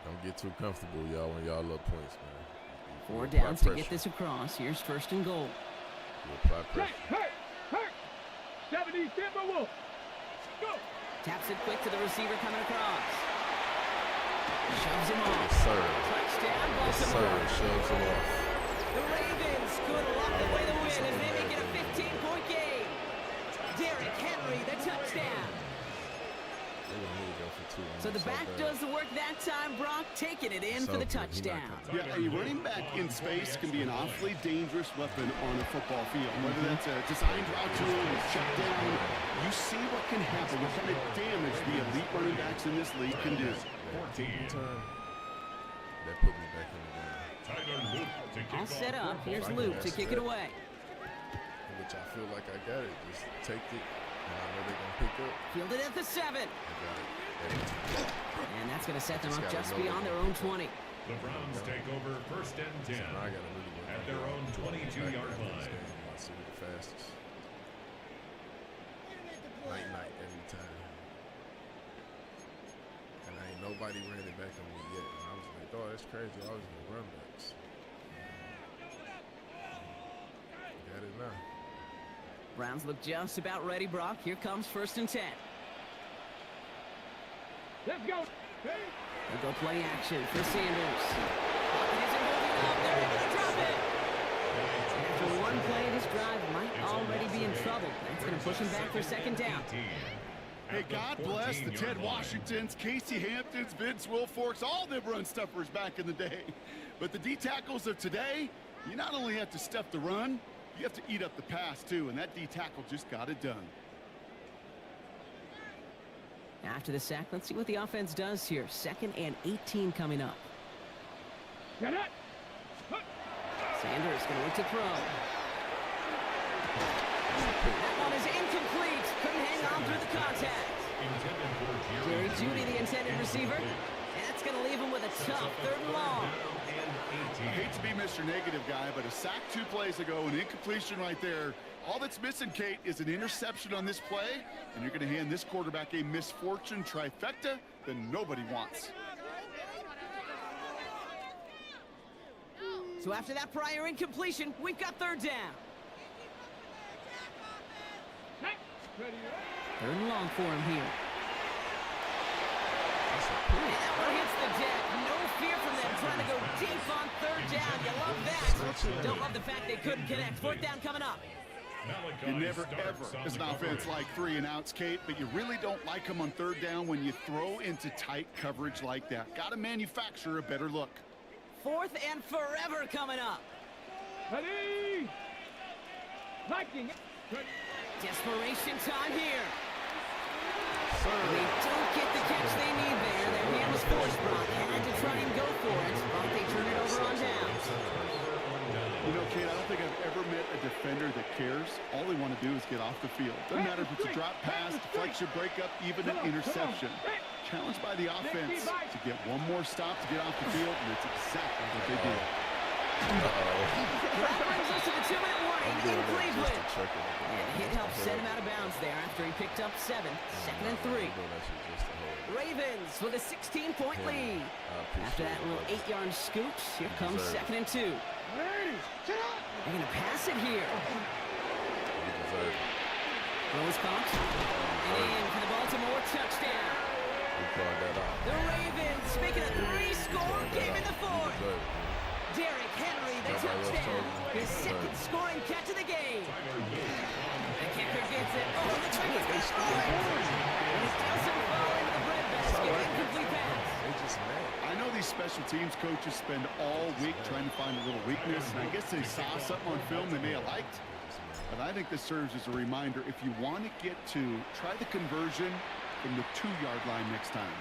Don't get too comfortable, y'all, when y'all up points, man. Four downs to get this across. Here's first and goal. You apply pressure. Hurt. 70 Timberwolves. Go. Taps it quick to the receiver coming across. Shoves him off. Yes, sir. Touchdown, Yes, sir. Baltimore. Shoves him off. The Ravens could lock away the win as they make it a 15-point game. Derrick Henry, the touchdown. They gonna need to go for 2. So the back does the work that time, Brock, taking it in for the touchdown. Yeah, a running back in space can be an awfully dangerous weapon on a football field. Whether that's a designed route to a check down, you see what can happen, what kind of damage the elite running backs in this league can do. 14. That put me back in the game. Tyler Luke to kick All off set up. the Here's ball. Luke to kick it away. Which I feel like I got it. Just take it, and I know they're gonna pick up. Fielded at the 7. I got it. And that's going to set them Just up gotta just know beyond they're their gonna own 20. The Browns take over first and 10 So now I gotta really work at on their that. own 22-yard Back line. I see it the fastest. Night every time. And ain't nobody ran it back on me yet. And I was like, oh, that's crazy. I was gonna run backs. Got it now. Browns look just about ready, Brock. Here comes first and 10. Let's go. Hey. They'll go play action for Sanders. Pocket isn't moving up. They're able to drop it. After one play, this drive might already be in trouble. That's going to push him back for second down. Hey, God bless the Ted Washingtons, Casey Hamptons, Vince Wilforks, all them run stuffers back in the day. But the D-tackles of today, you not only have to stuff the run, you have to eat up the pass, too, and that D-tackle just got it done. After the sack, let's see what the offense does here. 2nd and 18 coming up. Get it. Sanders going to look to throw. That one is incomplete. Couldn't hang on through the contact. Jerry Jeudy, the intended receiver. That's going to leave him with a tough 3rd and long. I hate to be Mr. Negative guy, but a sack 2 plays ago, an incompletion right there. All that's missing, Kate, is an interception on this play, and you're going to hand this quarterback a misfortune trifecta that nobody wants. So after that prior incompletion, we've got 3rd down. Ready. 3rd and long for him here. And that one hits the deck. No fear from them trying to go deep on 3rd down. You love that. Don't love the fact they couldn't connect. 4th down coming up. You never, ever, as an offense, like 3 and outs, Kate, but you really don't like them on 3rd down when you throw into tight coverage like that. Got to manufacture a better look. 4th and forever coming up. Ready. Viking. Desperation time here. They don't get the catch they need there. Their hand was forced, Brock. Had to try and go for it, but they turn it over on downs. You know, Kate, I don't think I've ever met a defender that cares. All they want to do is get off the field. Doesn't matter if it's a drop pass, deflection, breakup, even an interception. Challenged by the offense to get one more stop to get off the field, and it's exactly what they did. That brings us to the 2-minute warning in Cleveland. Check it. And a hit helped set him out of bounds there after he picked up 7. 2nd and 3. Ravens with a 16-point lead. After that little 8-yard scoot, here comes 2nd and 2. They're going to pass it here. Rose caught. And in for the Baltimore touchdown. The Ravens make it a 3-score game in the 4th. Derrick Henry, the touchdown. His 2nd scoring catch of the game. The kicker gets it. Oh, the trick is going to throw it. And it doesn't fall into the breadbasket. Incomplete pass. I know these special teams coaches spend all week trying to find a little weakness, and I guess they saw something on film they may have liked. But I think this serves as a reminder, if you want to get to, try the conversion from the 2-yard line next time.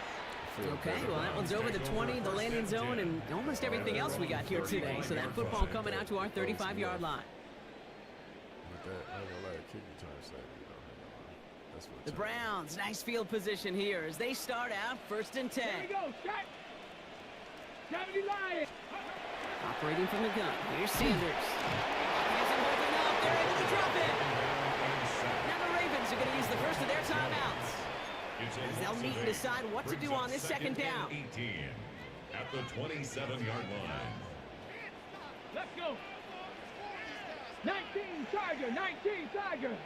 Okay, well, that one's over the 20, the landing zone, and almost everything else we got here today. So that football coming out to our 35-yard line. The Browns, nice field position here as they start out 1st and 10. Here we go. Shot. 70 Lions. Operating from the gun. Here's Sanders. Pocket isn't moving up. They're able to drop it. Now the Ravens are going to use the first of their timeouts. As they'll meet and decide what to do on this 2nd down. at the 27-yard line. Let's go. 19 Tiger, 19 Tiger.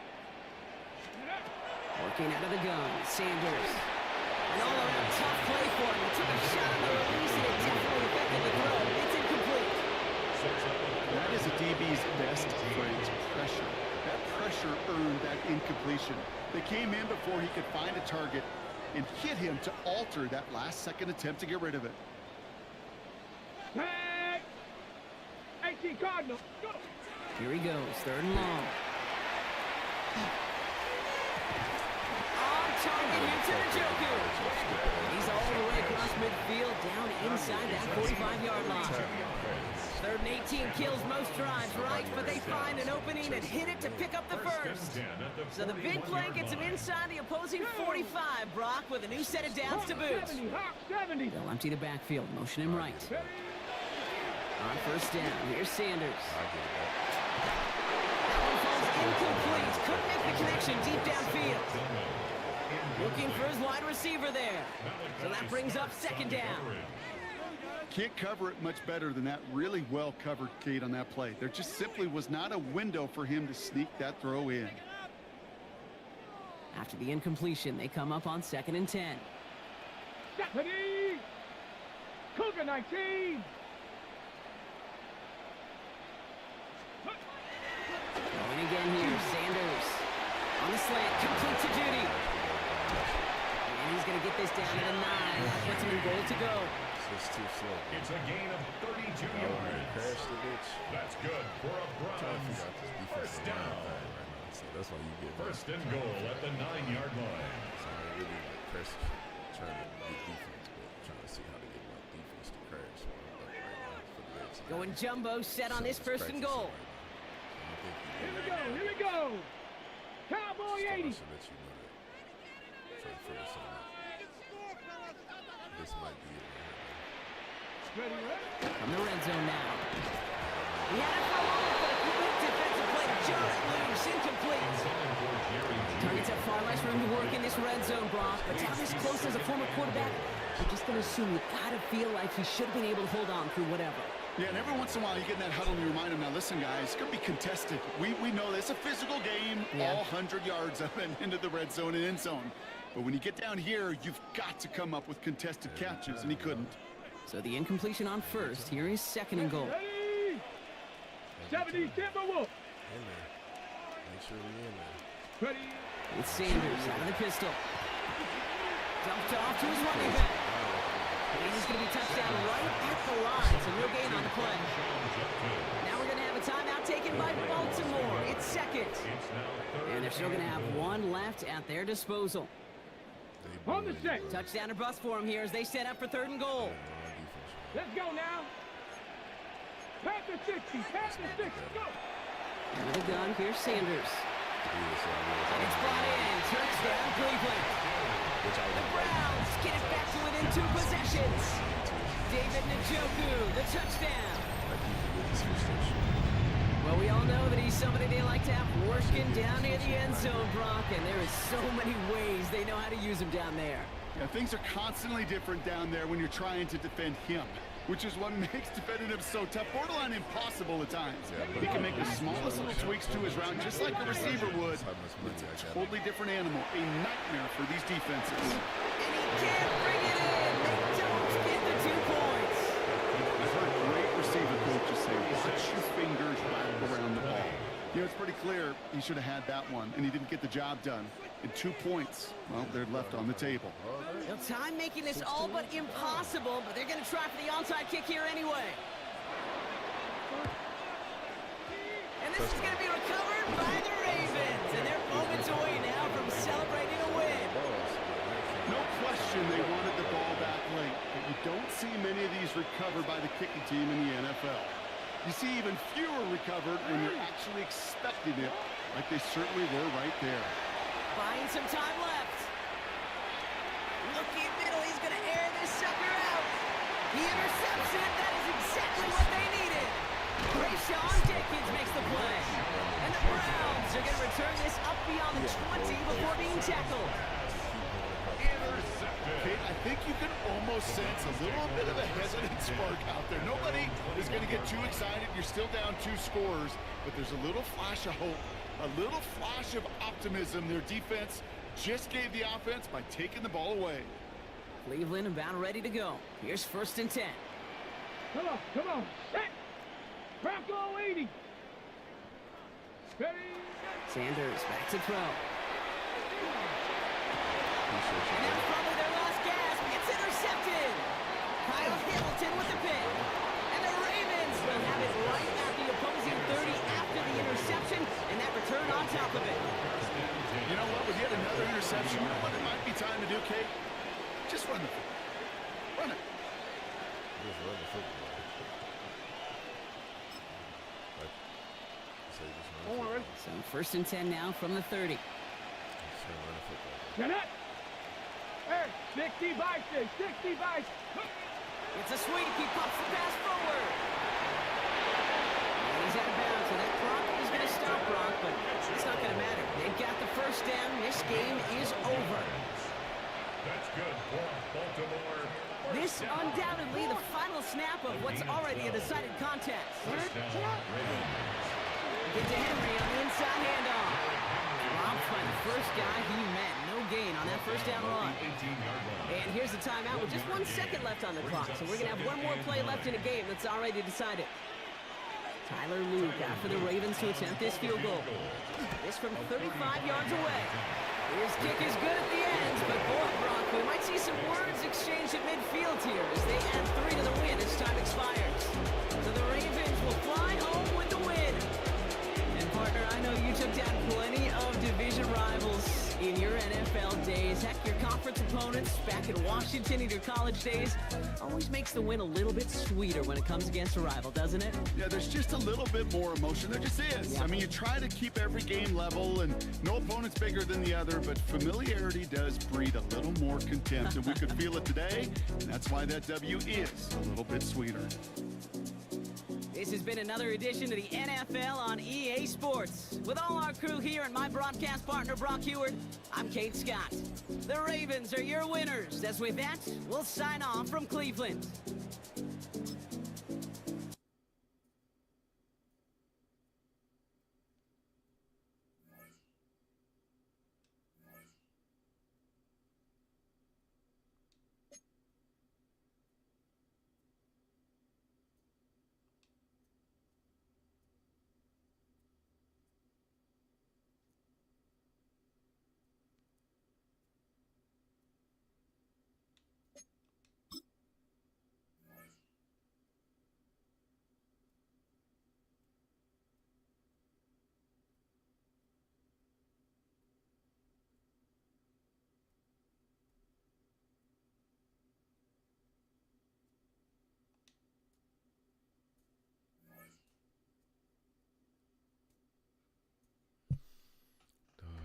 Working out of the gun, Sanders. An all-around tough play for him. He took a shot on the release and it definitely affected the throw. It's incomplete. That is a DB's best friend, pressure. That pressure earned that incompletion. They came in before he could find a target and hit him to alter that last-second attempt to get rid of it. Hey! 18 Cardinal, go! Here he goes, 3rd and long. On target here to Njoku. He's all the way across midfield, down inside that 45-yard line. 3rd and 18 kills most drives, right? But they find an opening and hit it to pick up the first. So the big play gets him inside the opposing 45, Brock, with a new set of downs to boot. 70. They'll empty the backfield, motion him right. On 1st down, here's Sanders. That one falls incomplete. Couldn't make the connection deep downfield. Looking for his wide receiver there. So that brings up 2nd down. Can't cover it much better than that. Really well covered, Kate, on that play. There just simply was not a window for him to sneak that throw in. After the incompletion, they come up on 2nd and 10. Stephanie! Cougar 19! Going again here, Sanders. On the slant, complete to Judy. And he's going to get this down to the 9. That puts him in goal to go. It's too slow. It's a gain of 32 yards. That's good for a bronze. First down. So that's why you get 1st and goal at the 9-yard line. So I really like press, trying to get defense, but trying to see how to get my defense to crash. Going jumbo set on this 1st and goal. Here we go. Cowboy 80. This might be it. Ready? From the red zone now. He had it for a moment, but a quick defensive play just loose, incomplete. Targets have far less room to work in this red zone, Brock, but down this close as a former quarterback, I'm just going to assume you got to feel like he should have been able to hold on through whatever. Yeah, and every once in a while you get in that huddle and you remind him, now listen, guys, it's going to be contested. We know this. It's a physical game, all 100 yards up and into the red zone and end zone. But when you get down here, you've got to come up with contested catches, and he couldn't. So the incompletion on 1st. Here is 2nd and goal. Ready? 70 Timberwolf. In there. Make sure we're in there. Ready? It's Sanders out of the pistol. Dumped off to his running back. And he's going to be touchdown right at the line, so no gain on the play. Now we're going to have a timeout taken by Baltimore. It's 2nd. And they're still going to have 1 left at their disposal. On the set. Touchdown or bust for him here as they set up for 3rd and goal. Let's go now. Pass the 60. Pass the 60. Go. Out of the gun, here's Sanders. And it's brought in. Touchdown, Cleveland. The Browns get it back to within 2 possessions. David Njoku, the touchdown. Well, we all know that he's somebody they like to have working down near the end zone, Brock, and there is so many ways they know how to use him down there. Yeah, things are constantly different down there when you're trying to defend him, which is what makes defending him so tough, borderline impossible at times. He can make the smallest little tweaks to his route, just like a receiver would. It's a totally different animal, a nightmare for these defenses. And he can't bring it in. They don't get the 2 points. I've heard great receiver coaches say, watch your fingers wrap around the ball. You know, it's pretty clear he should have had that one, and he didn't get the job done. And 2 points, well, they're left on the table. Well, time making this all but impossible, but they're going to try for the onside kick here anyway. And this is going to be recovered by the Ravens, and they're moments away now from celebrating a win. No question they wanted the ball back late, but you don't see many of these recovered by the kicking team in the NFL. You see even fewer recovered when you're actually expecting it, like they certainly were right there. Buying some time left. Looking middle, he's going to air this sucker out. He intercepts it. That is exactly what they needed. Rayshawn Jenkins makes the play. And the Browns are going to return this up beyond the 20 before being tackled. Intercepted. Kate, I think you can almost sense a little bit of a hesitant spark out there. Nobody is going to get too excited. You're still down 2 scores, but there's a little flash of hope, a little flash of optimism. Their defense just gave the offense by taking the ball away. Cleveland about ready to go. Here's 1st and 10. Come on, set. Bronco 80. Ready. Sanders back to throw. Appreciate And you, that's brother. probably their last gasp. It's intercepted. Kyle Hamilton with the pick. And the Ravens will have it right at the opposing 30 after the interception, and that return on top of it. You know what? With yet another interception, you know what it might be time to do, Kate? Just run the football. Run it. Just run the football. Like, you say just run the football. So 1st and 10 now from the 30. Just say run the football. Get it. Hey, 60 Bison, 60 Bison. It's a sweep. He pops the pass forward. And he's out of bounds, so that clock is going to stop, Brock, but it's not going to matter. They've got the 1st down. This game is over. That's good for Baltimore. This undoubtedly the final snap of what's already a decided contest. First down, Ravens. Get to Henry on the inside handoff. Robbed by the first guy he met. No gain on that 1st down run. 18-yard line. And here's the timeout with just 1 second left on the clock. So we're going to have one more play left in a game that's already decided. Tyler Luke out for the Ravens to attempt this field goal. This from 35 yards away. His kick is good at the ends, but boy, Brock, we might see some words exchanged at midfield here as they add 3 to the win as time expires. So the Ravens will fly home with the win. And partner, I know you took down plenty of division rivals in your NFL days. Heck, your conference opponents back in Washington in your college days always makes the win a little bit sweeter when it comes against a rival, doesn't it? Yeah, there's just a little bit more emotion. There just is. Yeah. I mean, you try to keep every game level, and no opponent's bigger than the other, but familiarity does breed a little more contempt, and we could feel it today, and that's why that W is a little bit sweeter. This has been another edition of the NFL on EA Sports. With all our crew here and my broadcast partner, Brock Heward, I'm Kate Scott. The Ravens are your winners. As with that, we'll sign off from Cleveland.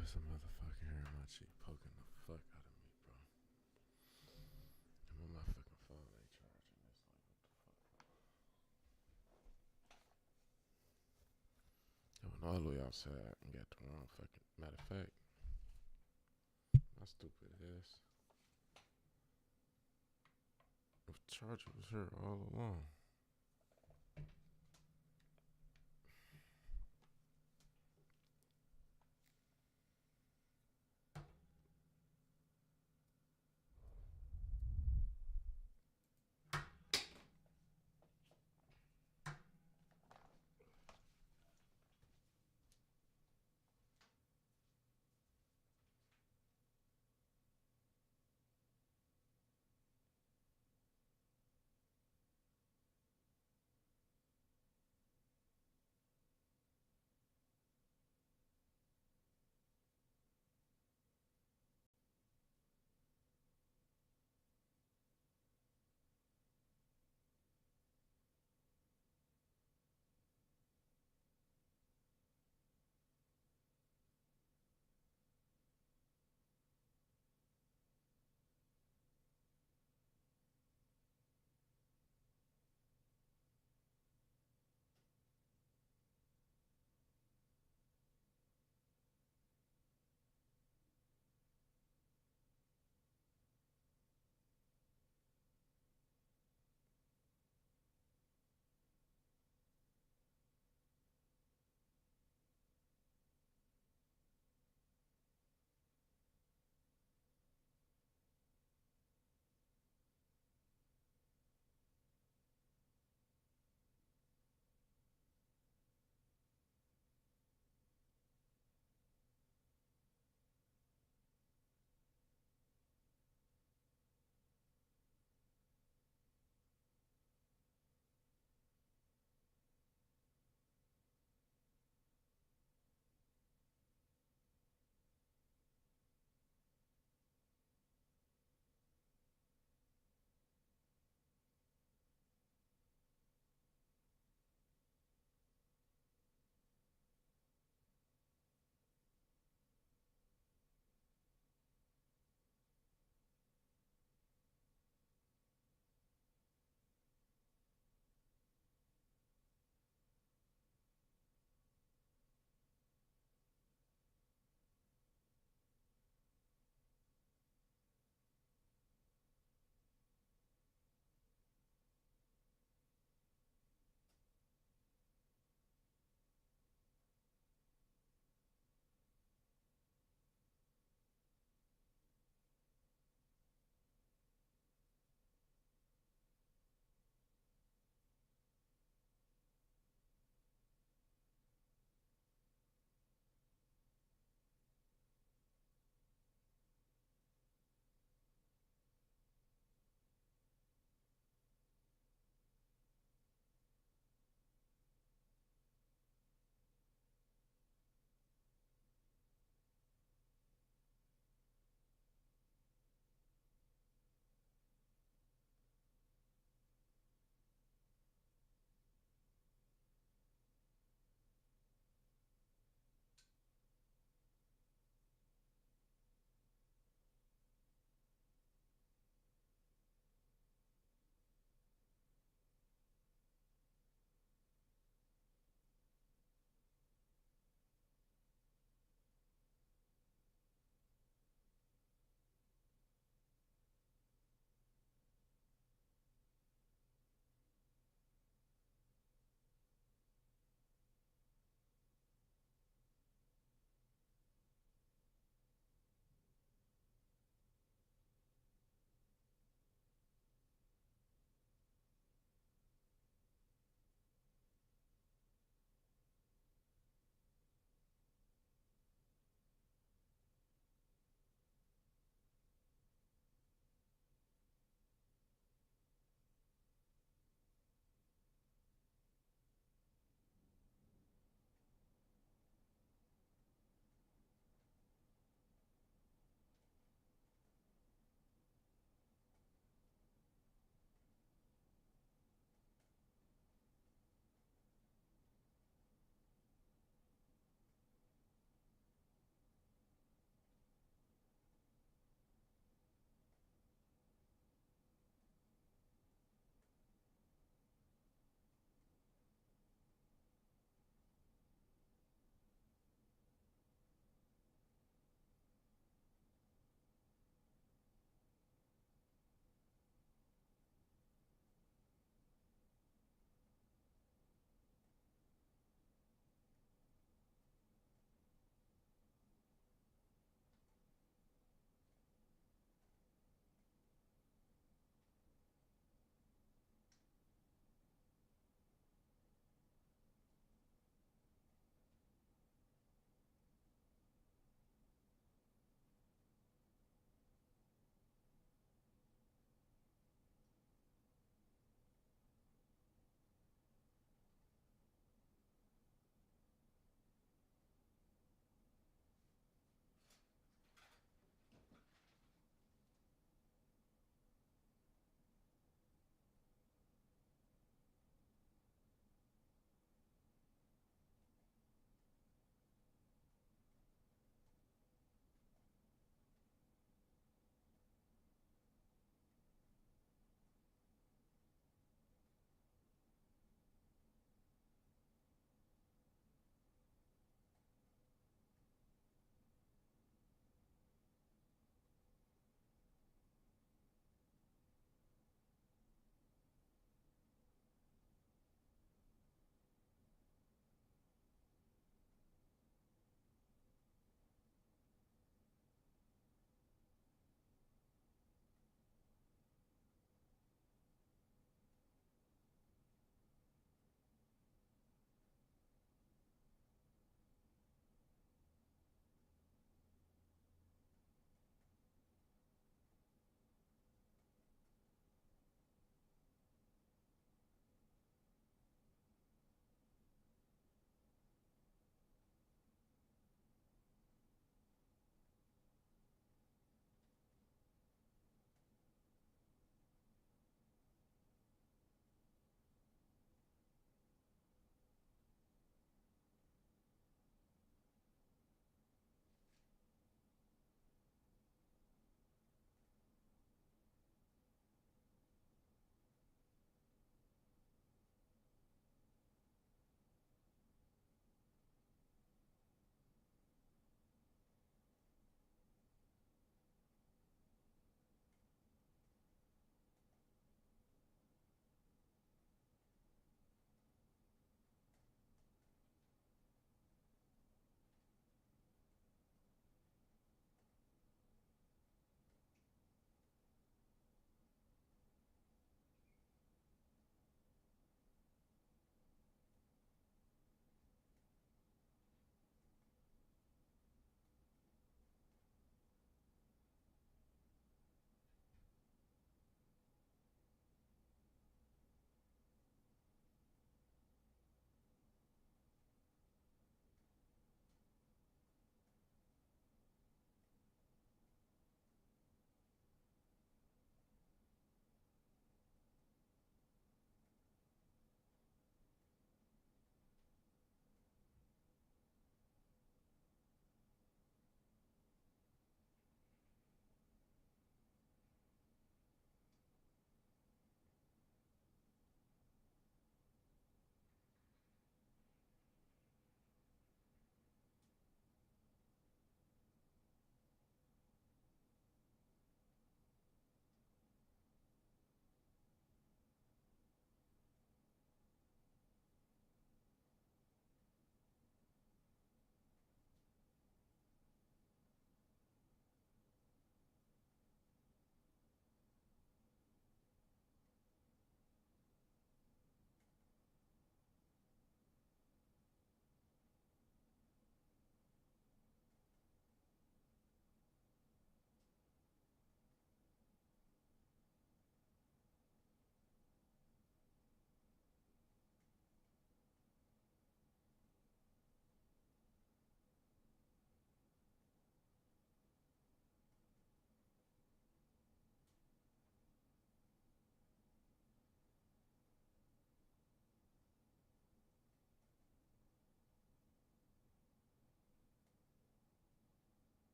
There's a motherfucker here in my cheek poking the fuck out of me, bro. And my fucking phone ain't charging. It's like, what the fuck? I went all the way outside and got the wrong fucking. Matter of fact, my stupid ass. The charger was here all along.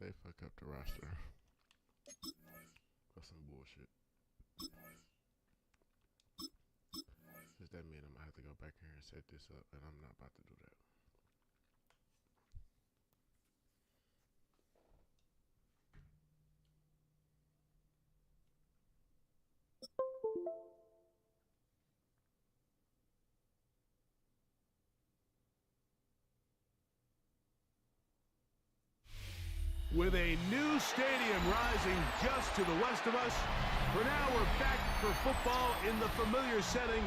they fuck up the roster. That's some bullshit. Does that mean I'm gonna have to go back here and set this up, and I'm not about to do that. With a new stadium rising just to the west of us, for now we're back for football in the familiar setting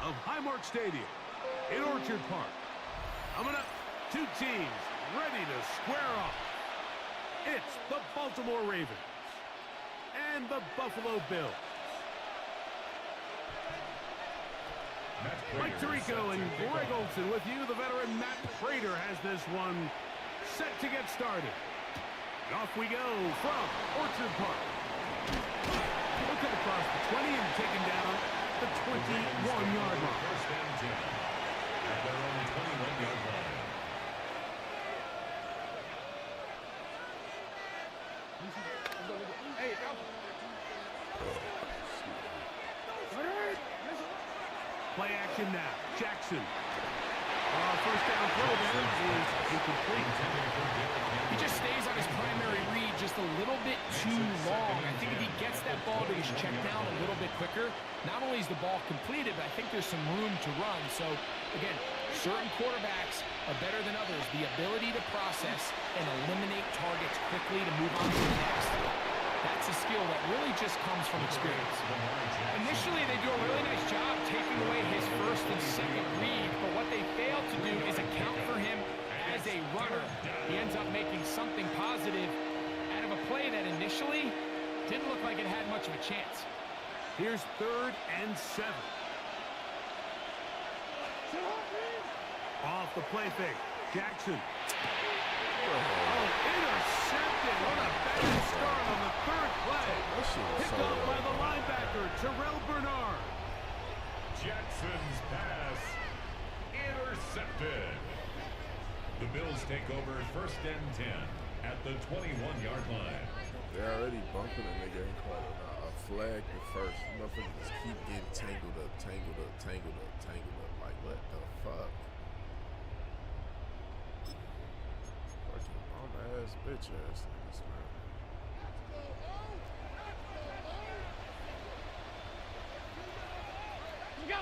of Highmark Stadium in Orchard Park. Coming up, two teams ready to square off. It's the Baltimore Ravens and the Buffalo Bills. Mike Tirico and Greg Olson with you. The veteran Matt Prater has this one set to get started. And off we go from Orchard Park. He'll come across the 20 and taken down the 21-yard line. First and 10 at their own 21-yard line. Hey, Play action now. Jackson. First down throw there is incomplete. He just stays on his primary read just a little bit too long. I think if he gets that ball to his check down a little bit quicker, not only is the ball completed, but I think there's some room to run. So, again, certain quarterbacks are better than others. The ability to process and eliminate targets quickly to move on to the next. That's a skill that really just comes from experience. Initially, they do a really nice job taking away his first and second read, but what they fail to do is account for him as a runner. He ends up making something positive out of a play that initially didn't look like it had much of a chance. Here's 3rd and 7. Off the play fake. Jackson. Oh, intercepted. What a bad start on the 3rd play. Picked off by the linebacker, Terrell Bernard. Jackson's pass intercepted. The Bills take over first and 10 at the 21-yard line. They're already bumping a nigga and calling a flag at first. Motherfuckers just keep getting tangled up. Like, what the fuck? Fucking bum-ass, bitch-ass niggas, man. we go.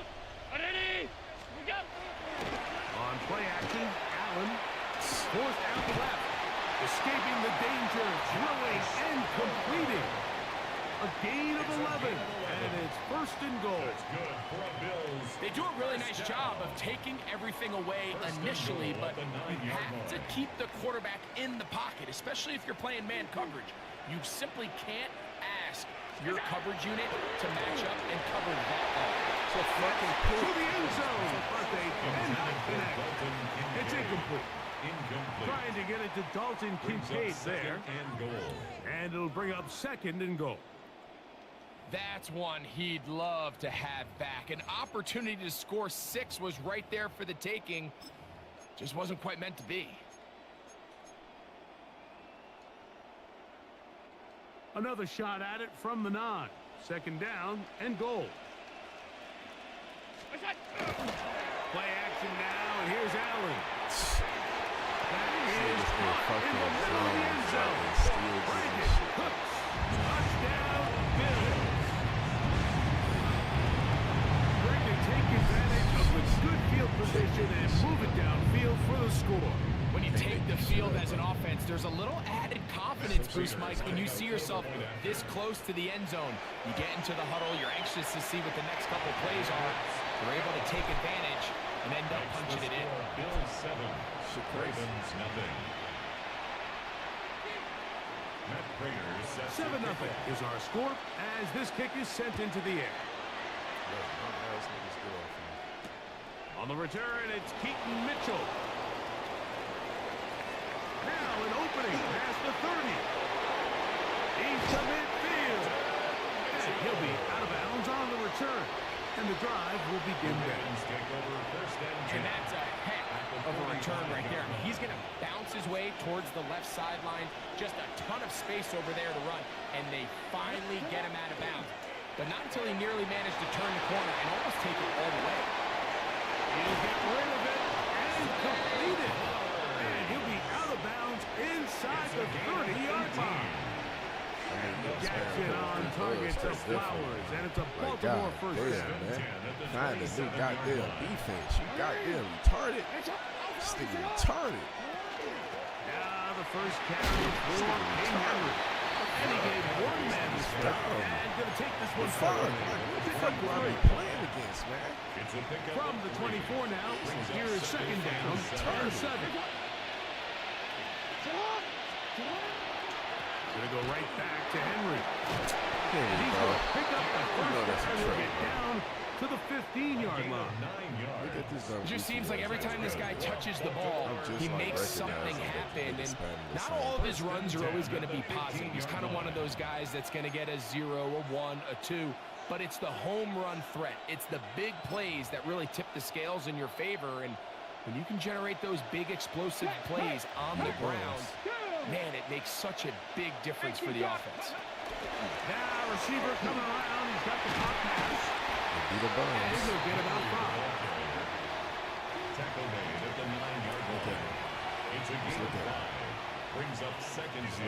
Ready? We go. On play action, Allen. Fourth out left. Escaping the danger, throwing and completing. A gain of 11, and it's 1st and goal. That's good for a Bills. They do a really nice job of taking everything away initially, but you have to keep the quarterback in the pocket, especially if you're playing man coverage. You simply can't ask your coverage unit to match up and cover that ball. So fucking to the end zone, but they cannot connect. It's incomplete. Trying to get it to Dalton Kincaid there. And goal. And it'll bring up 2nd and goal. That's one he'd love to have back. An opportunity to score 6 was right there for the taking. Just wasn't quite meant to be. Another shot at it from the 9. 2nd down and goal. Play action now, and here's Allen. That is caught in the middle of the end zone. Brandon Cooks. Touchdown, Bills. Trying to take advantage of the good field position and move it downfield for the score. When you take the field as an offense, there's a little added confidence boost, Mike, when you see yourself this close to the end zone. You get into the huddle, you're anxious to see what the next couple plays are. You're able to take advantage and end up punching it in. Bills 7, Ravens nothing. Matt Prater sets 7-0 is our score as this kick is sent into the air. On the return, it's Keaton Mitchell. Now an opening past the 30. He's to midfield. And he'll be out of bounds on the return. And the drive will begin there. Take over first and 10. And that's a heck of a return. return right there. I mean, he's going to bounce his way towards the left sideline. Just a ton of space over there to run. And they finally get him out of bounds. But not until he nearly managed to turn the corner and almost take it all the way. He'll get rid of it and complete it. And he'll be out of bounds inside the 30-yard line. Gets it on target to Flowers, and it's a Baltimore first down. Find a new goddamn defense. You goddamn retarded. Stick retarded. Now the first carry for King Henry. And he gave one man the strip. And going to take this one forward. What the fuck are we playing against, man? From the 24 now, here is second down, and 7. Gonna go right back to Henry. He's gonna pick up the first down and get down to the 15-yard line. Look at this. It just seems like every time this guy touches the ball, he makes something happen. And not all of his runs are always going to be positive. He's kind of one of those guys that's going to get a 0, a 1, a 2. But it's the home run threat. It's the big plays that really tip the scales in your favor. And when you can generate those big explosive plays on the ground, man, it makes such a big difference for the offense. Now receiver coming around. He's got the pop pass. Be the Burns. And he'll get about 5. Tackle made at the 9-yard line. It's a gain of 5. Brings up second and 5.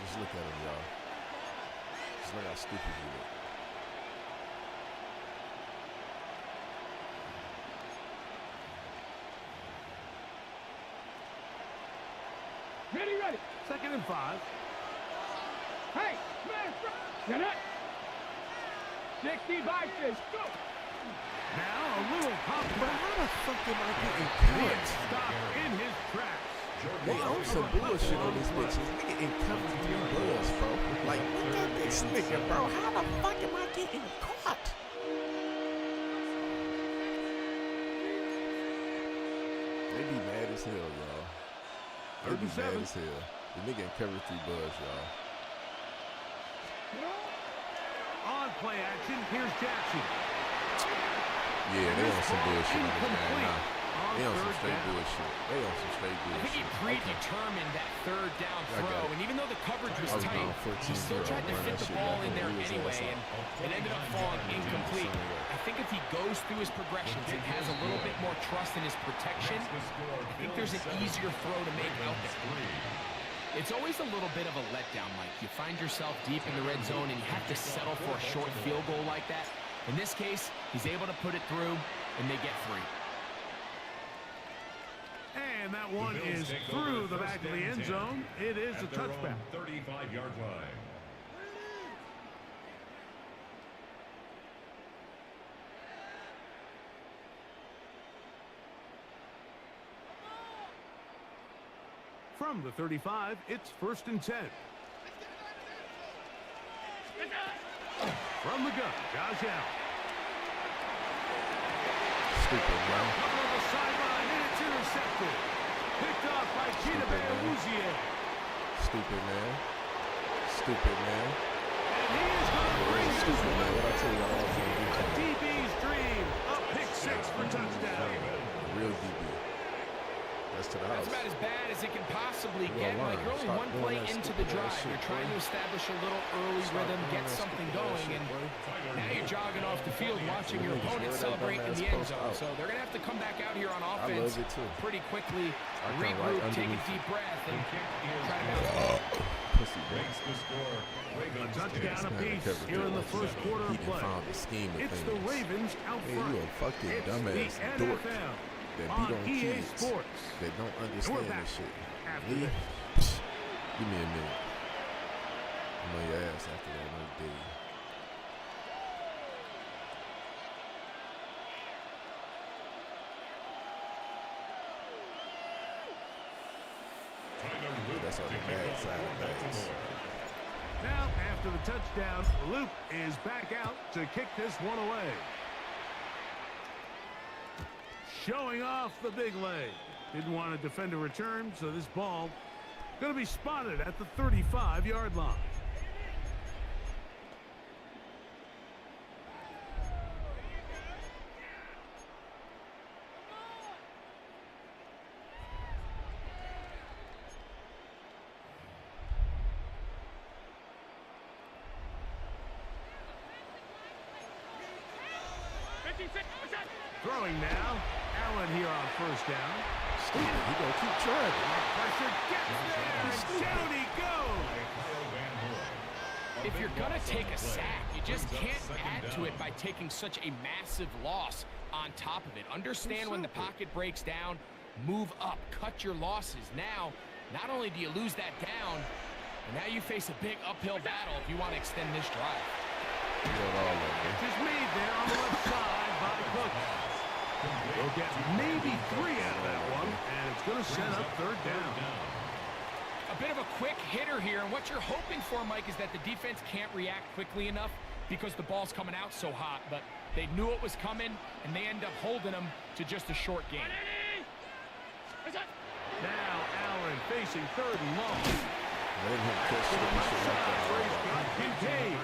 Just look at him, y'all. Just look how stupid he look. Ready. Second and 5. Hey, man, get it. 60 boxes, go. Now a little pop But back. how the fuck am I getting caught? Stop in his tracks. They own some bullshit on these bitches. Nigga in cover 3 balls, bro. Like, look at this nigga, bro. How the fuck am I getting caught? They be mad as hell, y'all. They be mad as hell. The nigga in cover 3 balls, y'all. On play action, here's Jackson. Yeah, they on some bullshit on this guy Incomplete. now. They on some straight bullshit. They on some straight I think he bullshit. predetermined that third down I got throw, it. and even though the coverage was I was tight, going 14 he still tried to run fit that the shit ball back in on there the wheels anyway, outside. and it ended up falling incomplete. I think if he goes through his progressions and has a little bit more trust in his protection, I think there's an easier throw to make out there. It's always a little bit of a letdown, Mike. You find yourself deep in the red zone and you have to settle for a short field goal like that. In this case, he's able to put it through, and they get 3. And that one is through the back of the end zone. It is a touchback. 35-yard line. From the 35, it's 1st and 10. From the gun, Josh Allen. Stupid, man. Up on the sideline, and it's intercepted. Picked off by Gina Benarouzier. Stupid, man. Stupid, man. And he is going to bring this Stupid, man. one What I tell you, all a DB's dream. A pick 6 for touchdown. real DB. That's to the house. That's about as bad as it can possibly Well, get. Like, you're only stop one doing play that into the stupid drive. ass shit, You're trying boy. to establish a little early Stop rhythm, doing get that something stupid ass going, shit, and boy. now you're jogging off the field watching your Niggas opponent wear that celebrate in dumbass the end post zone. out. So they're going to have to come back out here on I offense love it too. pretty quickly, come regroup, right take a underneath deep breath, and Kick is try to bounce back. Pussy, bro. Makes the score. A Ravens touchdown Man, apiece cover here in the three. first quarter He of done play. found the scheme of It's things. the Ravens out Hey, front. you a fucking It's dumbass the dork NFL that on beat on EA kids Sports. that don't And we're understand back this shit. after Lee, this. give me a minute. I'm on your ass after that, no day. That's on the bad side of things. Now, after the touchdown, Luke is back out to kick this one away. Showing off the big leg. Didn't want to defend a return, so this ball going to be spotted at the 35-yard line. Throwing now. Allen here on first down. Stupid. He gonna keep trying. Pressure gets there, and down he goes. If you're going to take a sack, you just can't add to it by taking such a massive loss on top of it. Understand when the pocket breaks down, move up, cut your losses. Now, not only do you lose that down, but now you face a big uphill battle if you want to extend this drive. Just made there on the left side by Cook. We'll get maybe 3 out of that one, and it's going to set up third down. A bit of a quick hitter here, and what you're hoping for, Mike, is that the defense can't react quickly enough because the ball's coming out so hot, but they knew it was coming, and they end up holding them to just a short game. Now Allen facing third and long. Let him catch Kincaid.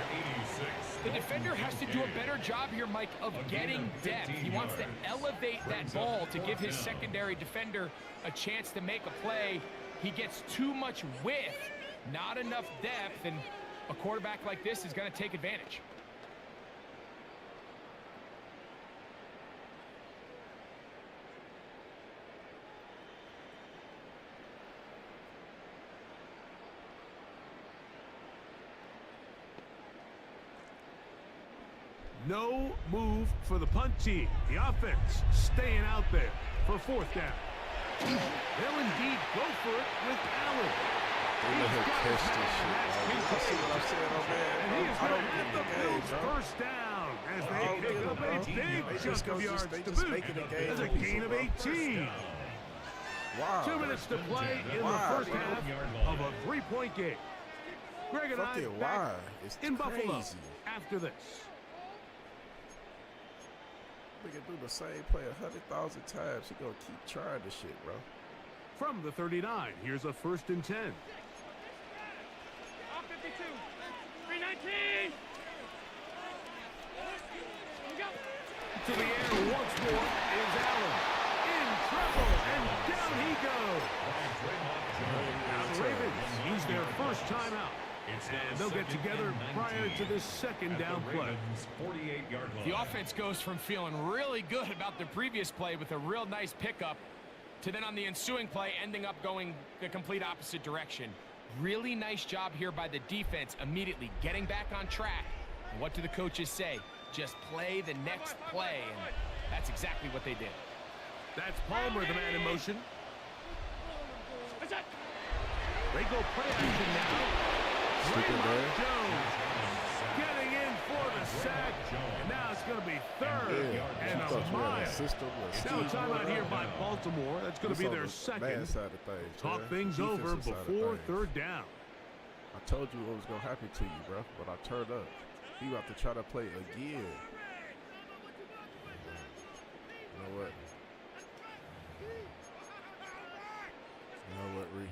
The defender has to do a better job here, Mike, of getting depth. He wants to elevate that ball to give his secondary defender a chance to make a play. He gets too much width, not enough depth, and a quarterback like this is going to take advantage. No move for the punt team. The offense staying out there for fourth down. They'll indeed go for it with Allen. Let him catch this shit. You see what I'm saying, oh man? And he is I going don't to hit get the the game, Bills bro. first down as I they don't pick get up it, a bro. big chunk of yards to just boot. making the game As a for people, gain of bro. 18. Wow. 2 minutes to play in the first half of a 3-point game. Greg and I Fucking back why? It's in Buffalo crazy. after this. We can do the same play 100,000 times. He gonna keep trying this shit, bro. From the 39, here's a 1st and 10. 52, 319. To the air once more is Allen. In trouble, and down he goes. Now the Ravens use their first timeout. And they'll get together prior to this second down play. 48-yard line. The offense goes from feeling really good about the previous play with a real nice pickup to then on the ensuing play ending up going the complete opposite direction. Really nice job here by the defense immediately getting back on track. And what do the coaches say? Just play the next play, and that's exactly what they did. That's Palmer, the man in motion. They go play action now. Raymond Jones getting in for the sack, and now it's going to be third and a mile. Now timeout here by Baltimore. That's going to be their second. Talk things over before third down. I told you what was going to happen to you, bro, but I turned up. You have to try to play again. You know what? You know what, Ree?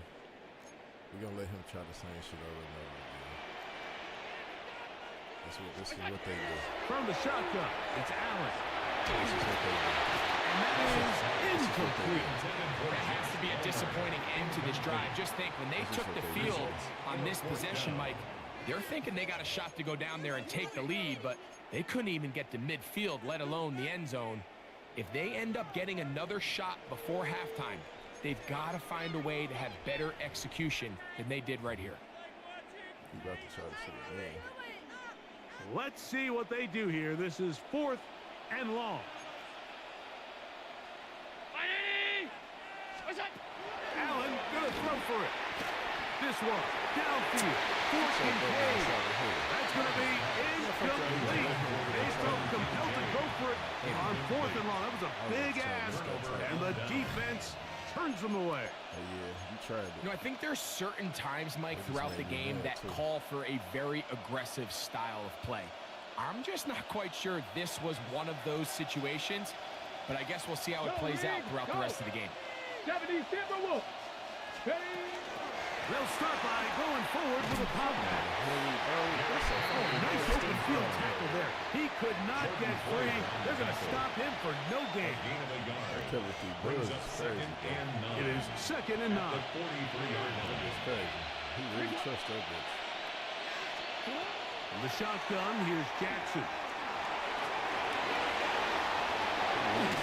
We're going to let him try the same shit over and over again. This is what they do. From the shotgun, it's Allen. This is what they do. And that is incomplete. That has to be a disappointing end to this drive. Just think, when they took the field on this possession, Mike, they're thinking they got a shot to go down there and take the lead, but they couldn't even get to midfield, let alone the end zone. If they end up getting another shot before halftime, they've got to find a way to have better execution than they did right here. You got to try to sit it down. Let's see what they do here. This is 4th and long. Allen gonna throw for it. This one downfield for Kincaid. That's gonna be incomplete. They felt compelled to go for it on 4th and long. That was a big ask, and the defense turns them away. Yeah, you tried it. You know, I think there's certain times, Mike, throughout the game that call for a very aggressive style of play. I'm just not quite sure this was one of those situations, but I guess we'll see how it plays out throughout the rest of the game. 70 Timberwolves. They'll start by going forward with a pop back. Nice open field tackle there. He could not get free. They're going to stop him for no gain. It is 2nd and 9. He really trusts that bitch. The shotgun, here's Jackson.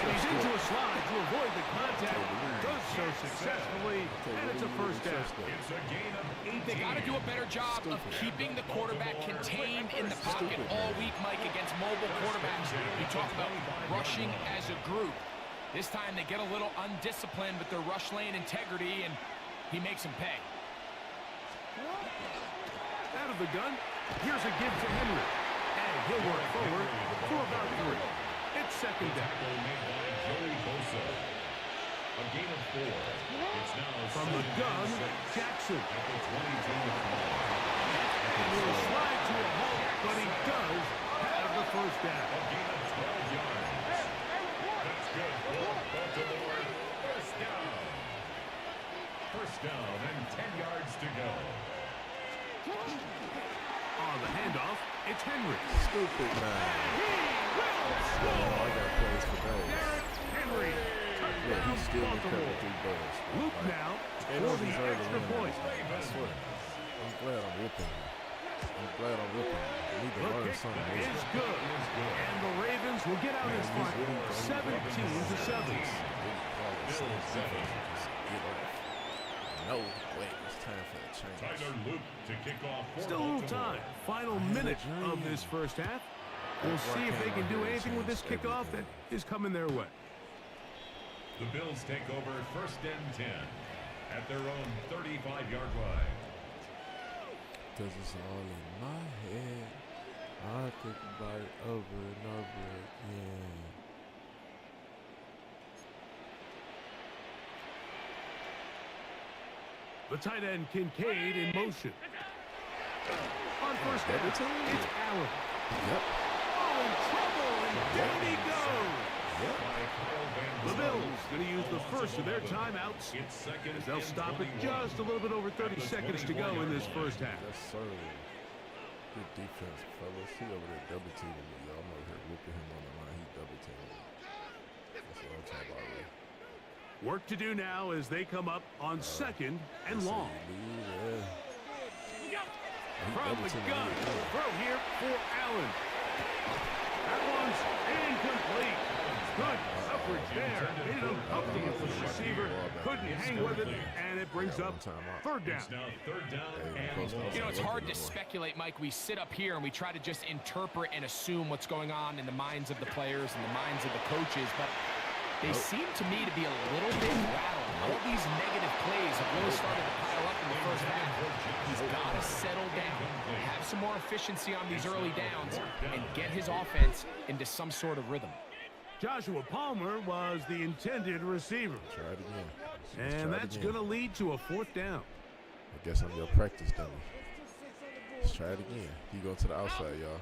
he's into a slide to avoid the contact. Does so successfully, and it's a first down. It's a gain of 18. They got to do a better job of keeping the quarterback contained in the pocket all week, Mike, against mobile quarterbacks. You talk about rushing as a group. This time they get a little undisciplined with their rush lane integrity, and he makes them pay. Out of the gun, here's a give to Henry. And he'll work forward for about 3. It's second down. Tackle made by Joey Bosa. A gain of 4. It's now From the gun, Jackson. at the 22. And he'll slide to a halt, but he does have the first down. A gain of 12 yards. That's good for Baltimore. First down. First down and 10 yards to go. On the handoff, it's Henry. Stupid, man. Yo, I got plays for days. Derrick Henry. Yeah, he's still in cover 3 balls. Luke now And for those the deserve extra to win. point. I swear. I'm glad I'm whipping him. I'm glad I'm whipping him. I need to The learn kick something. is good. And the Ravens will get out in front 17-7. No, wait, it's time for a change. Tyler Luke to kick off for Still a little Baltimore. time. Final minute of this first half. We'll see if they can do anything with this kickoff that is coming their way. The Bills take over first and 10 at their own 35-yard line. Because it's all in my head. I think about it over and over again. The tight end Kincaid in motion. On first down, it's Allen. Yep. Oh, in trouble, and down he goes. The Bills going to use the first of their timeouts It's second as they'll and stop it 21. just a little bit over 30 seconds to go in this first half. Yes, sir. Good defense, fellas. He over there double teaming me, y'all. I'm over here whooping him on the line. He double teaming me. That's what I'm talking about, really. Work to do now as they come up on second and long. From the gun, throw here for Allen. That one's incomplete. Good coverage there. Made it uncomfortable for the receiver. Couldn't hang with it, and it brings up third down. It's now third down and long. You know, it's hard to speculate, Mike. We sit up here and we try to just interpret and assume what's going on in the minds of the players and the minds of the coaches, but they seem to me to be a little bit rattled. All these negative plays have really started to pile up in the first half. He's got to settle down, have some more efficiency on these early downs, and get his offense into some sort of rhythm. Joshua Palmer was the intended receiver. Try it again. And that's going to lead to a fourth down. I guess I'm your practice dummy. Let's try it again. He go to the outside, y'all.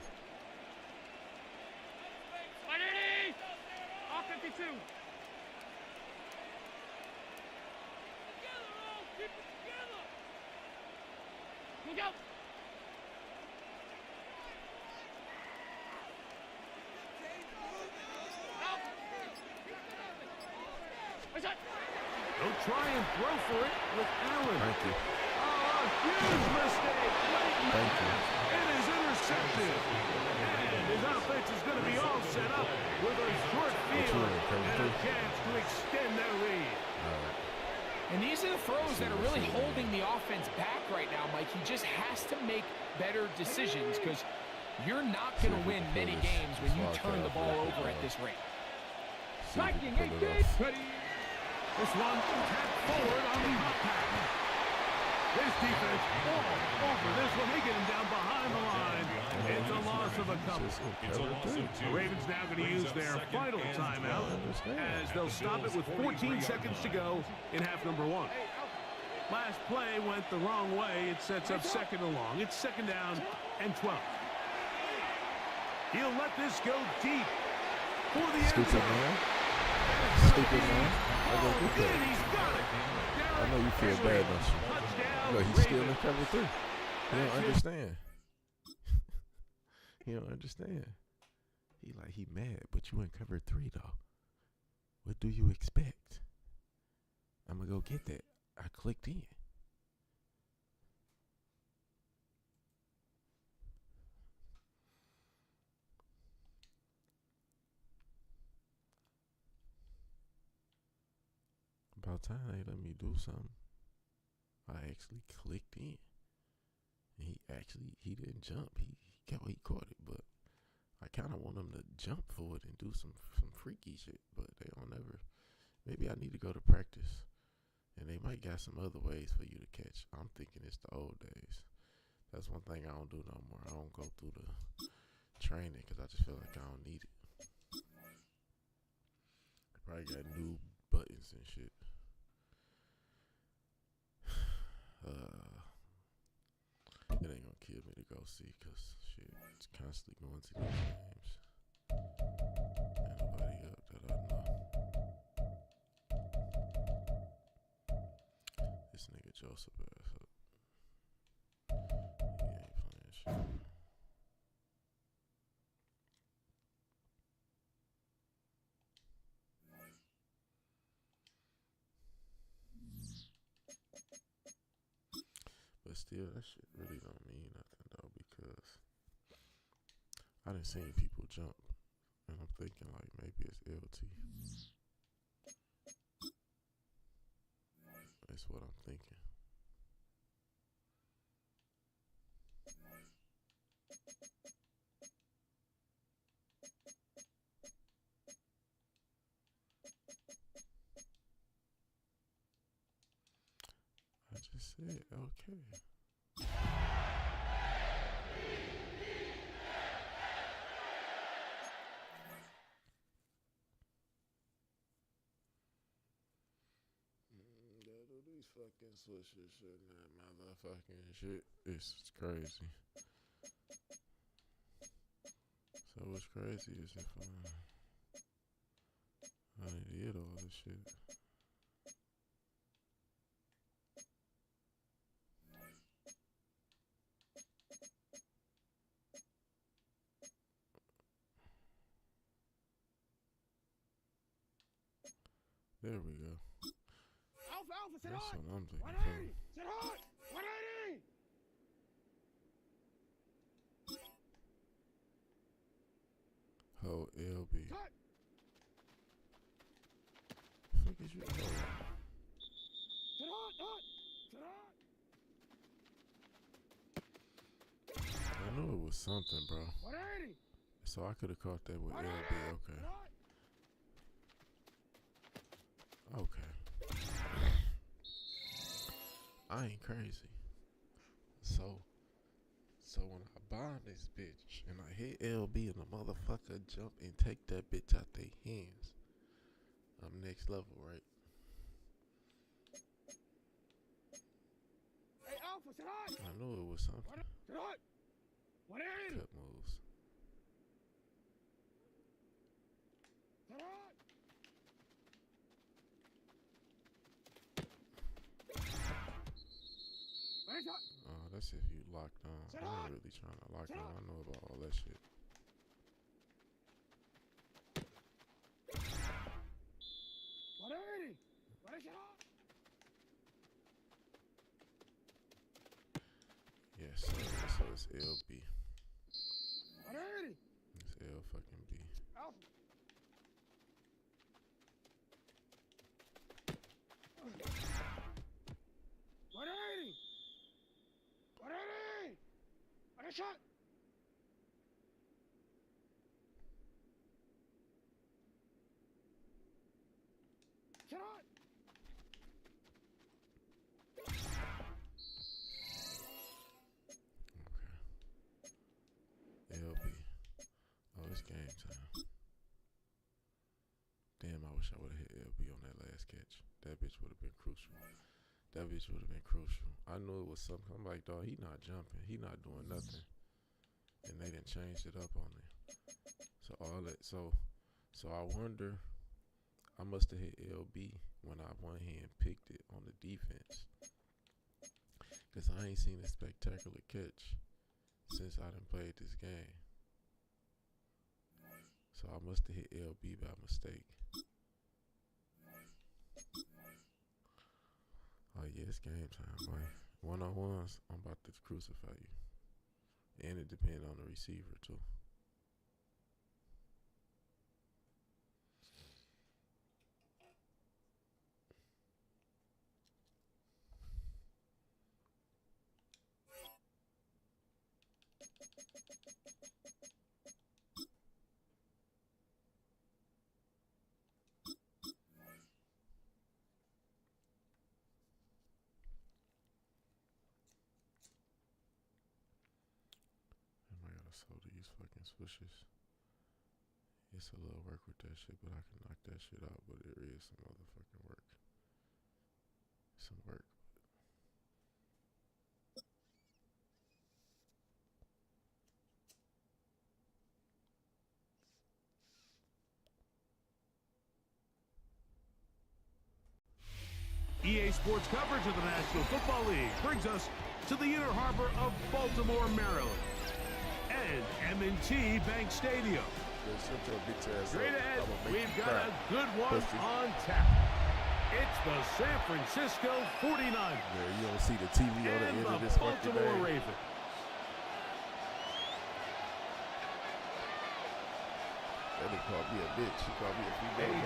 They'll try and throw for it with Allen. Thank you. Oh, a huge mistake. Thank you. It is intercepted. And his offense is going to be all set up with a short field and a chance to extend their lead. And these are the throws that are really holding the offense back right now, Mike. He just has to make better decisions because you're not going to win many games when you turn the ball over at this rate. Striking 18. This one tapped forward on the hot pass. This defense all over this one. They get him down behind the line. It's a loss of a couple. It's a loss of 2. The Ravens now going to use their final timeout as they'll stop it with 14 seconds to go in half number 1. Last play went the wrong way. It sets up second and long. It's second down and 12. He'll let this go deep for the end Stupid zone. man. Stupid man. I go get that. He's got it. I know you feel bad, don't you? Touchdown, Look, he's still in Ravens. cover 3. He don't understand. He don't understand. He mad, but you in cover 3 though. What do you expect? I'm gonna go get that. I clicked in. About time they let me do something. I actually clicked in. And he didn't jump. He caught it, but I kind of want him to jump for it and do some freaky shit, but they don't ever. Maybe I need to go to practice, and they might got some other ways for you to catch. I'm thinking it's the old days. That's one thing I don't do no more. I don't go through the training because I just feel like I don't need it. They probably got new buttons and shit. It ain't gonna kill me to go see because shit, it's constantly going to these games. Ain't nobody up that I know. This nigga Joseph ass up. He ain't playing shit. But still, that shit really don't mean nothing though, because I done seen people jump, and I'm thinking like maybe it's LT. That's what I'm thinking. I just said okay. These fucking switches shouldn't have motherfucking shit. It's crazy. So what's crazy is if I did all this shit. There we go. Alpha, sit That's hard. what I'm thinking. 180. Sit hard. 180. Hold LB. Cut. Fuck is you doing? Sit hard. Sit hard. I knew it was something, bro. 180. So I could have caught that with LB. Okay. Sit hard. Okay. I ain't crazy. So when I bind this bitch and I hit LB and the motherfucker jump and take that bitch out their hands, I'm next level, right? Hey, Alpha, sit hard. I knew it was something. Sit hard. 180. Cut moves. Sit hard. That's if you locked on. I ain't really trying to lock on. I know about all that shit. Yes, so it's LB. It's L fucking B. Shot. Shut up. Okay. LB. Oh, it's game time. Damn, I wish I would have hit LB on that last catch. That bitch would have been crucial. That bitch would have been crucial. I knew it was something. I'm like, dog, he not jumping. He not doing nothing. And they done changed it up on him. So all that. So I wonder. I must have hit LB when I one hand picked it on the defense. Because I ain't seen a spectacular catch since I done played this game. So I must have hit LB by mistake. Oh yeah, it's game time, boy. One-on-ones, I'm about to crucify you. And it depends on the receiver too. So these fucking switches. It's a little work with that shit, but I can knock that shit out. But there is some motherfucking work. Some work. EA Sports coverage of the National Football League brings us to the inner harbor of Baltimore, Maryland, and M&T Bank Stadium. Straight ahead, we've got a good one on tap. It's the San Francisco 49ers. Yeah, you don't see the TV on the end of this fucking Baltimore game. Ravens. That nigga called me a bitch. He called me a female.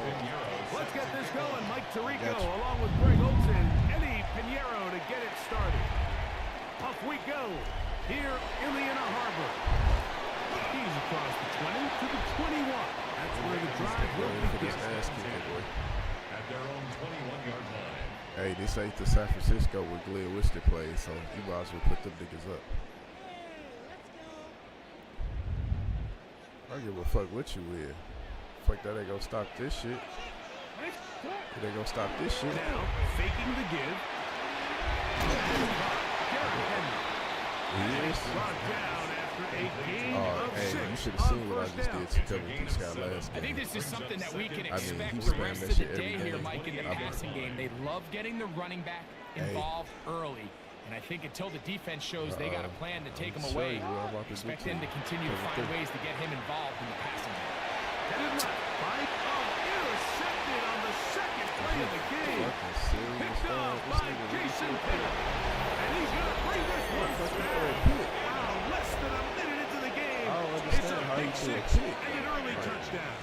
Let's get this going. Mike Tirico along with Greg Olsen, Eddie Pinheiro to get it started. Off we go here in the inner harbor. He's across the 20 to the 21. That's where the drive will begin. At their own 21-yard line. Hey, this ain't the San Francisco where Glenn Wister plays, so you might as well put them niggas up. I don't give a fuck what you with. Fuck that ain't gonna stop this shit. It ain't gonna stop this shit. Now, faking the give. He is. Brought down after a gain of hey, 6 you should have seen on what I first just down. did to cover this guy last I game. think this is something that we can expect he the spammed rest that of the shit every day here, game. Mike, in the passing game. They love getting the running back involved early. And I think until the defense shows they got a plan to take him away, expect them to continue to find ways to get him involved in the passing game. Headed left. Mike, intercepted on the second play of the game. Picked off by Jason Pitt. And he's going to bring this one back. Wow, less than a minute into the game. I don't It's understand a how big you do a 6 pick. and an early touchdown.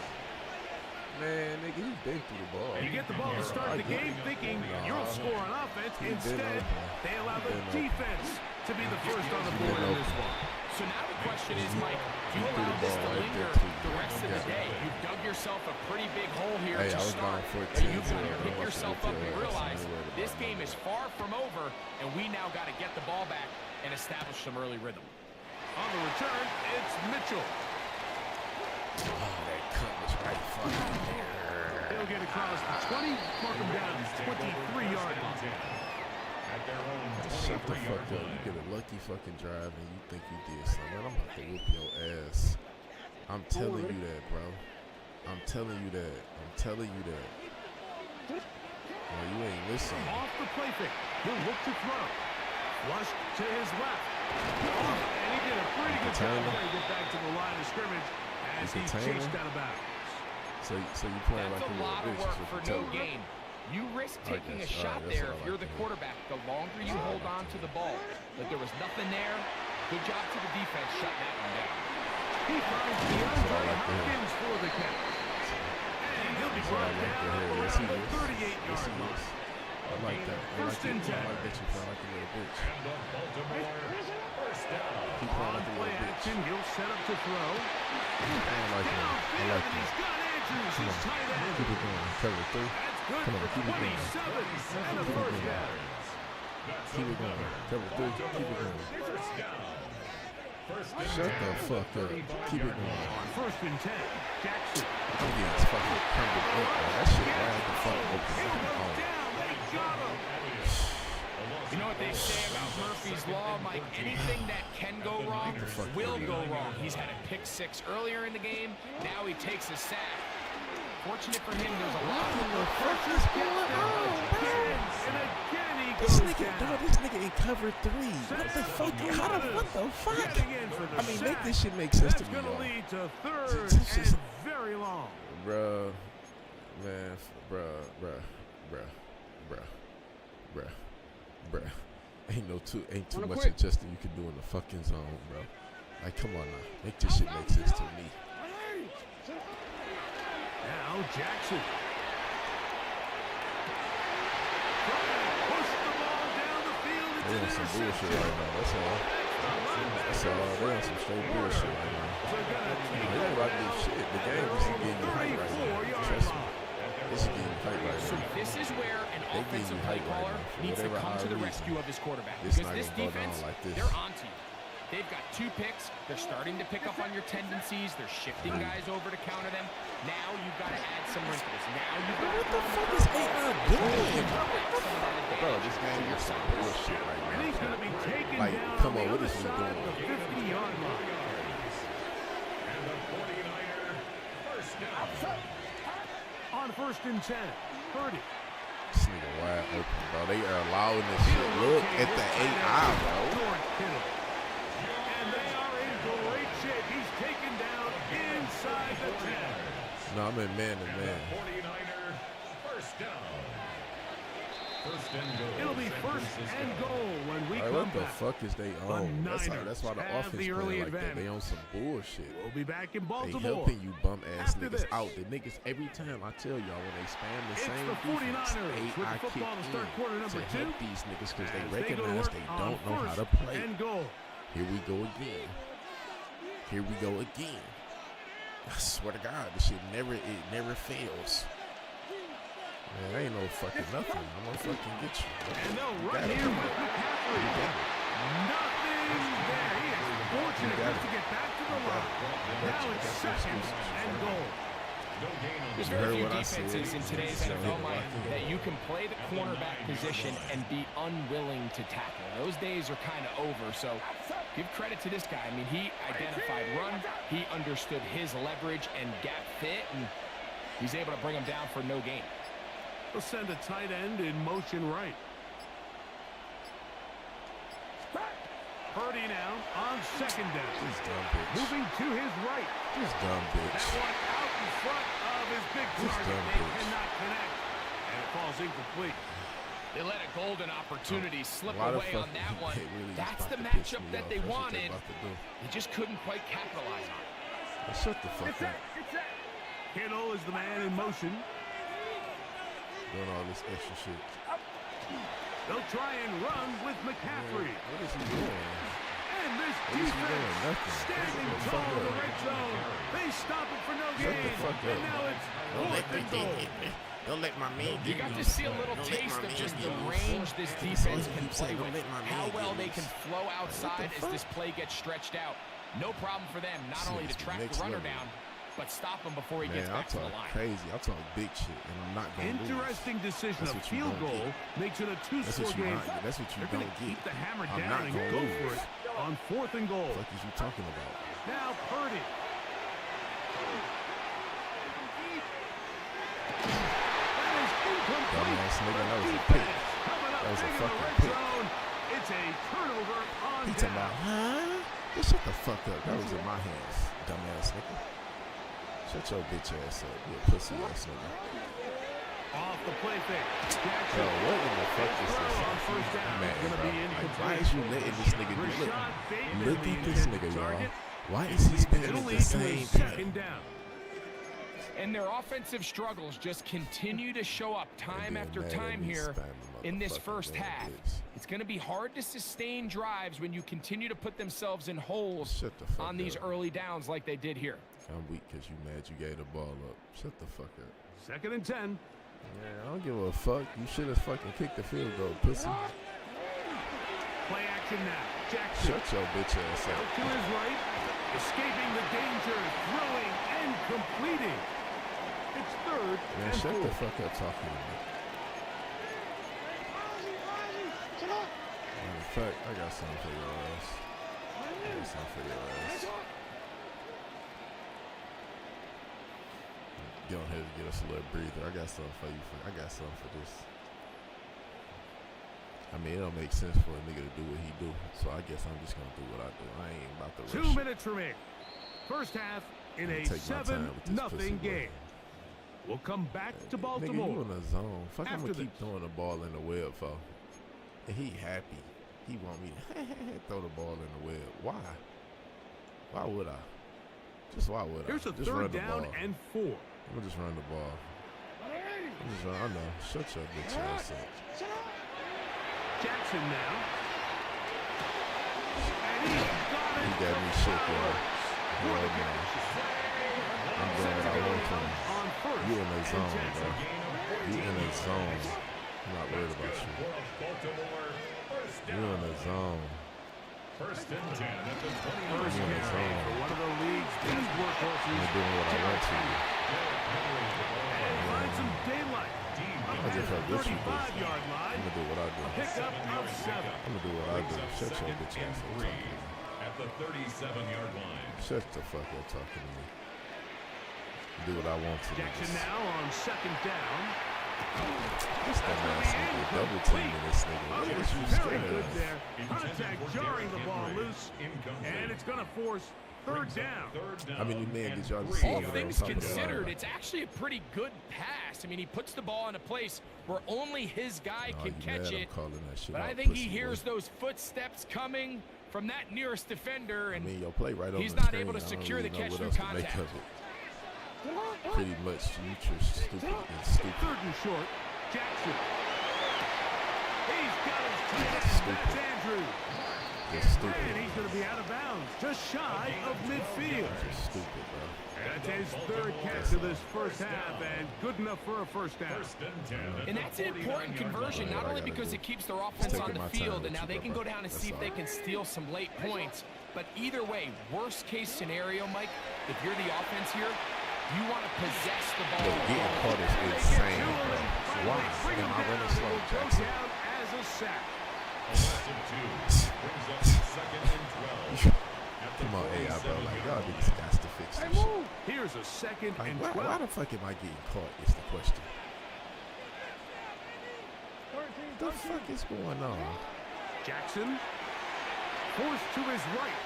Man, nigga, he's been through the ball. You get the ball to start the game thinking you'll score on offense. Instead, they allow the defense to be the first on the board in this one. So now the question is, Mike, do you allow this to linger the rest of the day? You've dug yourself a pretty big hole here to start. But you've got to pick yourself up and realize this game is far from over, and we now got to get the ball back and establish some early rhythm. On the return, it's Mitchell. Oh, that cut was right fucking there. He'll get across the 20, mark him down 23-yard line. Shut the fuck up. You get a lucky fucking drive and you think you did something. I'm about to whoop your ass. I'm telling you that, bro. I'm telling you that. I'm telling you that. Oh, you ain't listening. Off the play fake. He'll look to throw. Flush to his left. And he did a pretty good job to get back to the line of scrimmage as he chased out of bounds. So you playing like a little bitch. That's a lot of work for no gain. You risk taking a shot there if you're the quarterback the longer you hold on to the ball. But there was nothing there. Good job to the defense shutting that one down. He finds DeAndre Hopkins for the catch. And he'll be brought down around the 38-yard line. I like that. First and 10. I like that you playing like a little bitch. First down. Keep playing On like a play little bitch. action, he'll set up to throw. I like that. I like And he's that. got Andrews, his tight end. Keep it going. Cover 3. Good Come on, for keep it going. 27 and a first down. Keep it going. Cover 3. Keep it going. First down. Shut the fuck up. Keep it going. On first and 10, Jackson. I'm getting fucking crumbled up, man. That shit wide the fuck open. He'll go Oh. down. They got him. You know what they say about Murphy's Law, Mike? Anything that can go wrong will go wrong. He's had a pick 6 earlier in the game. Now he takes a sack. Fortunate for him, there's a lot of What the fuck is going on, bro? And again, he This goes nigga, down. dog, this nigga in cover 3. What the fuck? What the fuck? Getting in for the I mean, sack. make this shit make sense to That's me, going to y'all. lead to third It's just- and very long. Bruh, man, bruh. Ain't too much adjusting you can do in the fucking zone, bro. Like, come on now, make this shit make sense to me. Now Jackson. Push the ball down the field. It's They an on some bullshit interception. right now. That's all. That's all. They on some straight bullshit right now. They ain't about to do shit. The game is getting you hype right now. Trust me. This is getting you hype right So now. this is where an They getting offensive you play hype right caller now. For needs to whatever come to the reason, rescue of his quarterback. it's Because not this gonna go down defense, like this. they're on to you. They've got 2 picks. They're starting to pick up on your tendencies. They're shifting guys over to counter them. Now you've got to add some wrinkles. Now you've got What the fuck is AI doing? Bro, this game is some bullshit right now. And he's going to be taken Like, down come on on, the what other is he side doing? of the 50-yard line. And the 49er first down. On 1st and 10, Purdy. This nigga wide open, bro. They are allowing this shit. Look at the AI, bro. George Kittle. And they are in great shape. He's taken down inside the 10. No, I'm in man to man. 49er first down. First and goal. It'll be San first Francisco. and goal when we Like, come what the back. fuck is they on? That's why the Niners offense have the early playing like that. advantage. They on some bullshit. We'll be back in They Baltimore. helping you bum ass After niggas this. out. The niggas every time I tell y'all when they spam the It's same the defense, 49ers with the AI kick football to start quarter in number to 2. help these niggas because they As they go to recognize work they on don't know how to first play. and goal. Here we go again. Here we go again. I swear to God, this shit never fails. Man, ain't no fucking nothing. I'm gonna fucking get you. And they'll You run got it. here with McCaffrey. You got it. Nothing there. He is fortunate You got just to it. get back to the line. Now it's That's 2nd excuses. and goal. No gain on There's the very heard few what I said. defenses in today's You NFL, know, Mike, like, that you can play the cornerback position and be unwilling to tackle. Those days are kind of over, so give credit to this guy. I mean, he identified run, he understood his leverage and gap fit, and he's able to bring him down for no gain. They'll send a tight end in motion right. Purdy now on 2nd down. This dumb bitch. Moving to his right. This dumb That bitch. one out in front of his big This target. dumb They bitch. cannot connect. And it falls incomplete. They let a golden opportunity slip Why the away fuck on that one. they really That's about the to piss matchup me that off. they That's what they wanted. about to do. They just couldn't quite capitalize on it. Now shut the fuck up. Kittle is the man in motion. Doing all this extra shit. They'll try and run with McCaffrey. What is he doing? And this What is he doing? defense Nothing. standing Shut the tall fuck in the up. red zone. They stop it for no Shut the gain. fuck up. And now it's Don't let 4th me and goal. get me. Don't let my man You get got me. to see a little Don't let taste my of man just get the me. range this That's all defense you can keep saying. play Don't with, let my man how get well me. they can flow outside as fuck? this play gets stretched out. No problem for them, not Shit, only to it's track next the runner level. down, but stop him before he gets Man, I back to the talk line. crazy. I talk big shit, and I'm not going to lose. Interesting decision. That's A what you field don't goal makes it a That's two-score what you game. not. That's what you They're going don't to get. keep the hammer I'm down not and gonna go lose. for it on 4th and goal. What the fuck is you talking about? Now Purdy. That is incomplete. Dumbass nigga, that was a Defense pick. coming up That was a big in the fucking red pick. zone. It's a turnover on He talking down. about, huh? Just shut the fuck up. That was in my hands, dumbass nigga. Shut your bitch ass up, you pussy ass nigga. Off the play fake. Yo, what in the fuck is this? On 1st down. Man, Gonna bro. be Like, incomplete. why is you letting this nigga do it? Rashad Bateman, Look the at this intended nigga, y'all. target. Why is he spinning It'll at lead the to a same 2nd time? down. And their offensive struggles just continue to show up time being after mad at time me here spamming in this motherfucking first damn half. bitch. It's going to be hard to sustain drives when you continue to put themselves in holes Shut the fuck on these up. early downs like they did here. I'm weak because you mad you gave the ball up. Shut the fuck up. 2nd and 10. Yeah, I don't give a fuck. You should have fucking kicked the field goal, pussy. Play action now. Jackson Shut your bitch ass out up. to his right. Escaping the danger. Throwing and completing. It's 3rd Man, and shut 4. the fuck up talking to me. Matter of fact, I got something for your ass. I got something for your ass. Get on here to get us a little breather. I got something for you. I got something for this. I mean, it don't make sense for a nigga to do what he do. So I guess I'm just going to do what I do. I ain't about to rush 2 it. minutes remaining. First half in a Take my time with this 7-0 pussy game. boy. We'll come back to Nigga, Baltimore. you in the zone. Fuck, I'm After gonna keep this. throwing the ball in the web for. And he happy. He want me to throw the ball in the web. Why? Why would I? Just why would Here's I? a Just run 3rd the down ball. and 4. I'm gonna just run the ball. I'm just run. I know. Shut your bitch ass up. Jackson now. And he's got it. He got me shook, y'all. Hell no. I'm doing what I want to. On 1st You in the and zone, 10. bro. You in the zone. I'm not worried about you. Baltimore first You down. in the zone. First and 10 at the 20. First carry for one of the league's best workhorses. I'm doing what I want to. And find some daylight. I just heard what you do. 35-yard I'm line. gonna do what I do. A pickup of 7. I'm gonna do what I do. Shut your bitch ass up talking to me. At the 37-yard line. Shut the fuck up talking to me. Do what I want to. Jackson now on second down. This dumbass nigga double teaming this nigga. What is you Very scared good of? there. Contact jarring the ball loose. And it's going to force third down. How many men did y'all see All over there on things top of the considered, line? it's actually a pretty good pass. I mean, he puts the ball in a place where only his guy Oh, can you catch mad? it. I'm calling that shit But out, I think he pussy hears boy. those footsteps coming from that nearest defender, I and mean, your play right over he's the not screen. able to I don't secure really the know catch what through else to make contact. of it. Pretty much, you just stupid and stupid. Third and short. Jackson. He's got his tight end. Stupid. That's Andrews. Just stupid. And he's going to be out of bounds, just shy of midfield. Just stupid, bro. That's his third catch of this first half, and good enough for a first down. First and 10 at And the that's an 49-yard important conversion, line. not I only gotta because do. it keeps their offense on taking the my time field, with and now you, they can bro. go down and That's see if all. they can steal some late points. But either way, worst case scenario, Mike, if you're the offense here, you want to possess the ball. Look, getting caught is insane, bro. Why am I running slow, Jackson? Down as a sack. A loss of 2 brings up second and 12. At the Come on, AI, bro. Like, 47-yard y'all line. niggas got to fix this shit. Here's a second Like, and why 12. the fuck am I getting caught is the question. The fuck is going on? Jackson forced to his right.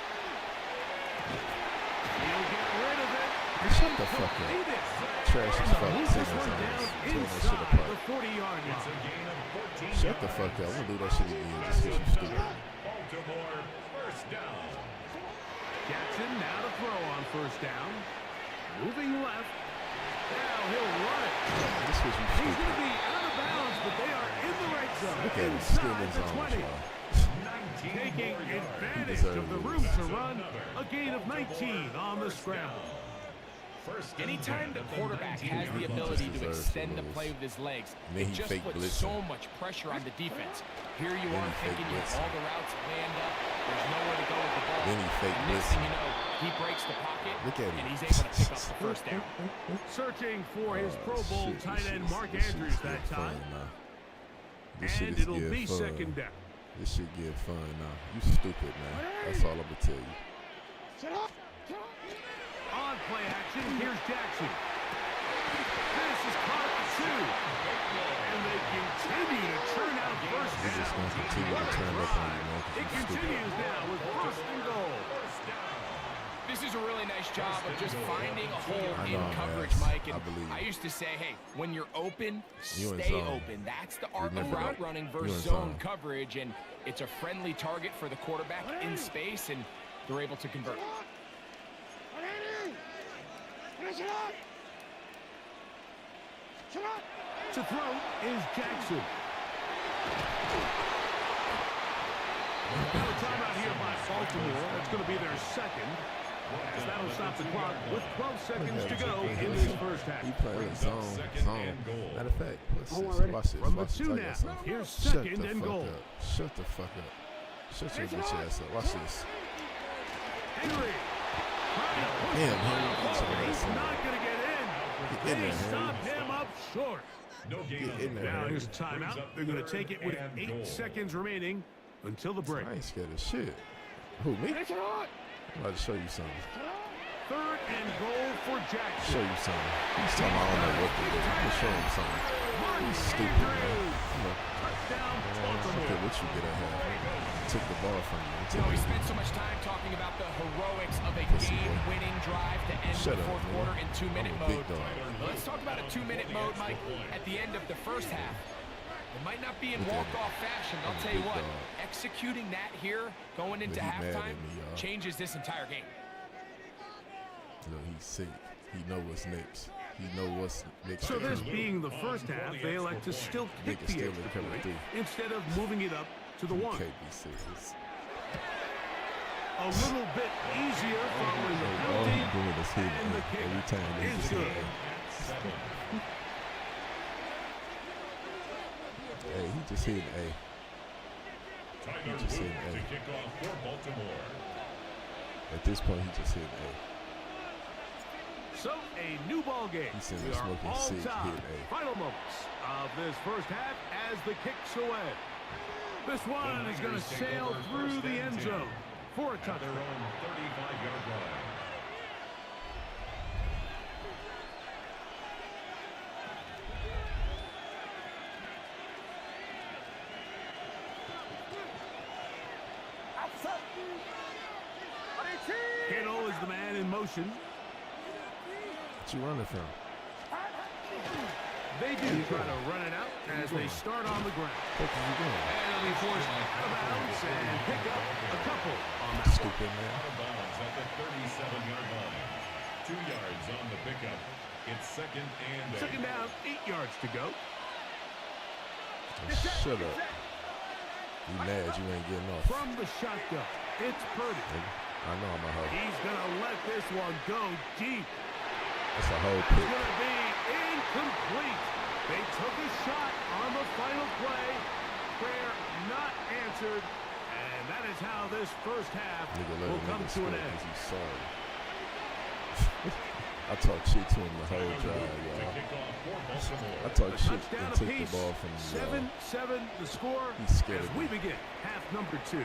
He'll get rid of it. Shut the fuck up. Completed. Trash as fuck. Moves Sitting this his one ass. down Tearing that shit inside apart. the 40-yard It's a line. gain of 14 Shut the fuck up. I'm gonna do that shit again just because you stupid. Baltimore first down. Jackson now to throw on first down. Moving left. Now he'll run it. This was you He's going stupid. to be out of bounds, but they are in the right zone. Look at him still in Inside the zone, 20. y'all. 19 Taking more yards. advantage deserved of the it. room to run. A gain of 19 on the scramble. First and Anytime 10 the at quarterback has 19-yard the line. ability to deserves extend to the lose. play with his legs, And then it he just fake puts blitzing. so much pressure on the defense. Here you Then are he fake thinking you have blitzing. all the routes planned up. There's nowhere to go with the ball. Then he fake And next thing blitzing. you know, he breaks the pocket, Look at him. and he's able to pick up the first down. Searching for his Oh, Pro Bowl shit, tight this end shit- Mark this shit Andrews is that getting time. fun now. This shit And is it'll getting be fun. second down. This shit get fun now. You stupid, man. That's all I'm gonna tell you. On play action, here's Jackson. This is caught at 2. And they continue to turn out first We're just down. gonna continue to turn up on you, man, It because you stupid. continues now with first and goal. This is a really nice job of just finding a hole I in know, man. coverage, Mike. And I believe. I used to say, hey, when you're open, You in stay zone. open. That's the art Remember of route that. running You versus in zone zone. coverage. And it's a friendly target for the quarterback in space, and they're able to convert. To throw is Jackson. Now a timeout here by Baltimore. That's going to be their second. As that'll stop the clock with 12 seconds to go in this first half. He playing zone. Matter of fact, watch this. From the Watch this. 2 I now. got something. Here's Shut second the and fuck goal. up. Shut the fuck up. Shut your bitch ass up. Watch this. Henry. Damn, Henry, get your He's ass in not there. going to get in. Get in They there, stop Henry. him up short. No gain Get on in the there, Now Henry. here's a timeout. They're going to take it with 8 seconds remaining until the break. I ain't scared of shit. Who, me? I'm about to show you something. Third and goal for Show Jackson. you something. He's talking about I don't know what to do. I'm gonna show him something. He's stupid, man. Touchdown, Look Baltimore. at what you get at half. Took the ball from you. You know, we spent so much time talking about the heroics of a Pussy boy. game-winning drive to end Shut the up, fourth man. quarter in 2-minute I'm a big mode. dog. Well, let's talk about a 2-minute mode, Mike, at the end of the first half. It might not be in Look at walk-off fashion. I'll I'm a tell you big what, dog. executing that here, going into But he mad at halftime, me, y'all. changes this entire game. Look, he's sick. He know what's next. He know what's next. So to this him. being the first half, they elect to still kick Nigga the still extra in cover point three. instead of moving it up to the You 1. can't be serious. A little bit easier following the All penalty. he doing is hitting and the it kick every time. He is just good. hitting A. Hey, he just hitting A. Tyler He just Wood hit an to A. kick off for Baltimore. At this point, he just hit an A. So, a new ball game. He's sitting We there are smoking all cig, tied. hit A. Final moments of this first half as the kicks away. This one is going to sail through the end zone for a At their touchdown. own 35-yard line. Kittle is the man in motion. What you running from? They do try to run it out as they start on the ground. What are you doing? And they'll be forced out of bounds and pick up a couple on the Stupid man. Out of bounds at the 37-yard line. 2 yards on the pickup. It's second and 8. second down, 8 yards to go. Shut up. You mad you ain't getting off. From the shotgun, it's Purdy. I know I'm a hoe. He's going to let this one go deep. That's a whole It's pick. going to be incomplete. They took a shot on the final play. Prayer not answered. And that is how this first half Nigga let will a come nigga to score an end. because he's sorry. I talk shit to him the whole drive, To y'all. kick off for Baltimore. I talk A shit touchdown and took the apiece. ball from him, y'all. 7-7 the score He's scared as of we me. begin half number 2.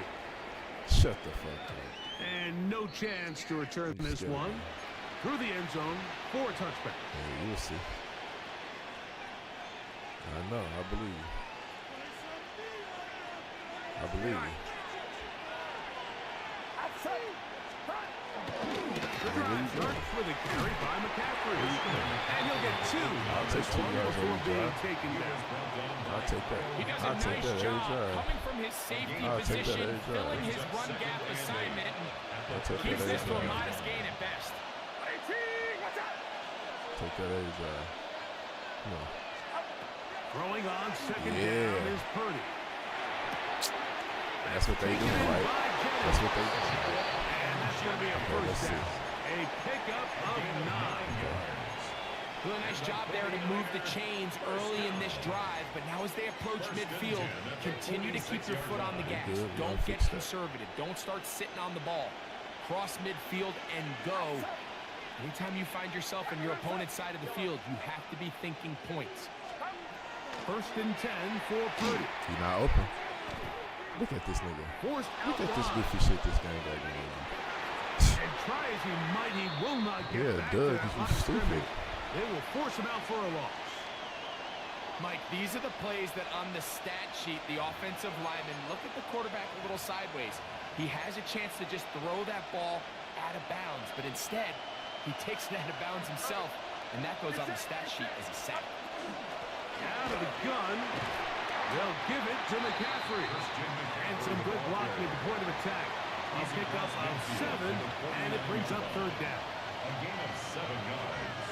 Shut the fuck up. And no chance to return He's this scared of one me. through the end zone for a touchback. Yeah, you'll see. I know. I believe you. I believe you. The drive starts with a carry by McCaffrey. And he'll get 2 on take this 2 one yards before every being drive. taken down. I'll take that. He does a I'll take nice that every job drive. coming from his safety I'll take that position, every drive. filling his run gap assignment, I'll take and keeps that this every to a drive. modest gain at best. Take that every drive. Come on. Throwing on second Yeah. down is Purdy. That's what they do, right? That's what they do. And that's going to be a let's first see. down. A pickup of 9. Doing a nice job there to move the chains early in this drive, but now as they approach midfield, continue to keep your foot on the gas. Good, Don't yeah, get fix that. conservative. Don't start sitting on the ball. Cross midfield and go. Anytime you find yourself on your opponent's side of the field, you have to be thinking points. First and 10 for Purdy. He not open. Look at this nigga. Forced Look out at this wide. goofy shit this game got going on. And try as he might, he will not get Yeah, back Doug, to that you line of stupid. scrimmage. They will force him out for a loss. Mike, these are the plays that on the stat sheet, the offensive lineman, look at the quarterback a little sideways. He has a chance to just throw that ball out of bounds, but instead, he takes it out of bounds himself, and that goes on the stat sheet as a sack. Out of the gun. They'll give it to McCaffrey. And some good blocking at the point of attack. A pickup of 7, and it brings up third down. A gain of 7 yards.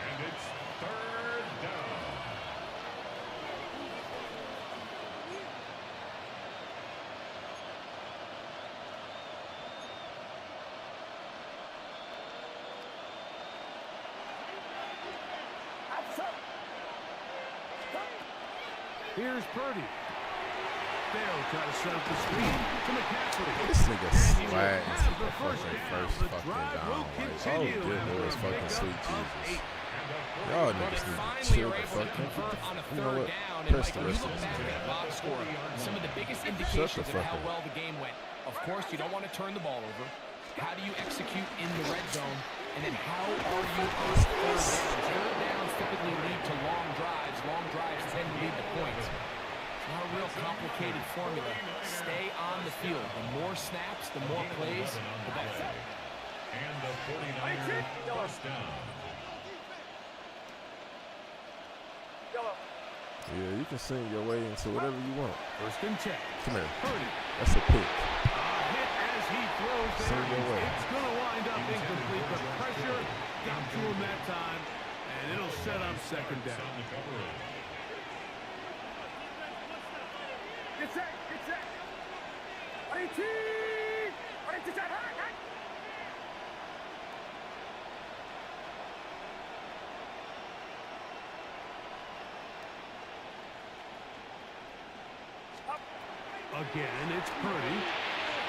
And it's third down. Here's Purdy. They'll try to set up the screen to McCaffrey. This nigga And he will slagged have the the first fucking down. first The fucking drive down. will Like, oh, continue good after Lord, a fucking pickup sweet of Jesus. 8. Y'all But niggas they need to finally chill are the able fuck to up. convert on a You know third what? down. And Press Mike, the when you rest look of back this at game. that box score, some of the biggest Shut indications the of fuck how up. well the game went. Of course, you don't want to turn the ball over. How do you execute in the red zone? And then how are you on third down? Third downs typically lead to long drives. Long drives tend to lead to points. It's not a real complicated formula. Stay on the field. The more snaps, the more plays, the better. And the 49er first down. Yeah, you can sing your way into whatever you want. First and 10. Come here. Purdy. That's a pick. A hit as he throws there. Send your way. It's going to wind up incomplete. The pressure got to him that time, and it'll set up second down. On the coverage. Get set, get set. again. It's Purdy.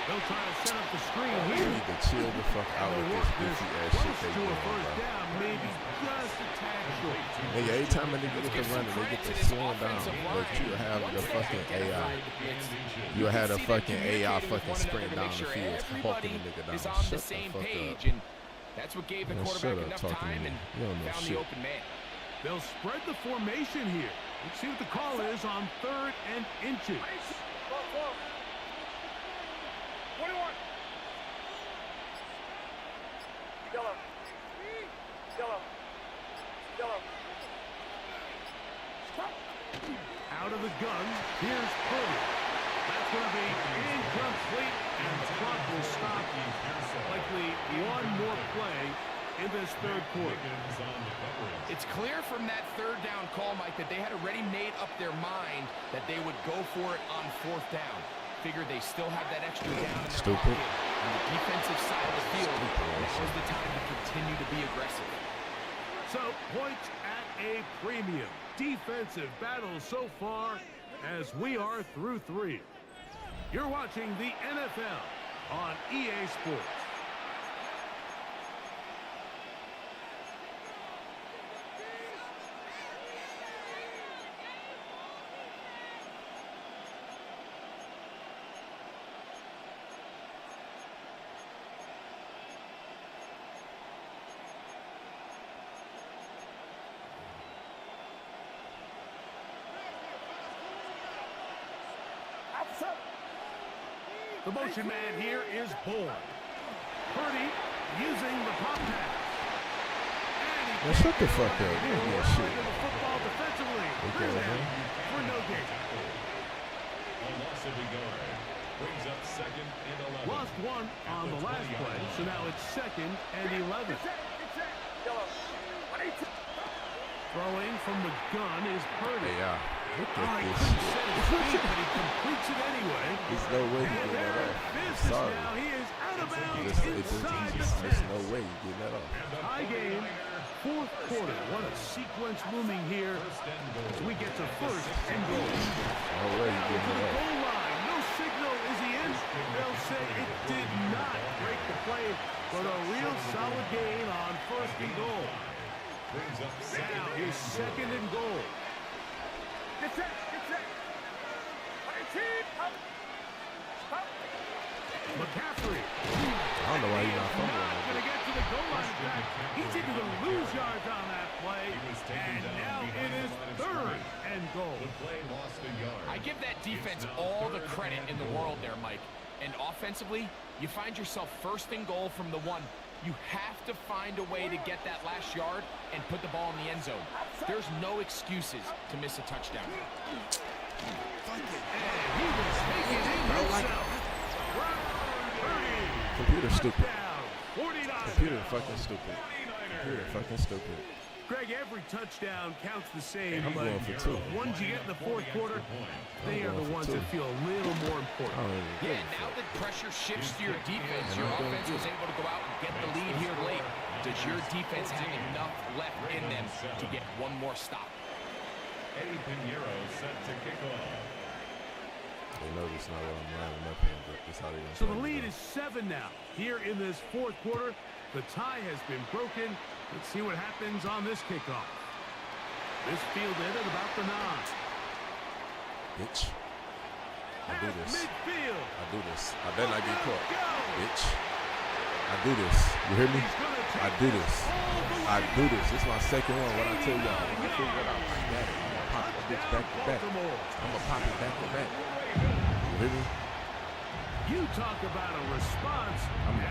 They'll try to set up the screen You here. need to chill the fuck out with this goofy ass shit they To a doing, first bro. down, maybe just a tad short. Nigga, every time a nigga get to running, they get to slowing down. But you have the fucking AI. You had a fucking AI fucking sprint down the field, hawking the nigga down. Is on Shut the the same fuck page, up. and that's what gave the Man, shut quarterback up enough talking to time me. and You don't know found shit. the open man. They'll spread the formation here. Let's see what the call is on 3rd and inches. 21. Yellow. Yellow. Yellow. Out of the gun, here's Purdy. That's going to be incomplete, and the clock will stop. Likely one more play in this 3rd quarter. It's clear from that 3rd down call, Mike, that they had already made up their mind that they would go for it on 4th down. Figured they still have that extra down in their Stupid. pocket. On the defensive side of the field, that was the time to continue to be aggressive. So, points at a premium. Defensive battle so far as we are through 3. You're watching the NFL on EA Sports. The motion man here is Bourne. Purdy using the pop pass. Man, shut the fuck up. You ain't got shit. The football defensively. Okay, man. For no gain. A loss of a yard. Brings up 2nd and 11. Lost one on the last play, so now it's 2nd and 11. Throwing from the gun is Purdy. AI. Look Oh, at he this couldn't shit. set his feet, but he completes it anyway. There's no way you And getting they're that in off. business Sorry. now. He is out of bounds inside the There's 10. no way you getting that off. Tie game, 4th quarter. What a sequence looming here as we get to 1st and goal. No way you To getting the that off. goal line. No signal. Is he in? They'll say it did not break the play, but a real solid gain on 1st and goal. Brings up Now he's 2nd and goal. Get set. Get set. 18. McCaffrey. I don't know why you're not Not fumbling. going to get to the goal line. In fact, he didn't even lose yards on that play. And now it is 3rd and goal. the play lost a yard. I give that defense all the credit in the world there, Mike. And offensively, you find yourself 1st and goal from the 1. You have to find a way to get that last yard and put the ball in the end zone. There's no excuses to miss a touchdown. And he was making it himself. Purdy. Computer stupid. Touchdown. 49. Computer fucking stupid. Computer fucking stupid. Greg, every touchdown counts the same, I'm but going for 2. the ones you get in the 4th quarter, they are the going for ones 2. that feel a little more important. I don't even Yeah, give a now fuck. that pressure shifts to your defense, And your I'm gonna offense do was it. able to go out and get the lead here late. Does your defense have enough left in them to get one more stop? Eddie Pinheiro set to kick off. They know this not what I'm lining up in, but that's how they gonna So play the me, lead though. is 7 now. Here in this 4th quarter, the tie has been broken. Let's see what happens on this kickoff. This fielded at about the 9. Bitch. I do At this. midfield. I do this. I better not get caught. Go. Bitch. I do this. You hear me? He's gonna take I do this. all the I way do this. This is my 2nd one. What I tell y'all. I'm gonna figure it out. I got it. I'm gonna pop that bitch back to back. Baltimore. I'm gonna pop it back to back. You hear me? You talk about a response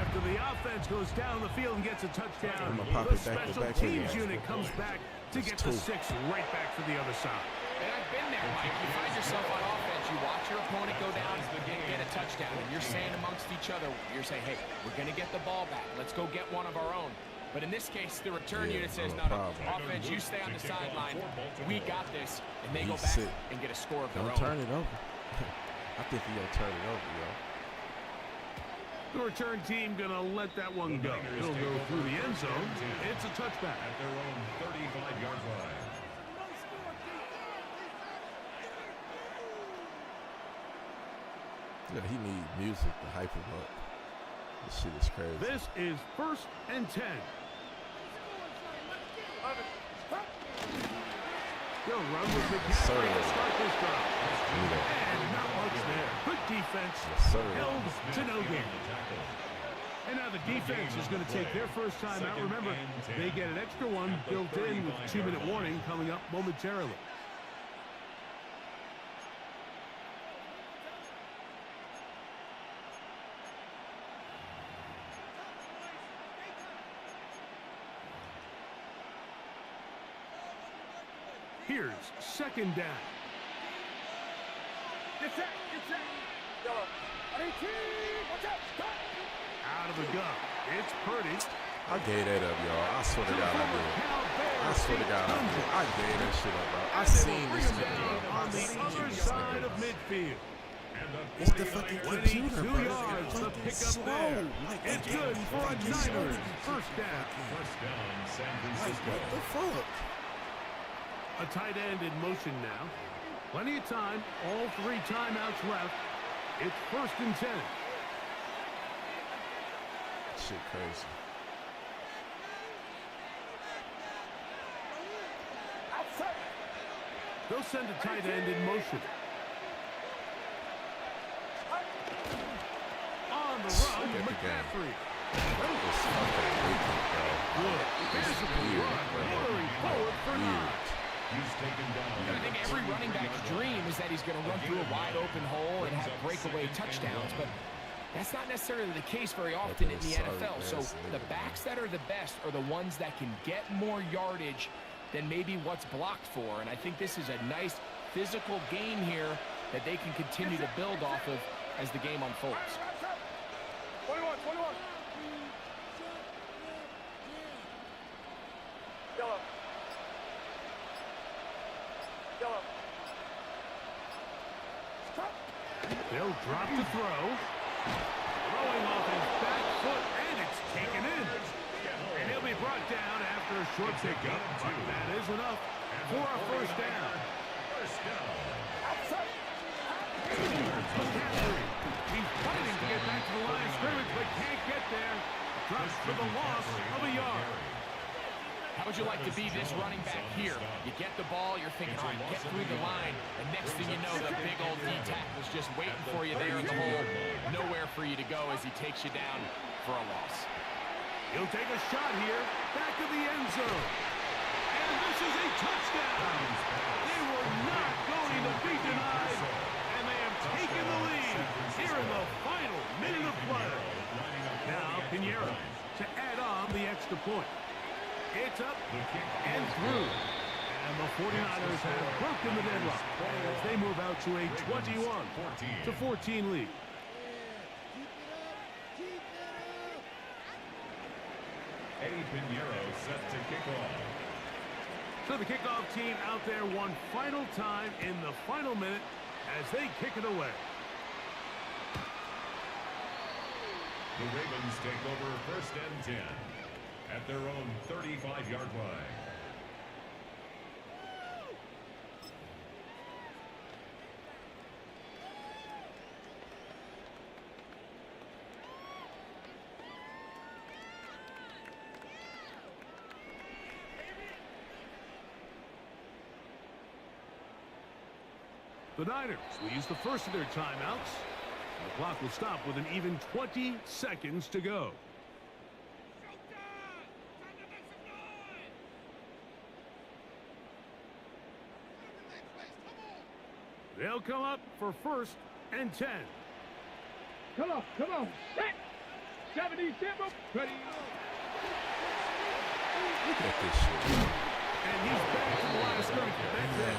after the offense goes down the field and gets a touchdown. I'm gonna pop The it back to special back for teams you. unit comes back to That's get the 2. 6 right back for the other side. And I've been there, Mike. You find yourself on offense, you watch your opponent go down and get a touchdown, and you're saying amongst each other, you're saying, hey, we're going to get the ball back. Let's go get one of our own. But in this case, the return Yeah, unit says, no no, problem. offense, you stay on the sideline. We got this. And they go He's back sick. and get a score of their Don't own. turn it over. I think he gonna turn it over, yo. The return team gonna let that one go. It'll go through the end zone. It's a touchback. At their own 35-yard line. He need music to hype him up. This shit is crazy. This is 1st and 10. They'll run with McCaffrey to start this drive. And not much there. Good defense. Held to no gain. And now the defense is going to take their first time out. Remember, they get an extra one built in with a 2-minute warning coming up momentarily. Here's 2nd down. Get set. Out of the gun. It's Purdy. I gave that up, y'all. I swear to God I did. I swear to God I did. I gave that shit up, bro. I seen this nigga, bro. On the other side of midfield. It's the fucking 22 computer, bro. yards to pick up Slow. there. Like, It's good for a Niners first down. First down, San Like, Francisco. what the fuck? A tight end in motion now. Plenty of time. All 3 timeouts left. It's 1st and 10. Shit crazy. They'll send a tight end in motion. On the run, Look at the McCaffrey. That was fucking wicked, bro. Good. Physical run. Hillary forward for 9. He's taken down. I think every running back's dream is that he's going to run through a wide open hole and have breakaway touchdowns, but that's not necessarily the case very often in the NFL. So the backs that are the best are the ones that can get more yardage than maybe what's blocked for. And I think this is a nice physical gain here that they can continue to build off of as the game unfolds. 21. Yellow. They'll drop the throw. Throwing off his back foot, and it's taken in. And he'll be brought down after a short pickup. But that is enough for a first down. McCaffrey. He's fighting to get back to the line of scrimmage, but can't get there. Drops for the loss of a yard. How would you like to be this running back here? You get the ball, you're thinking, all right, get through the line, and next thing you know, the big old D-tackle's just waiting for you there in the hole. Nowhere for you to go as he takes you down for a loss. He'll take a shot here, back of the end zone. And this is a touchdown. They were not going to be denied, and they have taken the lead here in the final minute of play. Now, Pinheiro to add on the extra point. It's up and through. And the 49ers have broken the deadlock as they move out to a 21-14 lead. Eddie Pinheiro set to kick off. So the kickoff team out there one final time in the final minute as they kick it away. The Ravens take over 1st and 10 at their own 35-yard line. The Niners will use the first of their timeouts. The clock will stop with an even 20 seconds to go. They'll come up for 1st and 10. Come on. Set. 70, tempo. Ready. Look at this shit. And he's back to the line of scrimmage. That's it.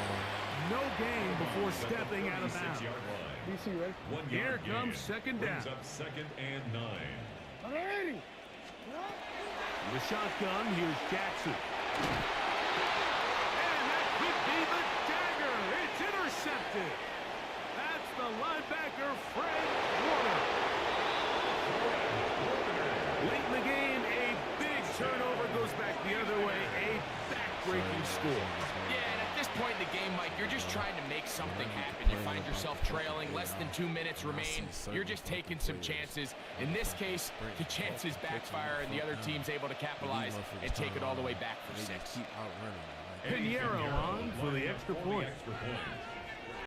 No gain before stepping out of bounds. DC, ready? Here comes 2nd down. Brings up 2nd and 9. Alrighty. The shotgun, here's Jackson. And that could be the dagger. It's intercepted. That's the linebacker, Fred Warner. Late in the game, a big turnover goes back the other way. A back-breaking score. Yeah, and at this point in the game, Mike, you're just trying to make something happen. You find yourself trailing, less than 2 minutes remain. You're just taking some chances. In this case, the chances backfire, and the other team's able to capitalize and take it all the way back for 6. Pinheiro on for the extra point.